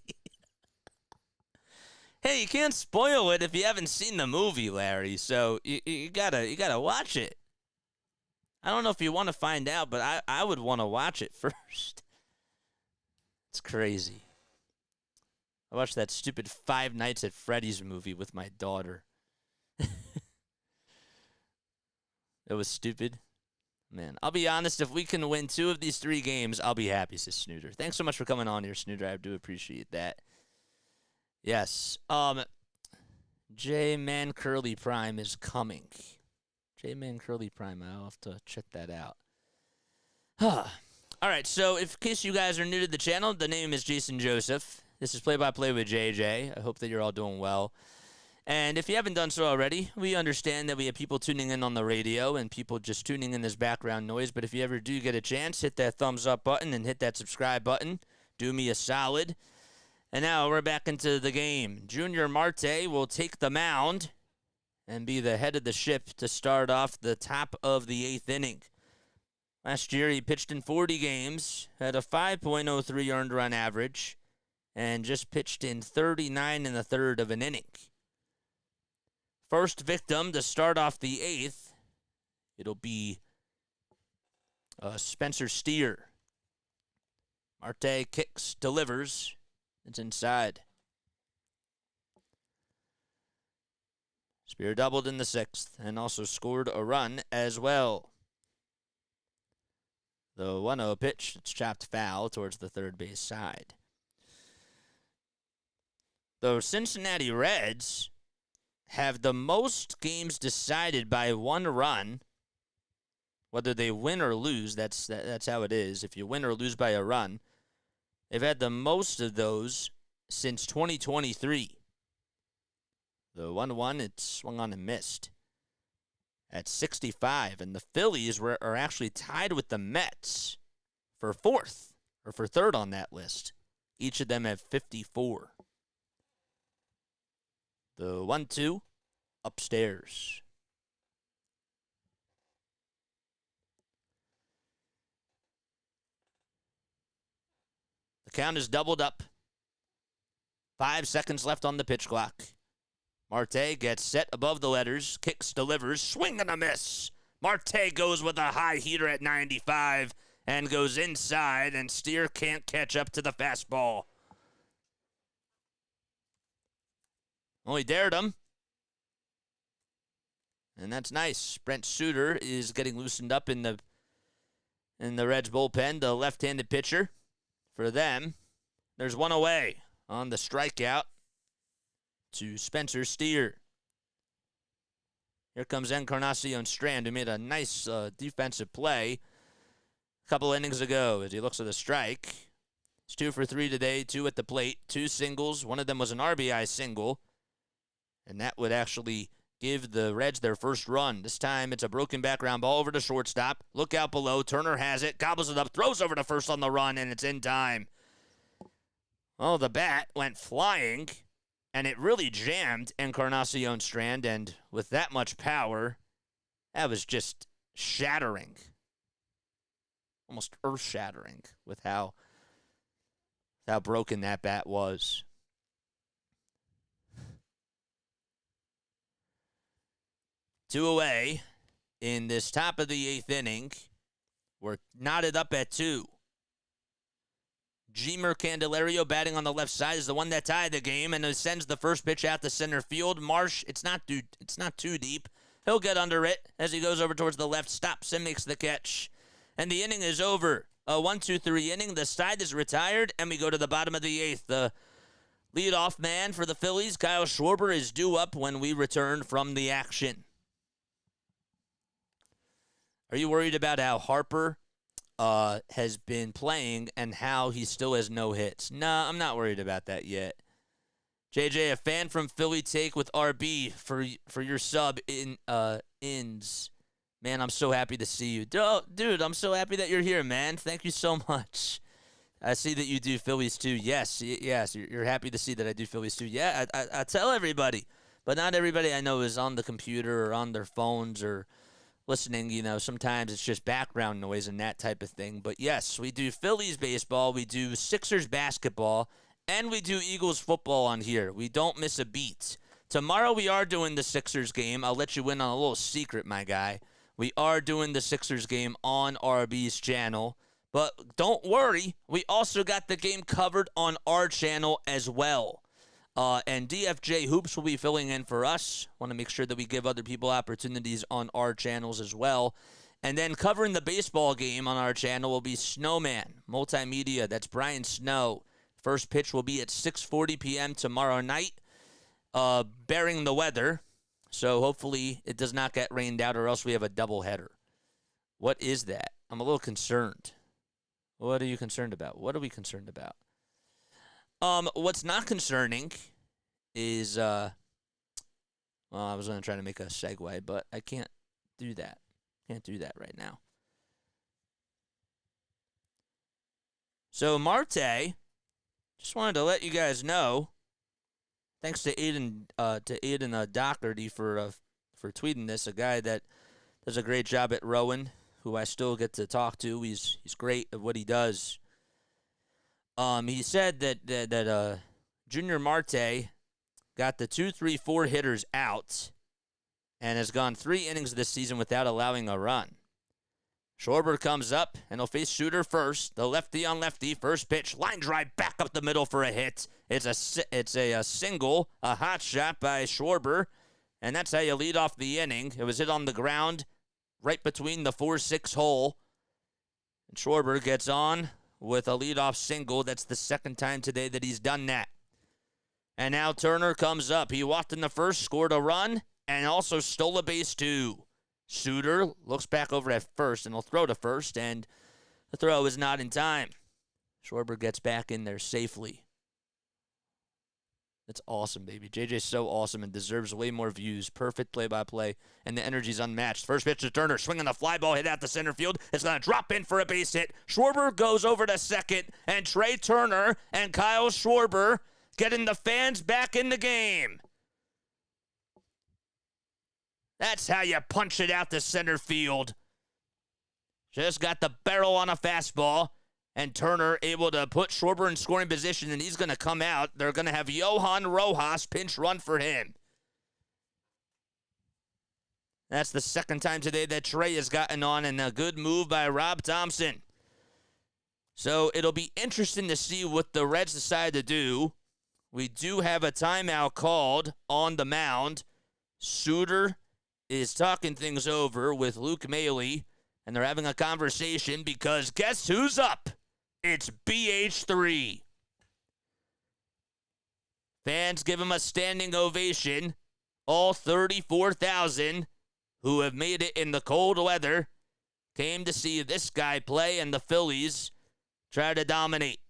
Hey, you can't spoil it if you haven't seen the movie, Larry. So you gotta watch it. I don't know if you want to find out, but I would want to watch it first. It's crazy. I watched that stupid Five Nights at Freddy's movie with my daughter. It was stupid. Man, I'll be honest, if we can win 2 of these 3 games, I'll be happy, says Snooter. Thanks so much for coming on here, Snooter. I do appreciate that. Yes. J-Man Curly Prime is coming. J-Man Curly Prime, I'll have to check that out. All right, so in case you guys are new to the channel, the name is Jason Joseph. This is Play-by-Play with JJ. I hope that you're all doing well. And if you haven't done so already, we understand that we have people tuning in on the radio and people just tuning in this background noise. But if you ever do get a chance, hit that thumbs up button and hit that subscribe button. Do me a solid. And now we're back into the game. Junior Marte will take the mound and be the head of the ship to start off the top of the 8th inning. Last year, he pitched in 40 games, had a 5.03 earned run average, and just pitched in 39 1/3 of an inning. First victim to start off the 8th, it'll be Spencer Steer. Marte kicks, delivers. It's inside. Spear doubled in the 6th and also scored a run as well. The 1-0 pitch, it's chopped foul towards the third base side. The Cincinnati Reds have the most games decided by 1 run. Whether they win or lose, that's how it is. If you win or lose by a run, they've had the most of those since 2023. The 1-1, it swung on and missed at 65. And the Phillies are actually tied with the Mets for 4th, or for 3rd on that list. Each of them have 54. The 1-2, upstairs. The count is doubled up. 5 seconds left on the pitch clock. Marte gets set above the letters, kicks, delivers, swing and a miss. Marte goes with a high heater at 95 and goes inside, and Steer can't catch up to the fastball. Well, he dared him. And that's nice. Brent Suter is getting loosened up in the Reds bullpen, the left-handed pitcher. For them, there's one away on the strikeout to Spencer Steer. Here comes Encarnacion Strand, who made a nice defensive play a couple innings ago as he looks at the strike. He's 2 for 3 today, 2 at the plate, 2 singles. One of them was an RBI single. And that would actually give the Reds their first run. This time it's a broken back ground ball over to shortstop. Look out below. Turner has it, gobbles it up, throws over to first on the run, and it's in time. Oh, the bat went flying, and it really jammed Encarnacion Strand, and with that much power, that was just shattering. Almost earth-shattering with how how broken that bat was. Two away in this top of the 8th inning. We're knotted up at 2. Jemer Candelario batting on the left side is the one that tied the game, and it sends the first pitch out to center field. Marsh, it's not too deep. He'll get under it as he goes over towards the left, stops and makes the catch. And the inning is over. A 1-2-3 inning. The side is retired, and we go to the bottom of the 8th. The leadoff man for the Phillies, Kyle Schwarber, is due up when we return from the action. Are you worried about how Harper has been playing and how he still has no hits? No, I'm not worried about that yet. JJ, a fan from Philly Take with RB for your sub ins. Man, I'm so happy to see you. Dude, I'm so happy that you're here, man. Thank you so much. I see that you do Phillies too. Yes, you're happy to see that I do Phillies too. Yeah, I tell everybody, but not everybody I know is on the computer or on their phones or listening. You know, sometimes it's just background noise and that type of thing. But yes, we do Phillies baseball, we do Sixers basketball, and we do Eagles football on here. We don't miss a beat. Tomorrow we are doing the Sixers game. I'll let you in on a little secret, my guy. We are doing the Sixers game on RB's channel. But don't worry, we also got the game covered on our channel as well. And DFJ Hoops will be filling in for us. Want to make sure that we give other people opportunities on our channels as well. And then covering the baseball game on our channel will be Snowman Multimedia. That's Brian Snow. First pitch will be at 6:40 p.m. tomorrow night, bearing the weather. So hopefully it does not get rained out or else we have a doubleheader. What is that? I'm a little concerned. What are you concerned about? What are we concerned about? What's not concerning is, well, I was going to try to make a segue, but I can't do that. Can't do that right now. So Marte, just wanted to let you guys know, thanks to Aiden Doherty for tweeting this, a guy that does a great job at Rowan, who I still get to talk to. He's great at what he does. He said that Junior Marte got the 2, 3, 4 hitters out and has gone 3 innings this season without allowing a run. Schwarber comes up and he'll face Shooter first. The lefty on lefty, first pitch, line drive back up the middle for a hit. It's a single, a hot shot by Schwarber, and that's how you lead off the inning. It was hit on the ground right between the 4-6 hole. And Schwarber gets on with a leadoff single. That's the second time today that he's done that. And now Turner comes up. He walked in the first, scored a run, and also stole a base too. Suter looks back over at first and will throw to first, and the throw is not in time. Schwarber gets back in there safely. That's awesome, baby. JJ's so awesome and deserves way more views. Perfect play-by-play, and the energy's unmatched. First pitch to Turner, swinging the fly ball, hit out to center field. It's going to drop in for a base hit. Schwarber goes over to second, and Trey Turner and Kyle Schwarber getting the fans back in the game. That's how you punch it out to center field. Just got the barrel on a fastball. And Turner able to put Schwarber in scoring position, and he's going to come out. They're going to have Johan Rojas pinch run for him. That's the second time today that Trey has gotten on, and a good move by Rob Thompson. So it'll be interesting to see what the Reds decide to do. We do have a timeout called on the mound. Suter is talking things over with Luke Maley, and they're having a conversation because guess who's up? It's BH3. Fans give him a standing ovation. All 34,000 who have made it in the cold weather came to see this guy play, and the Phillies try to dominate.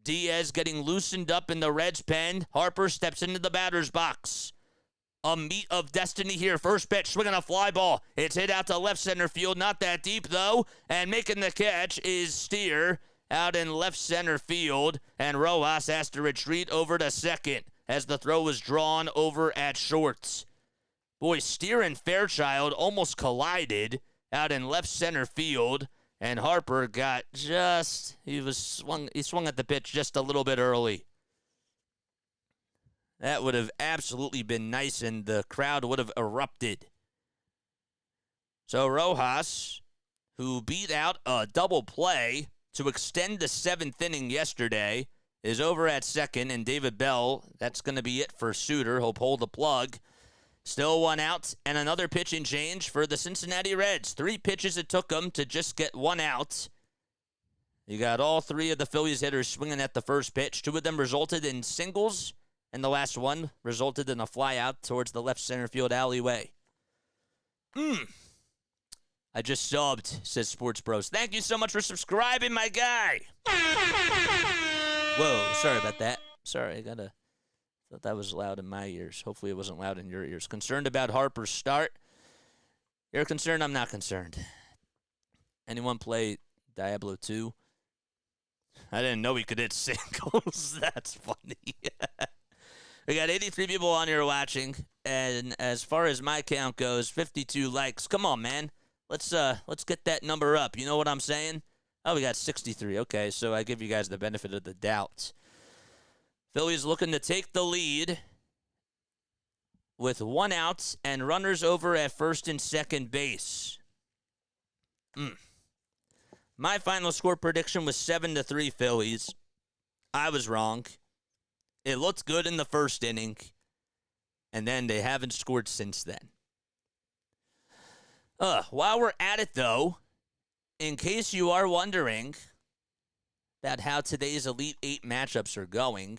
Diaz getting loosened up in the Reds' pen. Harper steps into the batter's box. A meet of destiny here. First pitch, swinging a fly ball. It's hit out to left center field. Not that deep, though. And making the catch is Steer out in left center field. And Rojas has to retreat over to second as the throw was drawn over at short. Boy, Steer and Fairchild almost collided out in left center field. And Harper got he swung at the pitch just a little bit early. That would have absolutely been nice, and the crowd would have erupted. So Rojas, who beat out a double play to extend the 7th inning yesterday, is over at second, and David Bell, that's going to be it for Suter. He'll pull the plug. Still one out, and another pitching change for the Cincinnati Reds. 3 pitches it took them to just get 1 out. You got all 3 of the Phillies hitters swinging at the first pitch. 2 of them resulted in singles, and the last one resulted in a fly out towards the left center field alleyway. I just subbed, says Sports Bros. Thank you so much for subscribing, my guy. Whoa, sorry about that. Sorry, thought that was loud in my ears. Hopefully it wasn't loud in your ears. Concerned about Harper's start? You're concerned, I'm not concerned. Anyone play Diablo 2? I didn't know he could hit singles. That's funny. We got 83 people on here watching, and as far as my count goes, 52 likes. Come on, man. Let's get that number up. You know what I'm saying? Oh, we got 63. Okay, so I give you guys the benefit of the doubt. Phillies looking to take the lead with 1 out and runners over at first and second base. My final score prediction was 7-3 Phillies. I was wrong. It looked good in the first inning, and then they haven't scored since then. While we're at it, though, in case you are wondering about how today's Elite 8 matchups are going,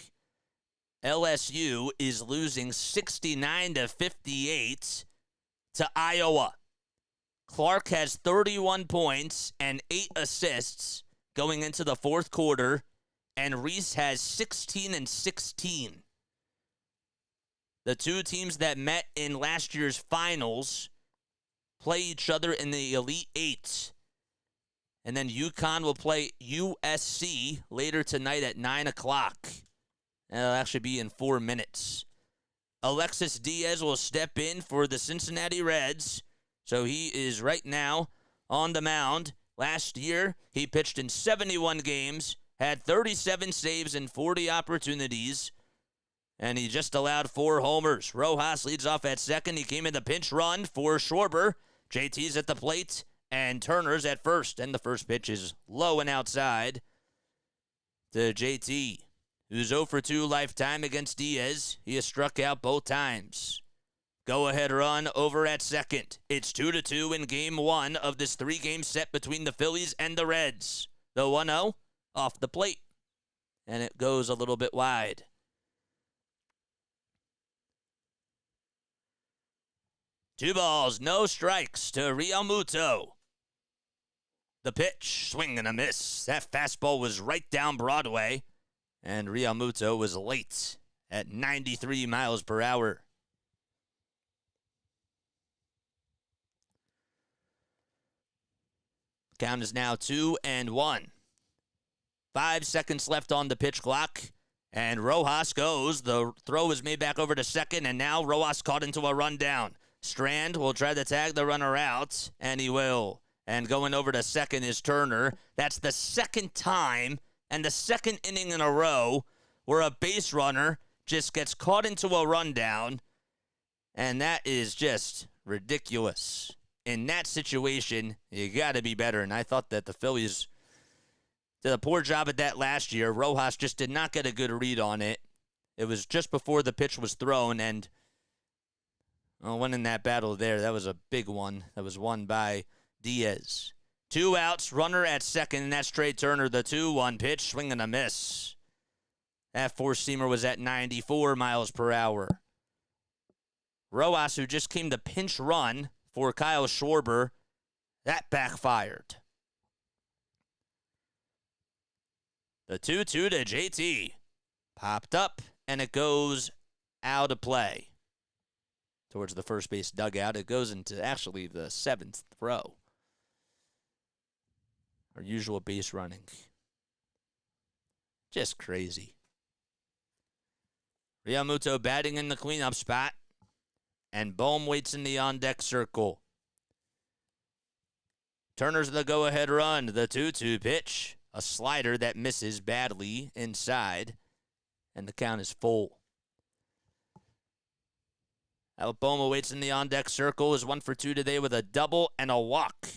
LSU is losing 69-58 to Iowa. Clark has 31 points and 8 assists going into the fourth quarter, and Reese has 16 and 16. The 2 teams that met in last year's finals play each other in the Elite 8. And then UConn will play USC later tonight at 9 o'clock. It'll actually be in 4 minutes. Alexis Diaz will step in for the Cincinnati Reds. So he is right now on the mound. Last year, he pitched in 71 games, had 37 saves and 40 opportunities, and he just allowed 4 homers. Rojas leads off at second. He came in the pinch run for Schwarber. JT's at the plate, and Turner's at first. And the first pitch is low and outside to JT, who's 0 for 2 lifetime against Diaz. He has struck out both times. Go-ahead run over at second. It's 2-2 in Game 1 of this 3-game set between the Phillies and the Reds. The 1-0 off the plate, and it goes a little bit wide. Two balls, no strikes to Realmuto. The pitch, swing and a miss. That fastball was right down Broadway, and Realmuto was late at 93 miles per hour. Count is now 2-1. 5 seconds left on the pitch clock, and Rojas goes. The throw is made back over to second, and now Rojas caught into a rundown. Strand will try to tag the runner out, and he will. And going over to second is Turner. That's the second time and the second inning in a row where a base runner just gets caught into a rundown, and that is just ridiculous. In that situation, you got to be better, and I thought that the Phillies did a poor job at that last year. Rojas just did not get a good read on it. It was just before the pitch was thrown, and winning that battle there, that was a big one. That was won by Diaz. 2 outs, runner at second, and that's Trey Turner. The 2-1 pitch, swing and a miss. That four-seamer was at 94 miles per hour. Rojas, who just came to pinch run for Kyle Schwarber, that backfired. The 2-2 to JT. Popped up, and it goes out of play. Towards the first base dugout. It goes into actually the 7th throw. Our usual base running. Just crazy. Realmuto batting in the cleanup spot. And Bohm waits in the on-deck circle. Turner's the go-ahead run. The 2-2 pitch. A slider that misses badly inside. And the count is full. Alabama waits in the on-deck circle. Is 1 for 2 today with a double and a walk.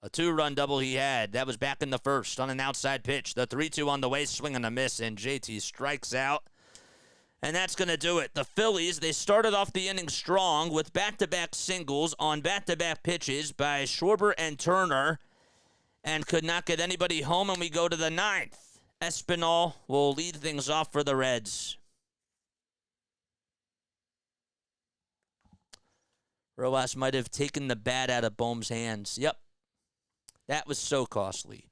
A 2-run double he had. That was back in the first on an outside pitch. The 3-2 on the way, swing and a miss, and JT strikes out. And that's going to do it. The Phillies, they started off the inning strong with back-to-back singles on back-to-back pitches by Schwarber and Turner and could not get anybody home, and we go to the 9th. Espinal will lead things off for the Reds. Rojas might have taken the bat out of Bohm's hands. Yep. That was so costly.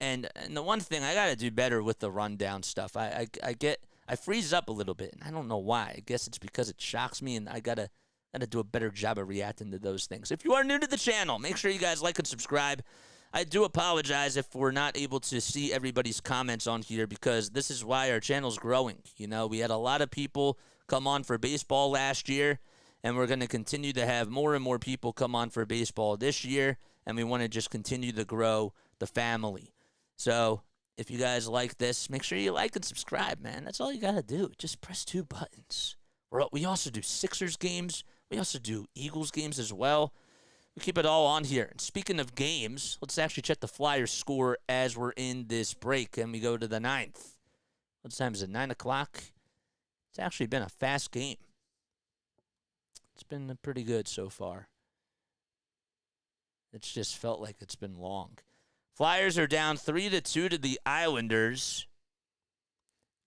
And the one thing, I got to do better with the rundown stuff. I freeze up a little bit, and I don't know why. I guess it's because it shocks me, and I gotta do a better job of reacting to those things. If you are new to the channel, make sure you guys like and subscribe. I do apologize if we're not able to see everybody's comments on here because this is why our channel's growing. You know, we had a lot of people come on for baseball last year, and we're going to continue to have more and more people come on for baseball this year, and we want to just continue to grow the family. So if you guys like this, make sure you like and subscribe, man. That's all you got to do. Just press 2 buttons. We also do Sixers games. We also do Eagles games as well. We keep it all on here. And speaking of games, let's actually check the Flyers score as we're in this break, and we go to the 9th. What time is it, 9 o'clock? It's actually been a fast game. It's been pretty good so far. It's just felt like it's been long. Flyers are down 3-2 to the Islanders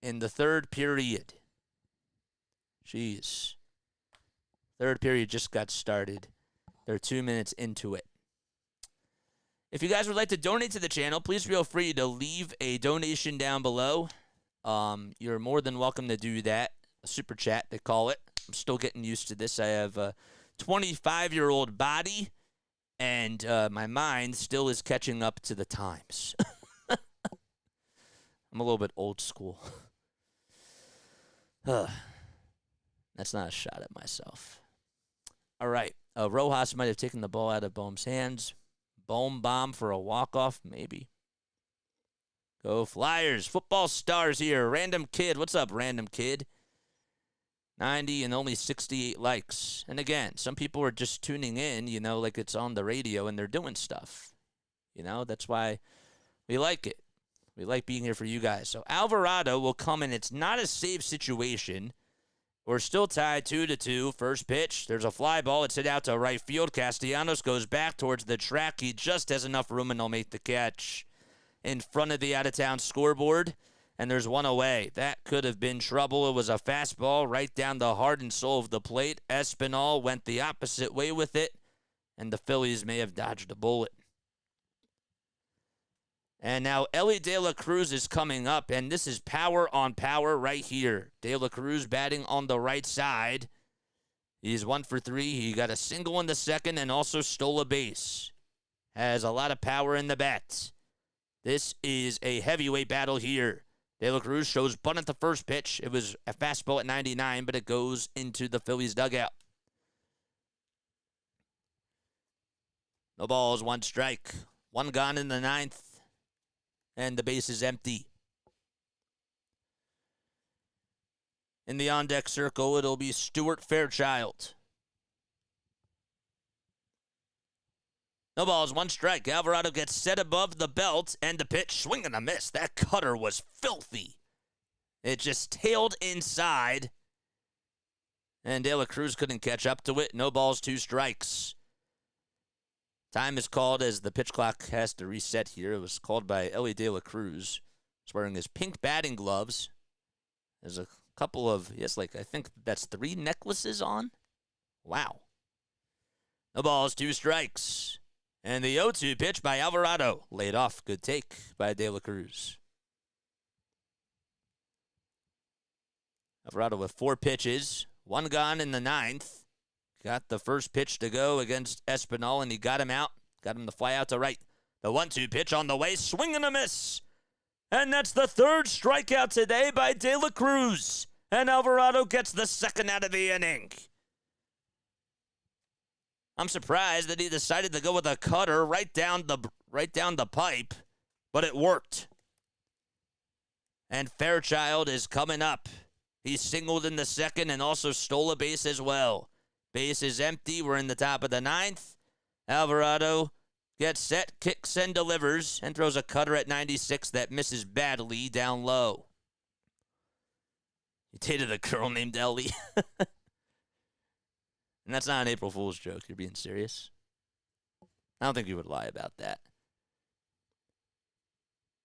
in the third period. Jeez. Third period just got started. They're 2 minutes into it. If you guys would like to donate to the channel, please feel free to leave a donation down below. You're more than welcome to do that. A super chat, they call it. I'm still getting used to this. I have a 25-year-old body, and my mind still is catching up to the times. I'm a little bit old school. That's not a shot at myself. All right. Rojas might have taken the ball out of Bohm's hands. Bohm bomb for a walk-off, maybe. Go Flyers. Football stars here. Random Kid. What's up, Random Kid? 90 and only 68 likes. And again, some people are just tuning in, you know, like it's on the radio and they're doing stuff. You know, that's why we like it. We like being here for you guys. So Alvarado will come in. It's not a safe situation. We're still tied 2-2. First pitch. There's a fly ball. It's hit out to right field. Castellanos goes back towards the track. He just has enough room and he'll make the catch in front of the out-of-town scoreboard. And there's one away. That could have been trouble. It was a fastball right down the heart and soul of the plate. Espinal went the opposite way with it, and the Phillies may have dodged a bullet. And now Elly De La Cruz is coming up, and this is power on power right here. De La Cruz batting on the right side. He's 1 for 3. He got a single in the second and also stole a base. Has a lot of power in the bat. This is a heavyweight battle here. De La Cruz shows bunt at the first pitch. It was a fastball at 99, but it goes into the Phillies dugout. No balls, 1 strike. 1 gone in the 9th. And the base is empty. In the on-deck circle, it'll be Stuart Fairchild. No balls, 1 strike. Alvarado gets set above the belt, and the pitch, swing and a miss. That cutter was filthy. It just tailed inside, and De La Cruz couldn't catch up to it. No balls, 2 strikes. Time is called as the pitch clock has to reset here. It was called by Elly De La Cruz. He's wearing his pink batting gloves. There's a couple of, yes, like I think that's 3 necklaces on. Wow. No balls, 2 strikes. And the 0-2 pitch by Alvarado. Laid off. Good take by De La Cruz. Alvarado with 4 pitches. 1 gone in the 9th. Got the first pitch to go against Espinal, and he got him out. Got him to fly out to right. The 1-2 pitch on the way. Swing and a miss. And that's the 3rd strikeout today by De La Cruz. And Alvarado gets the 2nd out of the inning. I'm surprised that he decided to go with a cutter right down the pipe, but it worked. And Fairchild is coming up. He singled in the second and also stole a base as well. Base is empty. We're in the top of the ninth. Alvarado gets set, kicks and delivers, and throws a cutter at 96 that misses badly down low. You dated a girl named Elly. And that's not an April Fool's joke. You're being serious? I don't think you would lie about that.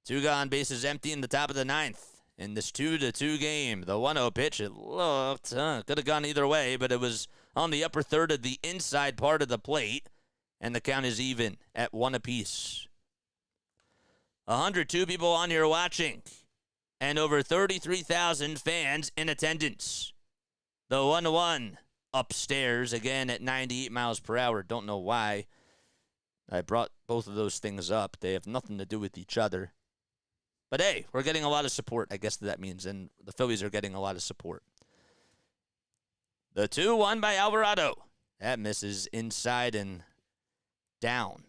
2 gone, bases empty in the top of the ninth. In this 2-2 game, the 1-0 pitch, it looked, could have gone either way, but it was on the upper third of the inside part of the plate, and the count is even at 1 apiece. 102 people on here watching, and over 33,000 fans in attendance. The 1-1 upstairs, again at 98 miles per hour. Don't know why I brought both of those things up. They have nothing to do with each other. But hey, we're getting a lot of support, I guess that means, and the Phillies are getting a lot of support. The 2-1 by Alvarado. That misses inside and down.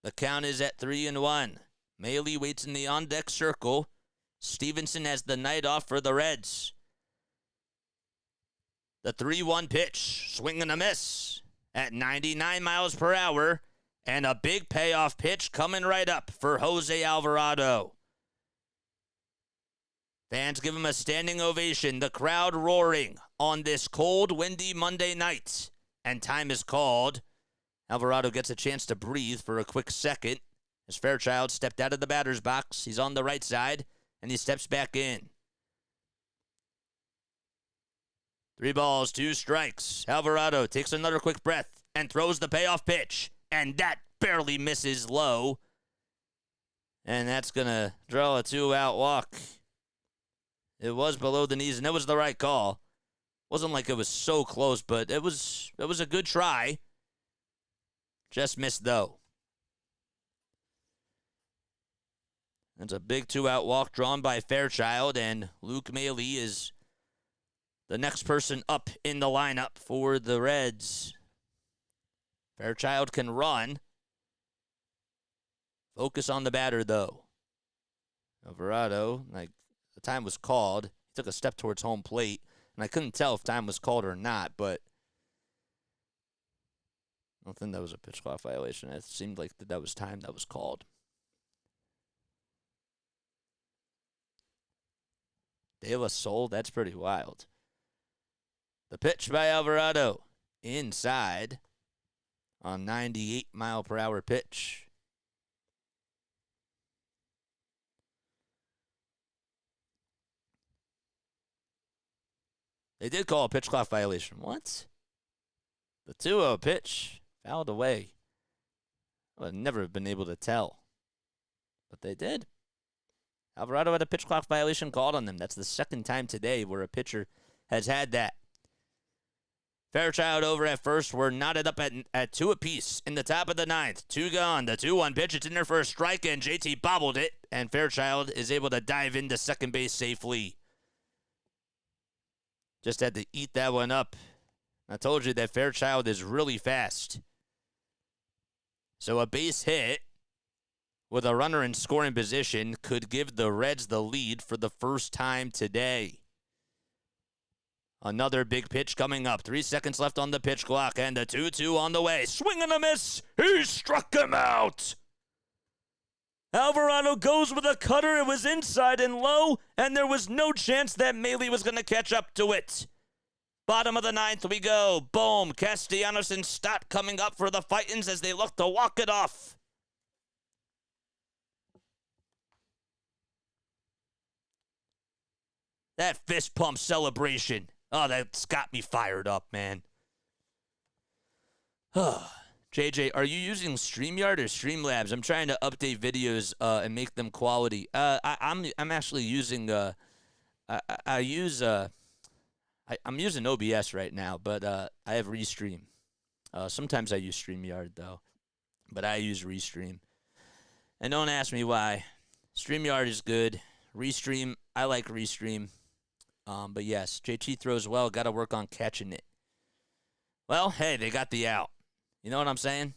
The count is at 3-1. Maile waits in the on-deck circle. Stevenson has the night off for the Reds. The 3-1 pitch, swing and a miss at 99 miles per hour, and a big payoff pitch coming right up for Jose Alvarado. Fans give him a standing ovation, the crowd roaring on this cold, windy Monday night, and time is called. Alvarado gets a chance to breathe for a quick second as Fairchild stepped out of the batter's box. He's on the right side, and he steps back in. 3 balls, 2 strikes. Alvarado takes another quick breath and throws the payoff pitch, and that barely misses low. And that's going to draw a 2-out walk. It was below the knees, and it was the right call. Wasn't like it was so close, but it was a good try. Just missed, though. That's a big 2-out walk drawn by Fairchild, and Luke Maile is the next person up in the lineup for the Reds. Fairchild can run. Focus on the batter, though. Alvarado, the time was called. He took a step towards home plate, and I couldn't tell if time was called or not, but I don't think that was a pitch clock violation. It seemed like that was time that was called. De La Soul, that's pretty wild. The pitch by Alvarado inside on 98 mile per hour pitch. They did call a pitch clock violation. What? The 2-0 pitch fouled away. I would never have been able to tell. But they did. Alvarado had a pitch clock violation called on them. That's the second time today where a pitcher has had that. Fairchild over at first. We're knotted up at 2 apiece in the top of the ninth. 2 gone. The 2-1 pitch. It's in there for a strike, and JT bobbled it, and Fairchild is able to dive into second base safely. Just had to eat that one up. I told you that Fairchild is really fast. So a base hit with a runner in scoring position could give the Reds the lead for the first time today. Another big pitch coming up. 3 seconds left on the pitch clock, and the 2-2 on the way. Swing and a miss. He struck him out. Alvarado goes with a cutter. It was inside and low, and there was no chance that Maile was going to catch up to it. Bottom of the ninth we go. Boom. Castellanos and Stott coming up for the Fightins as they look to walk it off. That fist pump celebration. Oh, that's got me fired up, man. JJ, are you using StreamYard or Streamlabs? I'm trying to update videos and make them quality. I'm actually using I'm using OBS right now, but I have Restream. Sometimes I use StreamYard though, but I use Restream. And don't ask me why. StreamYard is good. Restream, I like Restream. But yes, JT throws well. Got to work on catching it. Well, hey, they got the out. You know what I'm saying?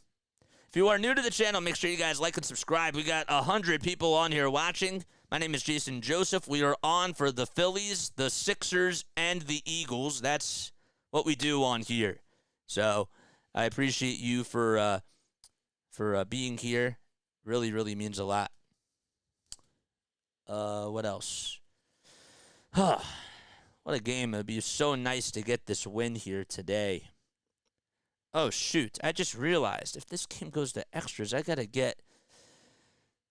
If you are new to the channel, make sure you guys like and subscribe. We got 100 people on here watching. My name is Jason Joseph. We are on for the Phillies, the Sixers, and the Eagles. That's what we do on here. So I appreciate you for being here. Really, really means a lot. What else? What a game. It would be so nice to get this win here today. Oh, shoot. I just realized if this game goes to extras, I got to get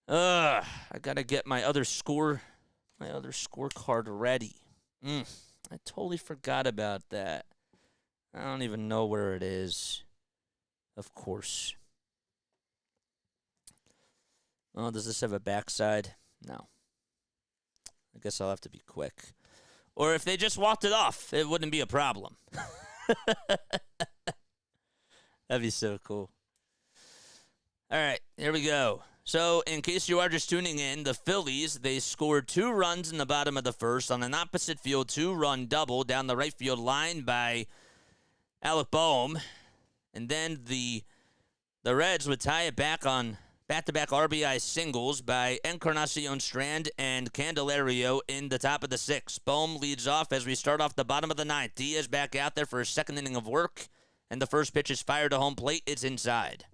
my other scorecard ready. I totally forgot about that. I don't even know where it is. Of course. Oh, does this have a backside? No. I guess I'll have to be quick. Or if they just walked it off, it wouldn't be a problem. That'd be so cool. All right, here we go. So, in case you are just tuning in, the Phillies, they scored 2 runs in the bottom of the first on an opposite field 2-run double down the right field line by Alec Boehm. And then the Reds would tie it back on back-to-back RBI singles by Encarnacion Strand and Candelario in the top of the 6th. Boehm leads off as we start off the bottom of the 9th. Diaz back out there for his second inning of work. And the first pitch is fired to home plate. It's inside.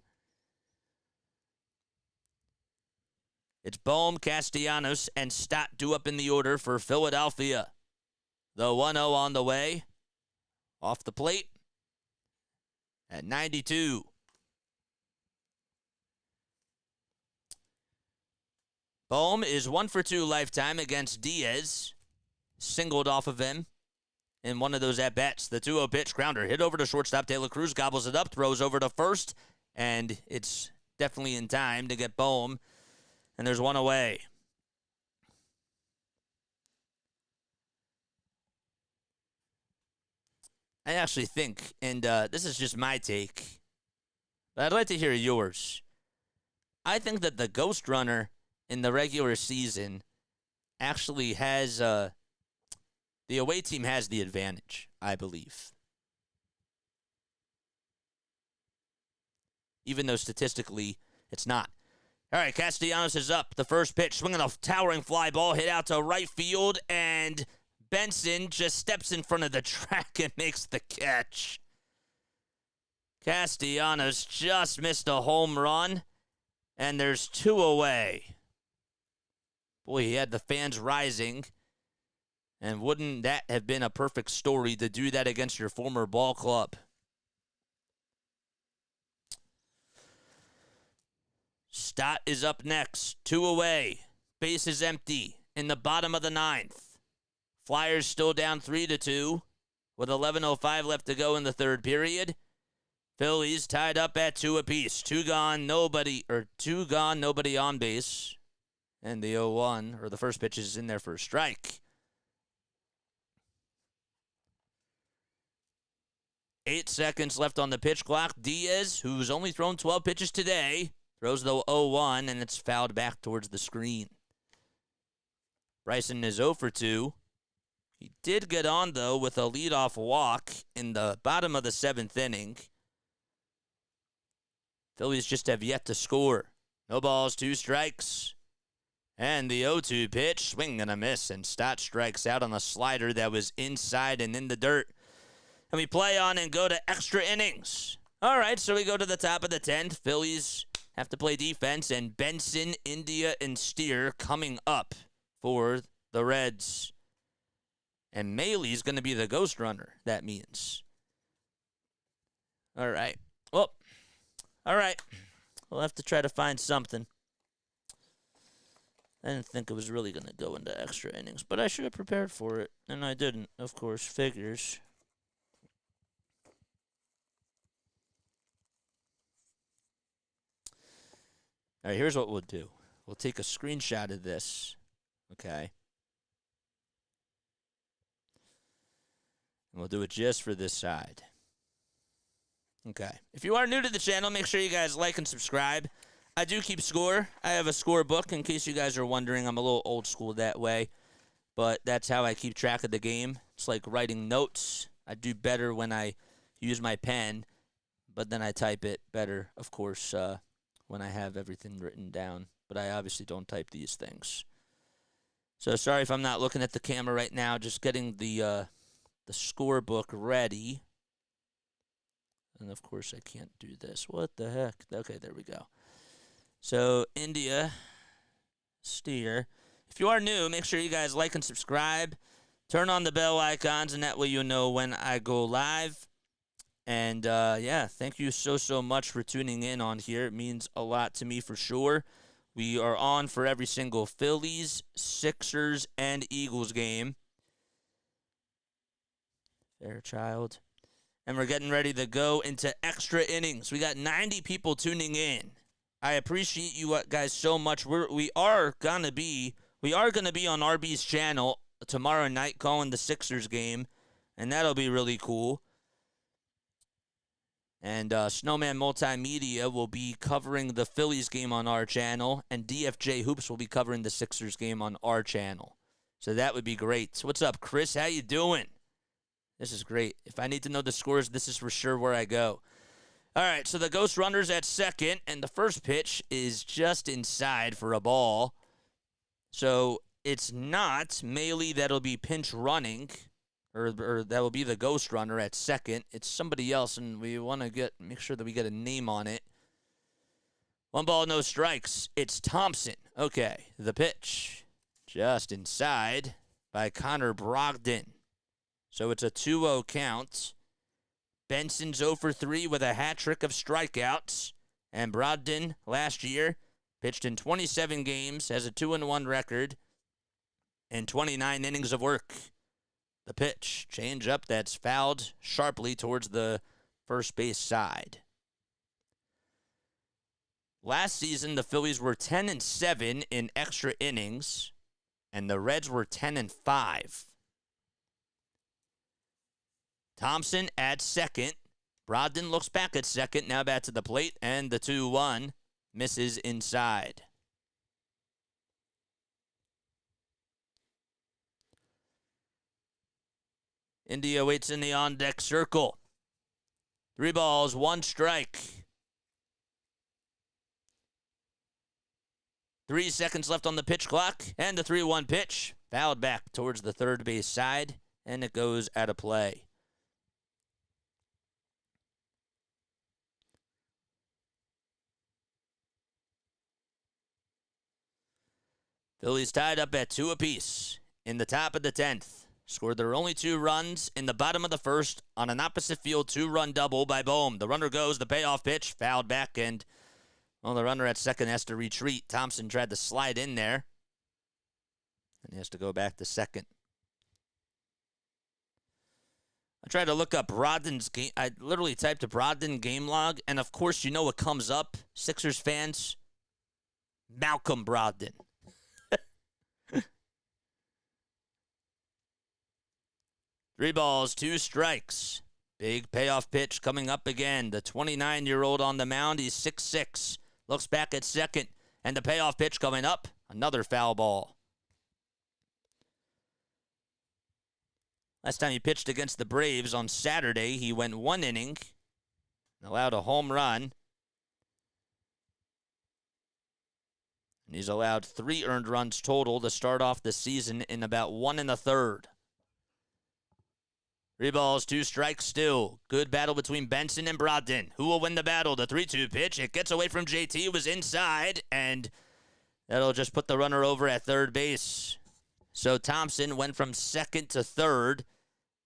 It's Boehm, Castellanos, and Stott due up in the order for Philadelphia. The 1-0 on the way. Off the plate. At 92. Boehm is 1 for 2 lifetime against Diaz. Singled off of him in one of those at-bats. The 2-0 pitch, grounder, hit over to shortstop. De La Cruz gobbles it up, throws over to first, and it's definitely in time to get Boehm. And there's one away. I actually think, and this is just my take, but I'd like to hear yours. I think that the ghost runner in the regular season actually has the away team has the advantage, I believe. Even though statistically it's not. All right, Castellanos is up. The first pitch, swinging a towering fly ball, hit out to right field, and Benson just steps in front of the track and makes the catch. Castellanos just missed a home run, and there's 2 away. Boy, he had the fans rising. And wouldn't that have been a perfect story to do that against your former ball club? Stott is up next. 2 away. Base is empty in the bottom of the 9th. Flyers still down 3-2 with 11:05 left to go in the third period. Phillies tied up at 2 apiece. 2 gone, nobody on base. And the 0-1, or the first pitch, is in there for a strike. 8 seconds left on the pitch clock. Diaz, who's only thrown 12 pitches today, throws the 0-1, and it's fouled back towards the screen. Bryson is 0 for 2. He did get on, though, with a leadoff walk in the bottom of the 7th inning. Phillies just have yet to score. No balls, 2 strikes. And the 0-2 pitch, swing and a miss, and Stott strikes out on a slider that was inside and in the dirt. And we play on and go to extra innings. All right, so we go to the top of the 10th. Phillies have to play defense, and Benson, India, and Steer coming up for the Reds. And Maley's going to be the ghost runner, that means. All right. Well, all right. We'll have to try to find something. I didn't think it was really going to go into extra innings, but I should have prepared for it, and I didn't, of course. Figures. All right, here's what we'll do. We'll take a screenshot of this, okay? And we'll do it just for this side. Okay. If you are new to the channel, make sure you guys like and subscribe. I do keep score. I have a score book, in case you guys are wondering. I'm a little old school that way. but that's how I keep track of the game. It's like writing notes. I do better when I use my pen, but then I type it better, of course, when I have everything written down. But I obviously don't type these things. So sorry if I'm not looking at the camera right now, just getting the scorebook ready. And, of course, I can't do this. What the heck? Okay, there we go. So, India, Steer. If you are new, make sure you guys like and subscribe. Turn on the bell icons, and that way you'll know when I go live. And, yeah, thank you so much for tuning in on here. It means a lot to me for sure. We are on for every single Phillies, Sixers, and Eagles game. Fairchild. And we're getting ready to go into extra innings. We got 90 people tuning in. I appreciate you guys so much. We are gonna be on RB's channel tomorrow night calling the Sixers game, and that'll be really cool. And Snowman Multimedia will be covering the Phillies game on our channel, and DFJ Hoops will be covering the Sixers game on our channel. So that would be great. So what's up, Chris? How you doing? This is great. If I need to know the scores, this is for sure where I go. All right, so the Ghost Runner's at second, and the first pitch is just inside for a ball. So it's not Maley that'll be pinch running, or that will be the Ghost Runner at second. It's somebody else, and we want to make sure that we get a name on it. 1 ball, no strikes. It's Thompson. Okay, the pitch just inside by Connor Brogdon. So it's a 2-0 count. Benson's 0 for 3 with a hat trick of strikeouts. And Brogdon, last year, pitched in 27 games, has a 2-1 record, and 29 innings of work. The pitch, change up, that's fouled sharply towards the first base side. Last season, the Phillies were 10-7 in extra innings, and the Reds were 10-5. Thompson at second. Brogdon looks back at second, now back to the plate, and the 2-1 misses inside. India waits in the on-deck circle. 3 balls, 1 strike. 3 seconds left on the pitch clock, and the 3-1 pitch fouled back towards the third base side, and it goes out of play. Phillies tied up at 2 apiece in the top of the 10th. Scored their only 2 runs in the bottom of the first on an opposite field 2-run double by Bohm. The runner goes, the payoff pitch, fouled back, and the runner at second has to retreat. Thompson tried to slide in there, and he has to go back to second. I tried to look up Brogdon's game. I literally typed a Brogdon game log, and of course, you know what comes up, Sixers fans? Malcolm Brogdon. 3 balls, 2 strikes. Big payoff pitch coming up again. The 29-year-old on the mound, he's 6'6". Looks back at second, and the payoff pitch coming up. Another foul ball. Last time he pitched against the Braves on Saturday, he went 1 inning, allowed a home run. And he's allowed 3 earned runs total to start off the season in about 1 1/3. 3 balls, 2 strikes still. Good battle between Benson and Brogdon. Who will win the battle? The 3-2 pitch. It gets away from JT. It was inside, and that'll just put the runner over at third base. So Thompson went from second to third,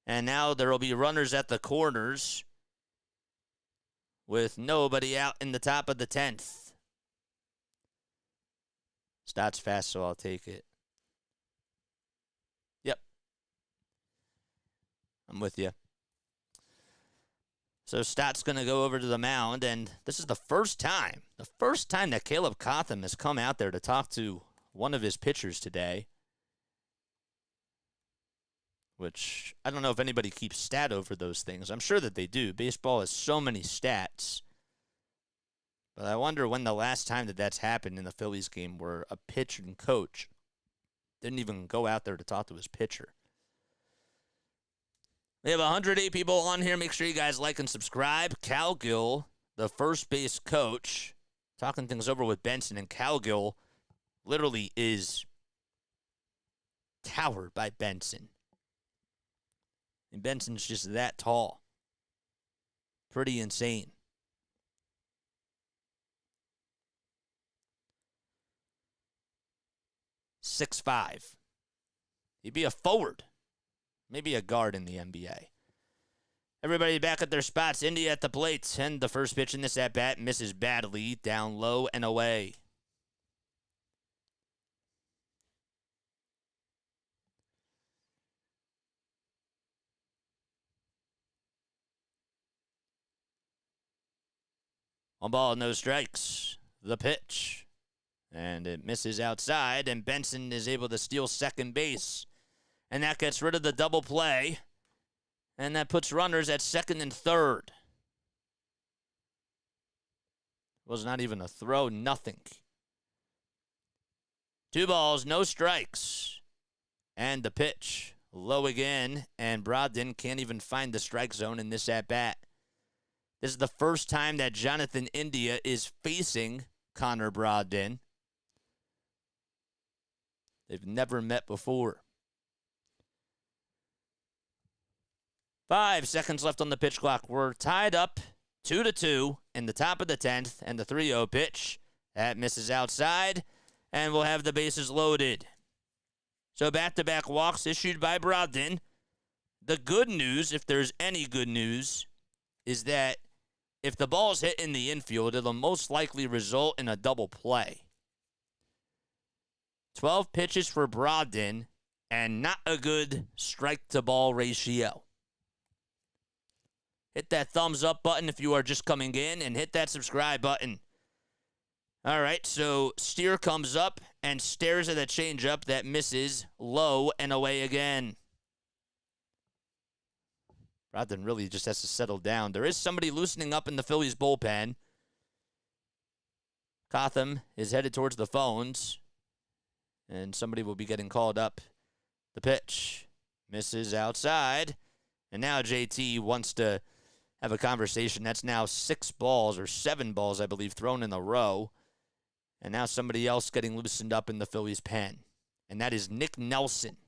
and now there will be runners at the corners with nobody out in the top of the 10th. Stott's fast, so I'll take it. Yep. I'm with you. So Stott's going to go over to the mound, and this is the first time that Caleb Cotham has come out there to talk to one of his pitchers today, which I don't know if anybody keeps stat over those things. I'm sure that they do. Baseball has so many stats. But I wonder when the last time that that's happened in the Phillies game where a pitcher and coach didn't even go out there to talk to his pitcher. We have 108 people on here. Make sure you guys like and subscribe. Cal Gill, the first base coach, talking things over with Benson, and Cal Gill literally is towered by Benson. And Benson's just that tall. Pretty insane. .65. He'd be a forward. Maybe a guard in the NBA. Everybody back at their spots. India at the plate. And the first pitch in this at-bat misses badly. Down low and away. One ball, no strikes. The pitch. And it misses outside, and Benson is able to steal second base. And that gets rid of the double play. And that puts runners at second and third. Was not even a throw, nothing. 2 balls, no strikes. And the pitch, low again, and Brogdon can't even find the strike zone in this at-bat. This is the first time that Jonathan India is facing Connor Brogdon. They've never met before. 5 seconds left on the pitch clock. We're tied up 2-2 in the top of the 10th, and the 3-0 pitch. That misses outside, and we'll have the bases loaded. So back-to-back walks issued by Brogdon. The good news, if there's any good news, is that if the ball's hit in the infield, it'll most likely result in a double play. 12 pitches for Brogdon, and not a good strike-to-ball ratio. Hit that thumbs up button if you are just coming in, and hit that subscribe button. All right, so Steer comes up and stares at a changeup that misses low and away again. Brogdon really just has to settle down. There is somebody loosening up in the Phillies bullpen. Cotham is headed towards the phones, and somebody will be getting called up. The pitch misses outside, and now JT wants to have a conversation. That's now 6 balls or 7 balls, I believe, thrown in a row. And now somebody else getting loosened up in the Phillies pen. And that is Nick Nelson.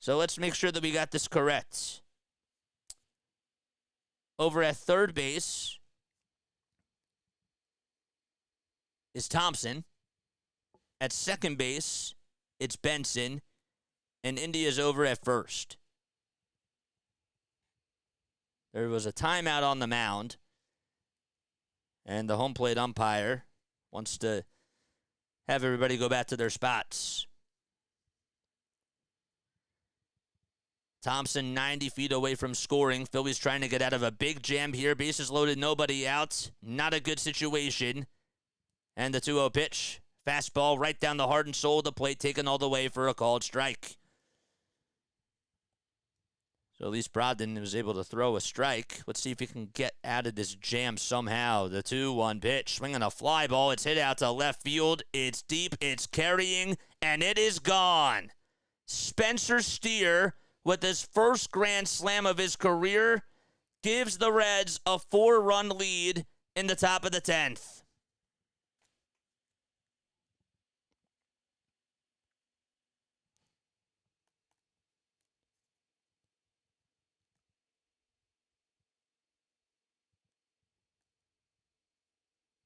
So let's make sure that we got this correct. Over at third base is Thompson. At second base, it's Benson. And India's over at first. There was a timeout on the mound. And the home plate umpire wants to have everybody go back to their spots. Thompson 90 feet away from scoring. Phillies trying to get out of a big jam here. Bases loaded, nobody out. Not a good situation. And the 2-0 pitch. Fastball right down the heart and soul of the plate, taken all the way for a called strike. So at least Brogdon was able to throw a strike. Let's see if he can get out of this jam somehow. The 2-1 pitch, swinging a fly ball. It's hit out to left field. It's deep, it's carrying, and it is gone. Spencer Steer, with his first grand slam of his career, gives the Reds a 4-run lead in the top of the 10th.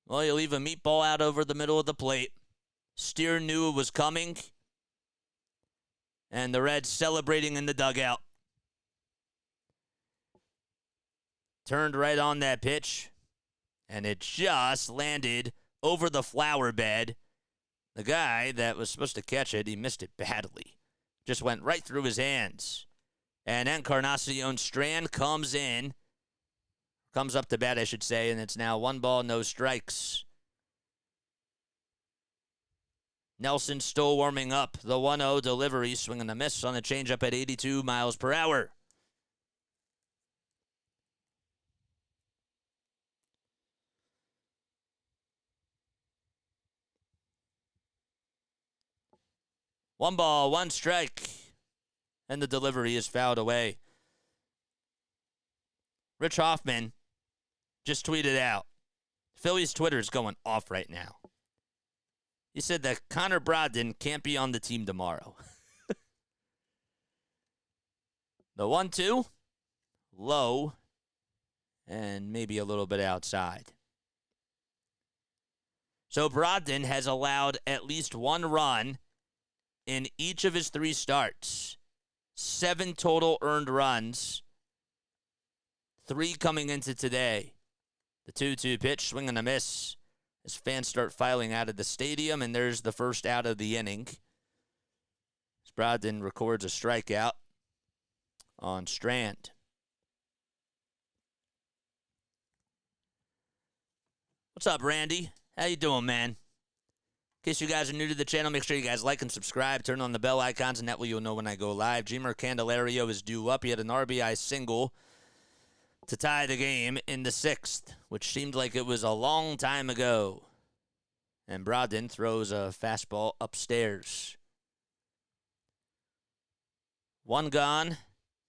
Well, you leave a meatball out over the middle of the plate. Steer knew it was coming. And the Reds celebrating in the dugout. Turned right on that pitch. And it just landed over the flower bed. The guy that was supposed to catch it, he missed it badly. Just went right through his hands. And Encarnacion Strand comes in. Comes up to bat, I should say, and it's now 1 ball, no strikes. Nelson still warming up. The 1-0 delivery, swinging a miss on the changeup at 82 miles per hour. 1 ball, 1 strike. And the delivery is fouled away. Rich Hoffman just tweeted out, Phillies Twitter is going off right now. He said that Connor Brogdon can't be on the team tomorrow. The 1-2, low, and maybe a little bit outside. So Brogdon has allowed at least 1 run in each of his 3 starts. 7 total earned runs. 3 coming into today. The 2-2 pitch, swing and a miss. As fans start filing out of the stadium, and there's the first out of the inning. Brogdon records a strikeout on Strand. What's up, Randy? How you doing, man? In case you guys are new to the channel, make sure you guys like and subscribe. Turn on the bell icons, and that way you'll know when I go live. Jemer Candelario is due up. He had an RBI single to tie the game in the 6th, which seemed like it was a long time ago. And Brogdon throws a fastball upstairs. 1 gone,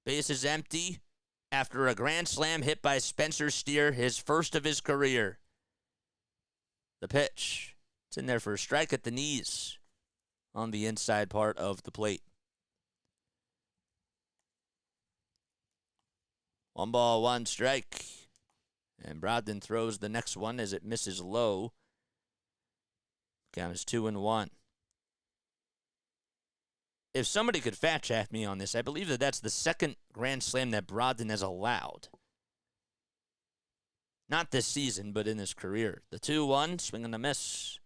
bases empty after a grand slam hit by Spencer Steer, his first of his career. The pitch, it's in there for a strike at the knees on the inside part of the plate. 1 ball, 1 strike. And Brogdon throws the next one as it misses low. Count is 2-1. If somebody could fact check me on this, I believe that that's the 2nd grand slam that Brogdon has allowed. Not this season, but in his career. The 2-1, swing and a miss.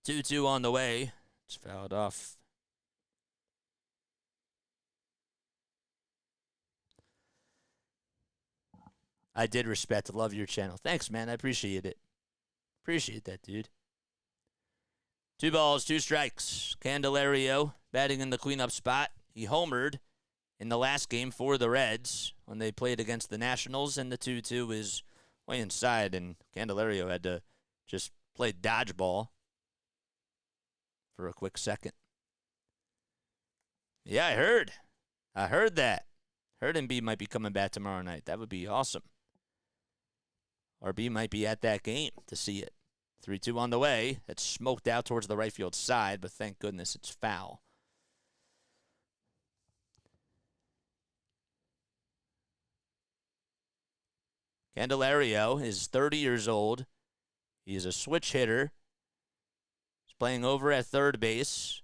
The 2-2 on the way. It's fouled off. I did respect, love your channel. Thanks, man. I appreciate it. Appreciate that, dude. 2 balls, 2 strikes. Candelario batting in the cleanup spot. He homered in the last game for the Reds when they played against the Nationals, and the 2-2 is way inside, and Candelario had to just play dodgeball for a quick second. Yeah, I heard. I heard that. Heard Embiid might be coming back tomorrow night. That would be awesome. RB might be at that game to see it. 3-2 on the way. It's smoked out towards the right field side, but thank goodness it's foul. Candelario is 30 years old. He's a switch hitter. He's playing over at third base.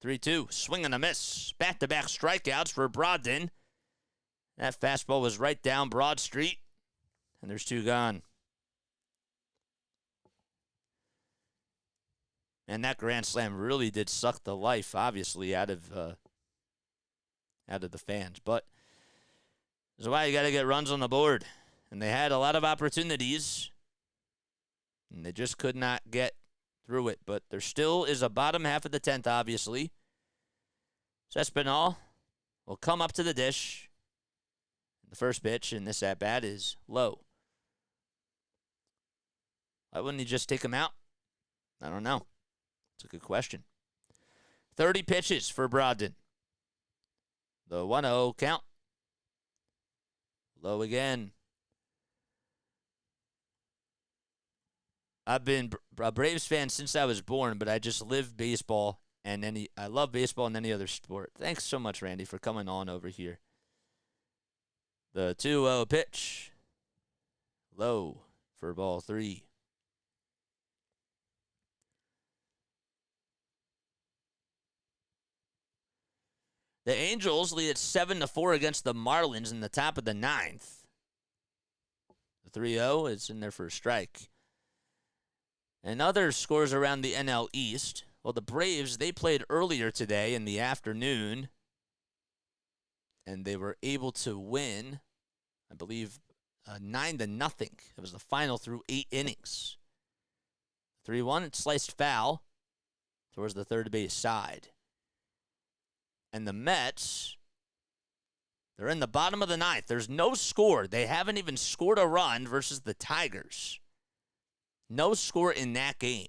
3-2, swing and a miss. Back-to-back strikeouts for Brogdon. That fastball was right down Broad Street, and there's 2 gone. And that grand slam really did suck the life, obviously, out of the fans. But that's why you got to get runs on the board. And they had a lot of opportunities, and they just could not get through it. But there still is a bottom half of the 10th, obviously. Espinal will come up to the dish. The first pitch in this at-bat is low. Why wouldn't he just take him out? I don't know. It's a good question. 30 pitches for Brogdon. The 1-0 count. Low again. I've been a Braves fan since I was born, but I just live baseball and I love baseball and any other sport. Thanks so much, Randy, for coming on over here. The 2-0 pitch. Low for ball 3. The Angels lead at 7-4 against the Marlins in the top of the 9th. The 3-0 is in there for a strike. And other scores around the NL East. Well, the Braves, they played earlier today in the afternoon. And they were able to win, I believe, 9-0. It was the final through 8 innings. 3-1, it sliced foul. towards the third base side. And the Mets, they're in the bottom of the ninth. There's no score. They haven't even scored a run versus the Tigers. No score in that game.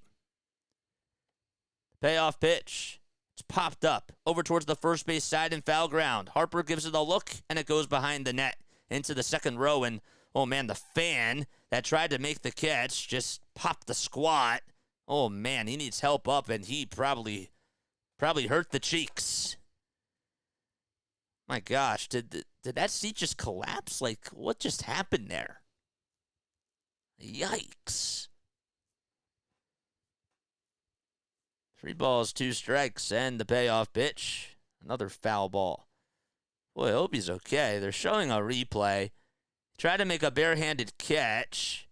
Payoff pitch. It's popped up over towards the first base side and foul ground. Harper gives it a look, and it goes behind the net into the second row. And, oh, man, the fan that tried to make the catch just popped the squat. Oh, man, he needs help up, and he probably hurt the cheeks. My gosh, did that seat just collapse? Like, what just happened there? Yikes. 3 balls, 2 strikes, and the payoff pitch. Another foul ball. Boy, I hope he's okay. They're showing a replay. Tried to make a barehanded catch,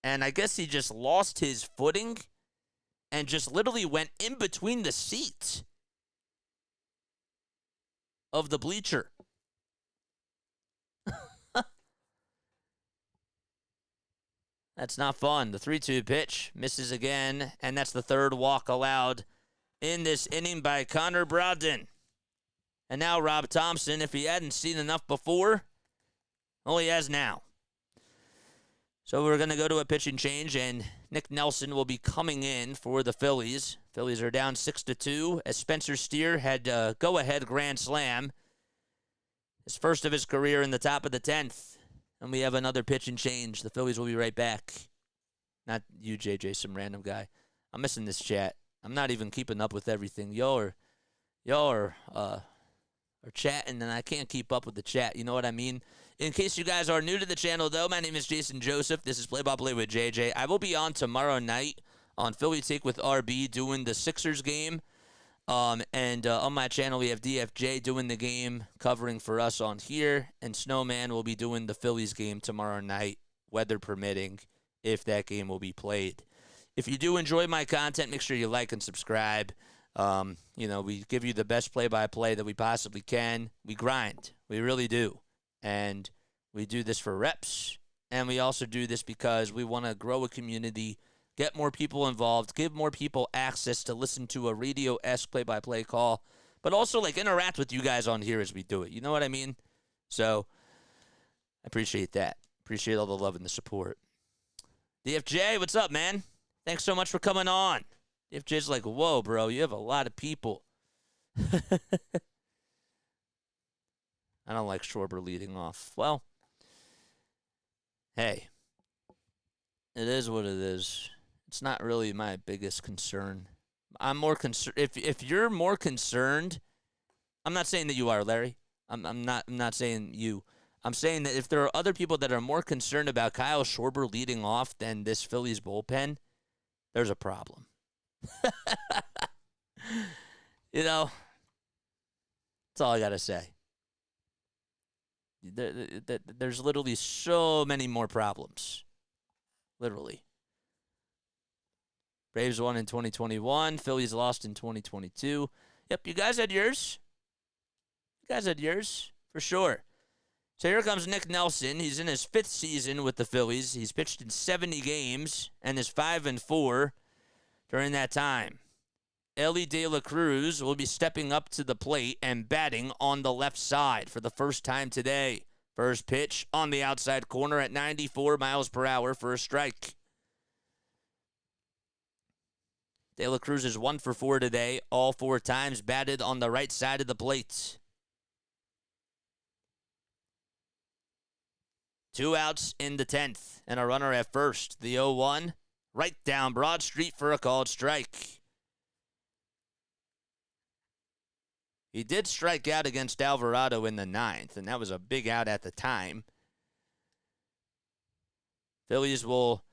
and I guess he just lost his footing and just literally went in between the seats of the bleacher. That's not fun. The 3-2 pitch misses again, and that's the third walk allowed in this inning by Connor Brogdon. And now Rob Thompson, if he hadn't seen enough before, well, he has now. So we're going to go to a pitching change, and Nick Nelson will be coming in for the Phillies. Phillies are down 6-2 as Spencer Steer had a go-ahead grand slam. His first of his career in the top of the 10th. And we have another pitching change. The Phillies will be right back. Not you, JJ, some random guy. I'm missing this chat. I'm not even keeping up with everything. Y'all are chatting, and I can't keep up with the chat. You know what I mean? In case you guys are new to the channel, though, my name is Jason Joseph. This is Play-by-Play with JJ. I will be on tomorrow night on Philly Take with RB doing the Sixers game. And on my channel, we have DFJ doing the game, covering for us on here. And Snowman will be doing the Phillies game tomorrow night, weather permitting, if that game will be played. If you do enjoy my content, make sure you like and subscribe. We give you the best play-by-play that we possibly can. We grind. We really do. And we do this for reps. And we also do this because we want to grow a community, get more people involved, give more people access to listen to a radio-esque play-by-play call, but also, interact with you guys on here as we do it. You know what I mean? So, I appreciate that. Appreciate all the love and the support. DFJ, what's up, man? Thanks so much for coming on. DFJ's like, whoa, bro, you have a lot of people. I don't like Schwarber leading off. Well, hey, it is what it is. It's not really my biggest concern. I'm more concerned. If you're more concerned, I'm not saying that you are, Larry. I'm not saying you. I'm saying that if there are other people that are more concerned about Kyle Schwarber leading off than this Phillies bullpen, there's a problem. That's all I gotta say. There's literally so many more problems. Literally. Braves won in 2021. Phillies lost in 2022. Yep, you guys had yours. For sure. So here comes Nick Nelson. He's in his 5th season with the Phillies. He's pitched in 70 games and is 5-4 during that time. Elly De La Cruz will be stepping up to the plate and batting on the left side for the first time today. First pitch on the outside corner at 94 miles per hour for a strike. De La Cruz is 1-for-4 today, all 4 times batted on the right side of the plate. 2 outs in the 10th, and a runner at first. The 0-1, right down Broad Street for a called strike. He did strike out against Alvarado in the 9th, and that was a big out at the time. Phillies will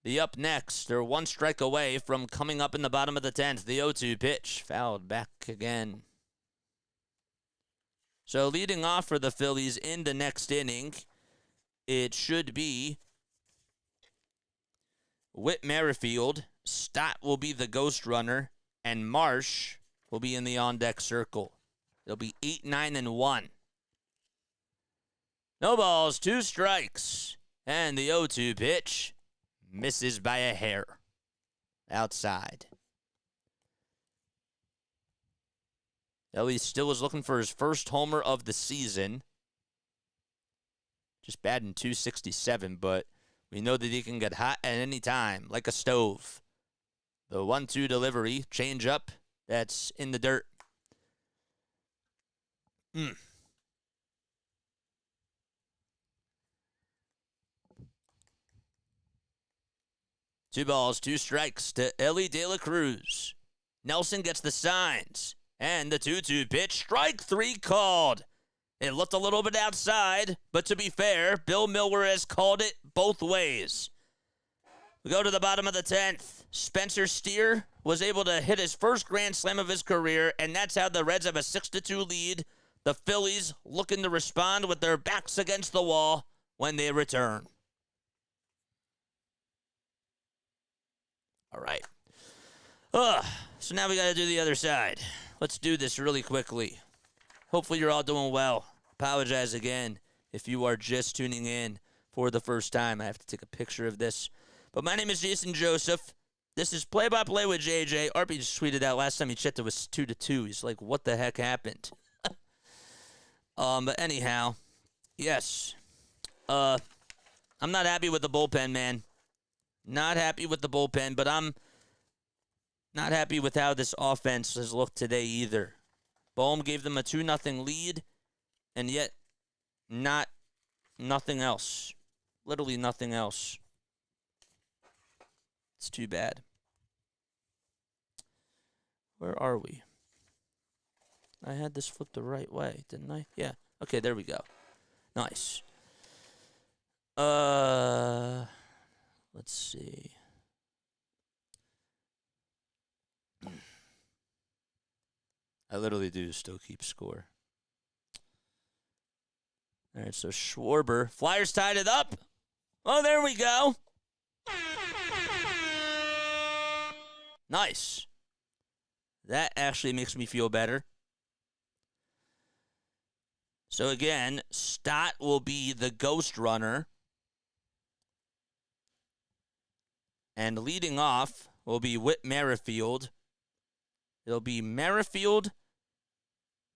be up next. They're 1 strike away from coming up in the bottom of the 10th. The 0-2 pitch, fouled back again. So leading off for the Phillies in the next inning, it should be Whit Merrifield. Stott will be the ghost runner, and Marsh will be in the on-deck circle. They'll be 8-9-1. No balls, 2 strikes. And the 0-2 pitch misses by a hair. Outside. Elly still is looking for his first homer of the season. Just batting .267, but we know that he can get hot at any time, like a stove. The 1-2 delivery, change up, that's in the dirt. 2 balls, 2 strikes to Elly De La Cruz. Nelson gets the signs. And the 2-2 pitch, strike 3 called. It looked a little bit outside, but to be fair, Bill Miller has called it both ways. We go to the bottom of the 10th. Spencer Steer was able to hit his first grand slam of his career, and that's how the Reds have a 6-2 lead. The Phillies looking to respond with their backs against the wall when they return. All right. So now we got to do the other side. Let's do this really quickly. Hopefully you're all doing well. Apologize again if you are just tuning in for the first time. I have to take a picture of this. But my name is Jason Joseph. This is Play-by-Play with JJ. RP just tweeted out last time he checked it was 2-2. He's like, what the heck happened? But anyhow, yes. I'm not happy with the bullpen, man. Not happy with the bullpen, but I'm not happy with how this offense has looked today either. Bohm gave them a 2-0 lead, and yet nothing else. Literally nothing else. It's too bad. Where are we? I had this flipped the right way, didn't I? Yeah. Okay, there we go. Nice. Let's see. I literally do still keep score. All right, so Schwarber. Flyers tied it up. Oh, there we go. Nice. That actually makes me feel better. So again, Stott will be the ghost runner. And leading off will be Whit Merrifield. It'll be Merrifield,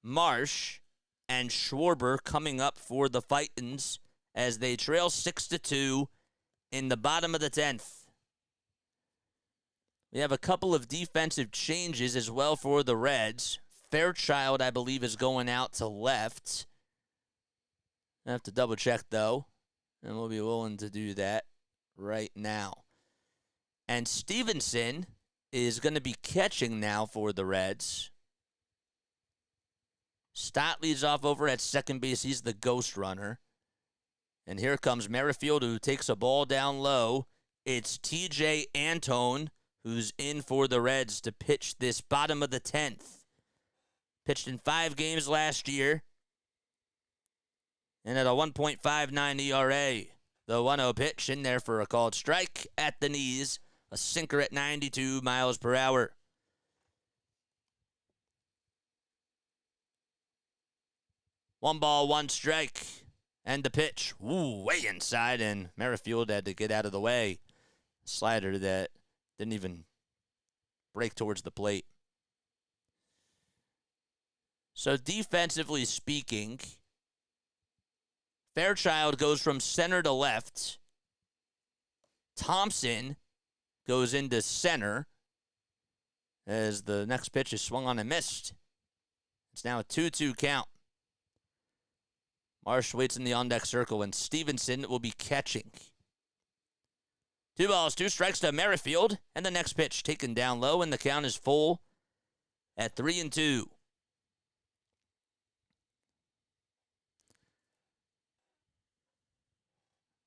Marsh, and Schwarber coming up for the Titans as they trail 6-2 in the bottom of the 10th. We have a couple of defensive changes as well for the Reds. Fairchild, I believe, is going out to left. I have to double check, though, and we'll be willing to do that right now. And Stevenson is going to be catching now for the Reds. Stott leads off over at second base. He's the ghost runner. And here comes Merrifield, who takes a ball down low. It's TJ Antone, who's in for the Reds to pitch this bottom of the 10th. Pitched in 5 games last year. And at a 1.59 ERA. The 1-0 pitch in there for a called strike at the knees. A sinker at 92 miles per hour. One ball, one strike. And the pitch. Ooh, way inside, and Merrifield had to get out of the way. Slider that didn't even break towards the plate. So defensively speaking, Fairchild goes from center to left. Thompson goes into center as the next pitch is swung on and missed. It's now a 2-2 count. Marsh waits in the on-deck circle, and Stevenson will be catching. 2 balls, 2 strikes to Merrifield, and the next pitch taken down low, and the count is full at 3-2.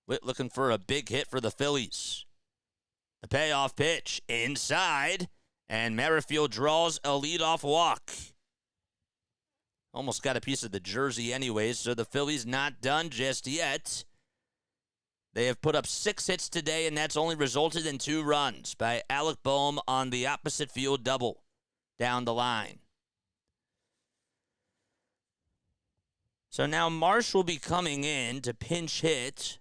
Witt looking for a big hit for the Phillies. The payoff pitch inside, and Merrifield draws a leadoff walk. Almost got a piece of the jersey anyways, so the Phillies not done just yet. They have put up 6 hits today, and that's only resulted in 2 runs by Alec Bohm on the opposite field double down the line. So now Marsh will be coming in to pinch hit.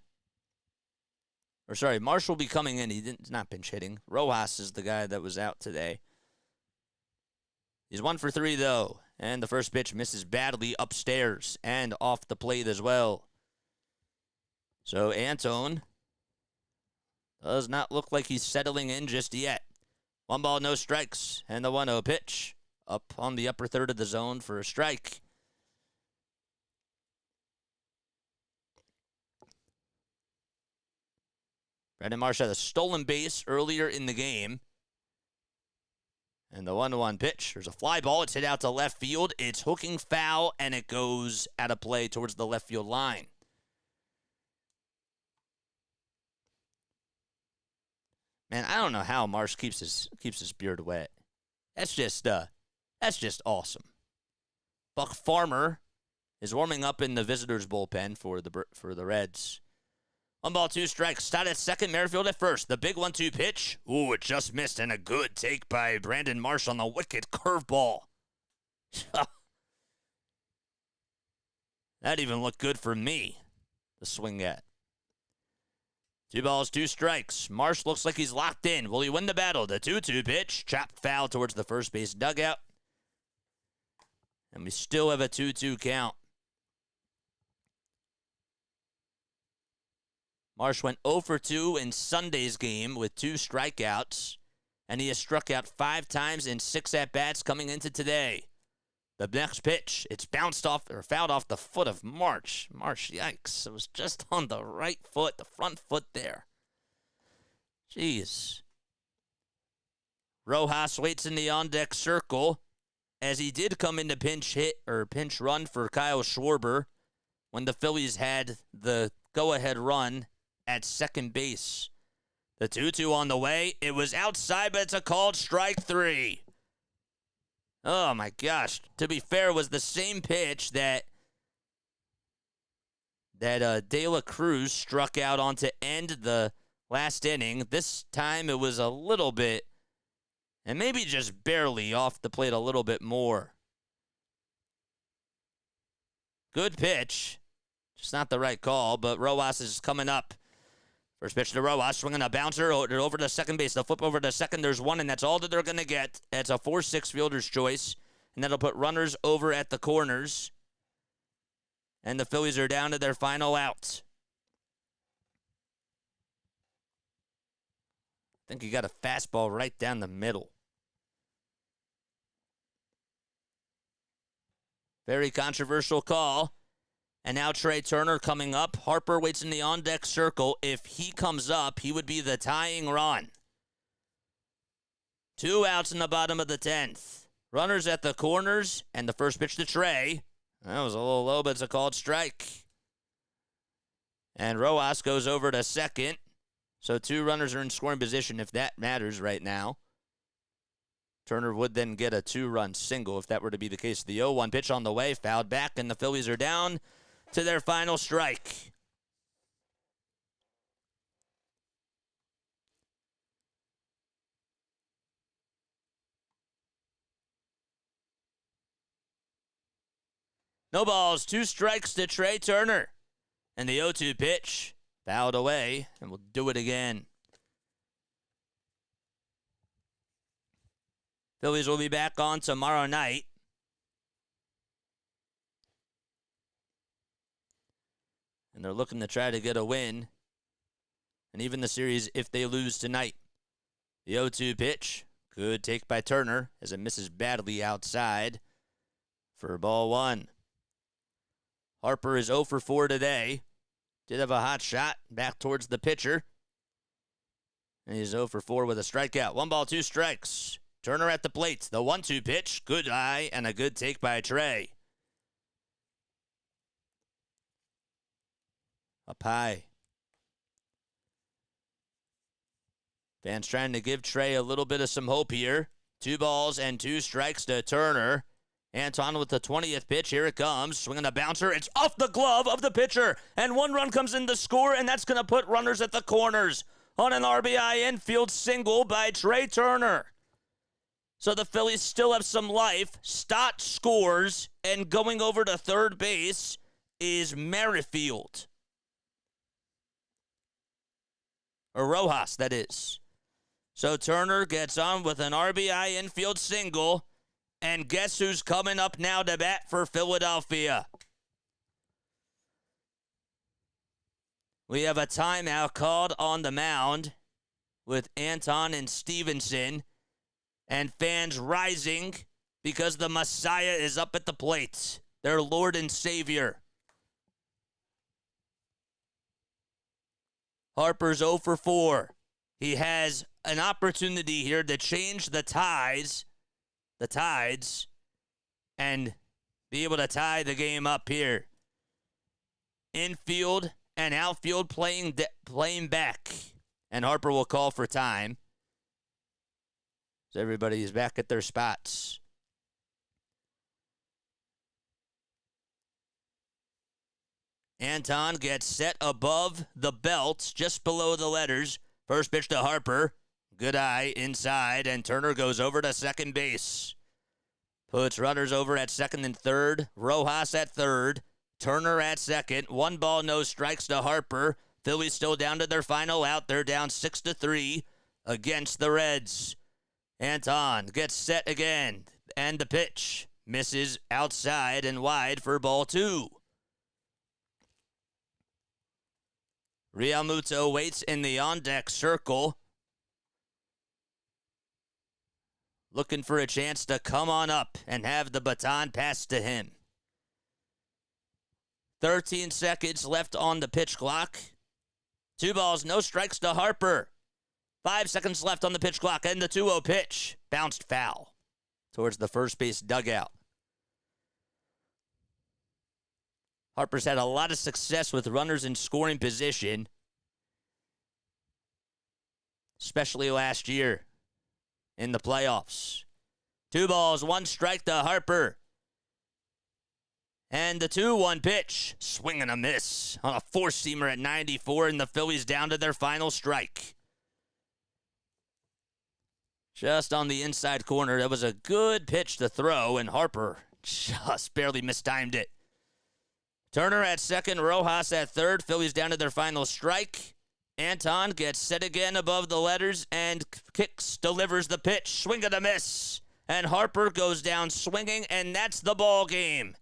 Marsh will be coming in. He's not pinch hitting. Rojas is the guy that was out today. He's 1 for 3, though, And the first pitch misses badly upstairs and off the plate as well. So Antone does not look like he's settling in just yet. 1 ball, no strikes, and the 1-0 pitch up on the upper third of the zone for a strike. Brandon Marsh had a stolen base earlier in the game. And the 1-1 pitch. There's a fly ball. It's hit out to left field. It's hooking foul, and it goes out of play towards the left field line. Man, I don't know how Marsh keeps his beard wet. That's just awesome. Buck Farmer is warming up in the visitors' bullpen for the Reds. 1 ball, 2 strikes. Start at second, Merrifield at first. The big 1-2 pitch. Ooh, it just missed, and a good take by Brandon Marsh on the wicked curveball. That even looked good for me to swing at. 2 balls, 2 strikes. Marsh looks like he's locked in. Will he win the battle? The 2-2 pitch. Chopped foul towards the first base dugout. And we still have a 2-2 count. Marsh went 0 for 2 in Sunday's game with 2 strikeouts, and he has struck out 5 times in 6 at-bats coming into today. The next pitch, it's bounced off or fouled off the foot of Marsh. Marsh, yikes. It was just on the right foot, the front foot there. Jeez. Rojas waits in the on-deck circle as he did come into pinch run for Kyle Schwarber when the Phillies had the go-ahead run at second base. The 2-2 on the way. It was outside, but it's a called strike 3. Oh, my gosh. To be fair, it was the same pitch that De La Cruz struck out on to end the last inning. This time it was a little bit, and maybe just barely off the plate a little bit more. Good pitch. Just not the right call, but Rojas is coming up. First pitch to Rojas, swinging a bouncer over to second base. They'll flip over to second. There's one, and that's all that they're going to get. It's a 4-6 fielder's choice, and that'll put runners over at the corners. And the Phillies are down to their final out. I think he got a fastball right down the middle. Very controversial call. And now Trey Turner coming up. Harper waits in the on-deck circle. If he comes up, he would be the tying run. 2 outs in the bottom of the 10th. Runners at the corners, and the first pitch to Trey. That was a little low, but it's a called strike. And Rojas goes over to second. So 2 runners are in scoring position, if that matters right now. Turner would then get a 2-run single if that were to be the case. The 0-1 pitch on the way, fouled back, and the Phillies are down to their final strike. No balls, 2 strikes to Trey Turner. And the 0-2 pitch fouled away, and we'll do it again. Phillies will be back on tomorrow night. And they're looking to try to get a win. And even the series if they lose tonight. The 0-2 pitch. Good take by Turner as it misses badly outside for ball 1. Harper is 0 for 4 today. Did have a hot shot back towards the pitcher. And he's 0 for 4 with a strikeout. 1 ball, 2 strikes. Turner at the plate. The 1-2 pitch. Good eye and a good take by Trey. Up high. Fans trying to give Trey a little bit of some hope here. 2 balls and 2 strikes to Turner. Anton with the 20th pitch. Here it comes. Swinging a bouncer. It's off the glove of the pitcher. And 1 run comes in to score, and that's going to put runners at the corners on an RBI infield single by Trey Turner. So the Phillies still have some life. Stott scores, and going over to third base is Merrifield. Or Rojas, that is. So Turner gets on with an RBI infield single, And guess who's coming up now to bat for Philadelphia? We have a timeout called on the mound with Anton and Stevenson, and fans rising because the Messiah is up at the plate, their Lord and Savior. Harper's 0 for 4. He has an opportunity here to change the tides, and be able to tie the game up here. Infield and outfield playing back, and Harper will call for time. So everybody is back at their spots. Anton gets set above the belt, just below the letters. First pitch to Harper. Good eye inside, and Turner goes over to second base. Puts runners over at second and third. Rojas at third. Turner at second. 1 ball, no strikes to Harper. Phillies still down to their final out. They're down 6-3 against the Reds. Anton gets set again, and the pitch misses outside and wide for ball 2. Realmuto waits in the on-deck circle, looking for a chance to come on up and have the baton passed to him. 13 seconds left on the pitch clock. 2 balls, no strikes to Harper. 5 seconds left on the pitch clock, and the 2-0 pitch bounced foul towards the first base dugout. Harper's had a lot of success with runners in scoring position, especially last year in the playoffs. 2 balls, 1 strike to Harper. And the 2-1 pitch, swing and a miss on a four-seamer at 94, and the Phillies down to their final strike. Just on the inside corner. That was a good pitch to throw, and Harper just barely mistimed it. Turner at second, Rojas at third. Phillies down to their final strike. Anton gets set again above the letters and kicks, delivers the pitch. Swing and a miss. And Harper goes down swinging, and that's the ball game.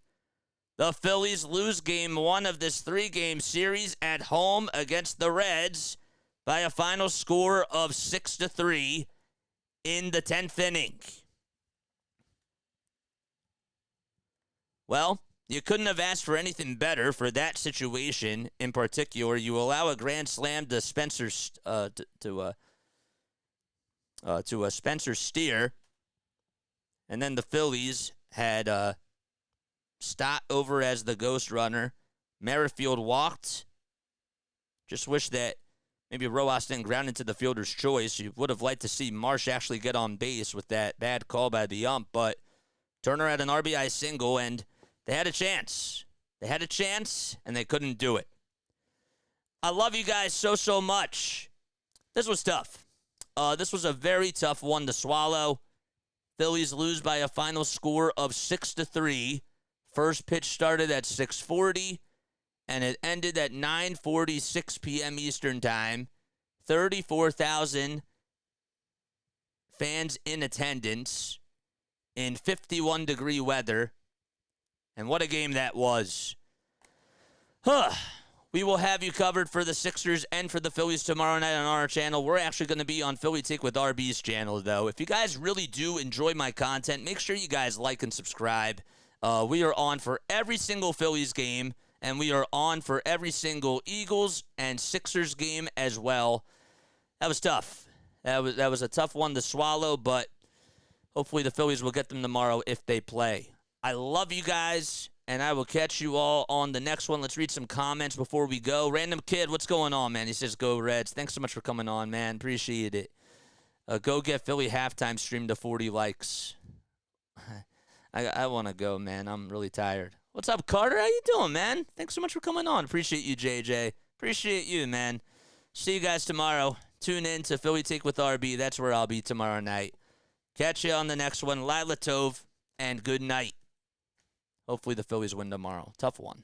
The Phillies lose game 1 of this 3-game series at home against the Reds by a final score of 6-3 in the 10th inning. Well, you couldn't have asked for anything better for that situation in particular. You allow a grand slam to Spencer Spencer Steer, and then the Phillies had Stott over as the ghost runner. Merrifield walked. Just wish that maybe Rojas didn't ground into the fielder's choice. You would have liked to see Marsh actually get on base with that bad call by the ump, but Turner had an RBI single, and they had a chance. They had a chance, and they couldn't do it. I love you guys so much. This was tough. This was a very tough one to swallow. Phillies lose by a final score of 6-3. First pitch started at 6:40, and it ended at 9:46 p.m. Eastern Time. 34,000 fans in attendance in 51-degree weather. And what a game that was. We will have you covered for the Sixers and for the Phillies tomorrow night on our channel. We're actually going to be on Philly Take with RB's channel, though. If you guys really do enjoy my content, make sure you guys like and subscribe. We are on for every single Phillies game, and we are on for every single Eagles and Sixers game as well. That was tough. That was a tough one to swallow, but hopefully the Phillies will get them tomorrow if they play. I love you guys, and I will catch you all on the next one. Let's read some comments before we go. Random Kid, what's going on, man? He says, go Reds. Thanks so much for coming on, man. Appreciate it. Go get Philly halftime stream to 40 likes. I want to go, man. I'm really tired. What's up, Carter? How you doing, man? Thanks so much for coming on. Appreciate you, JJ. Appreciate you, man. See you guys tomorrow. Tune in to Philly Take with RB. That's where I'll be tomorrow night. Catch you on the next one. Lila Tov, and good night. Hopefully the Phillies win tomorrow. Tough one.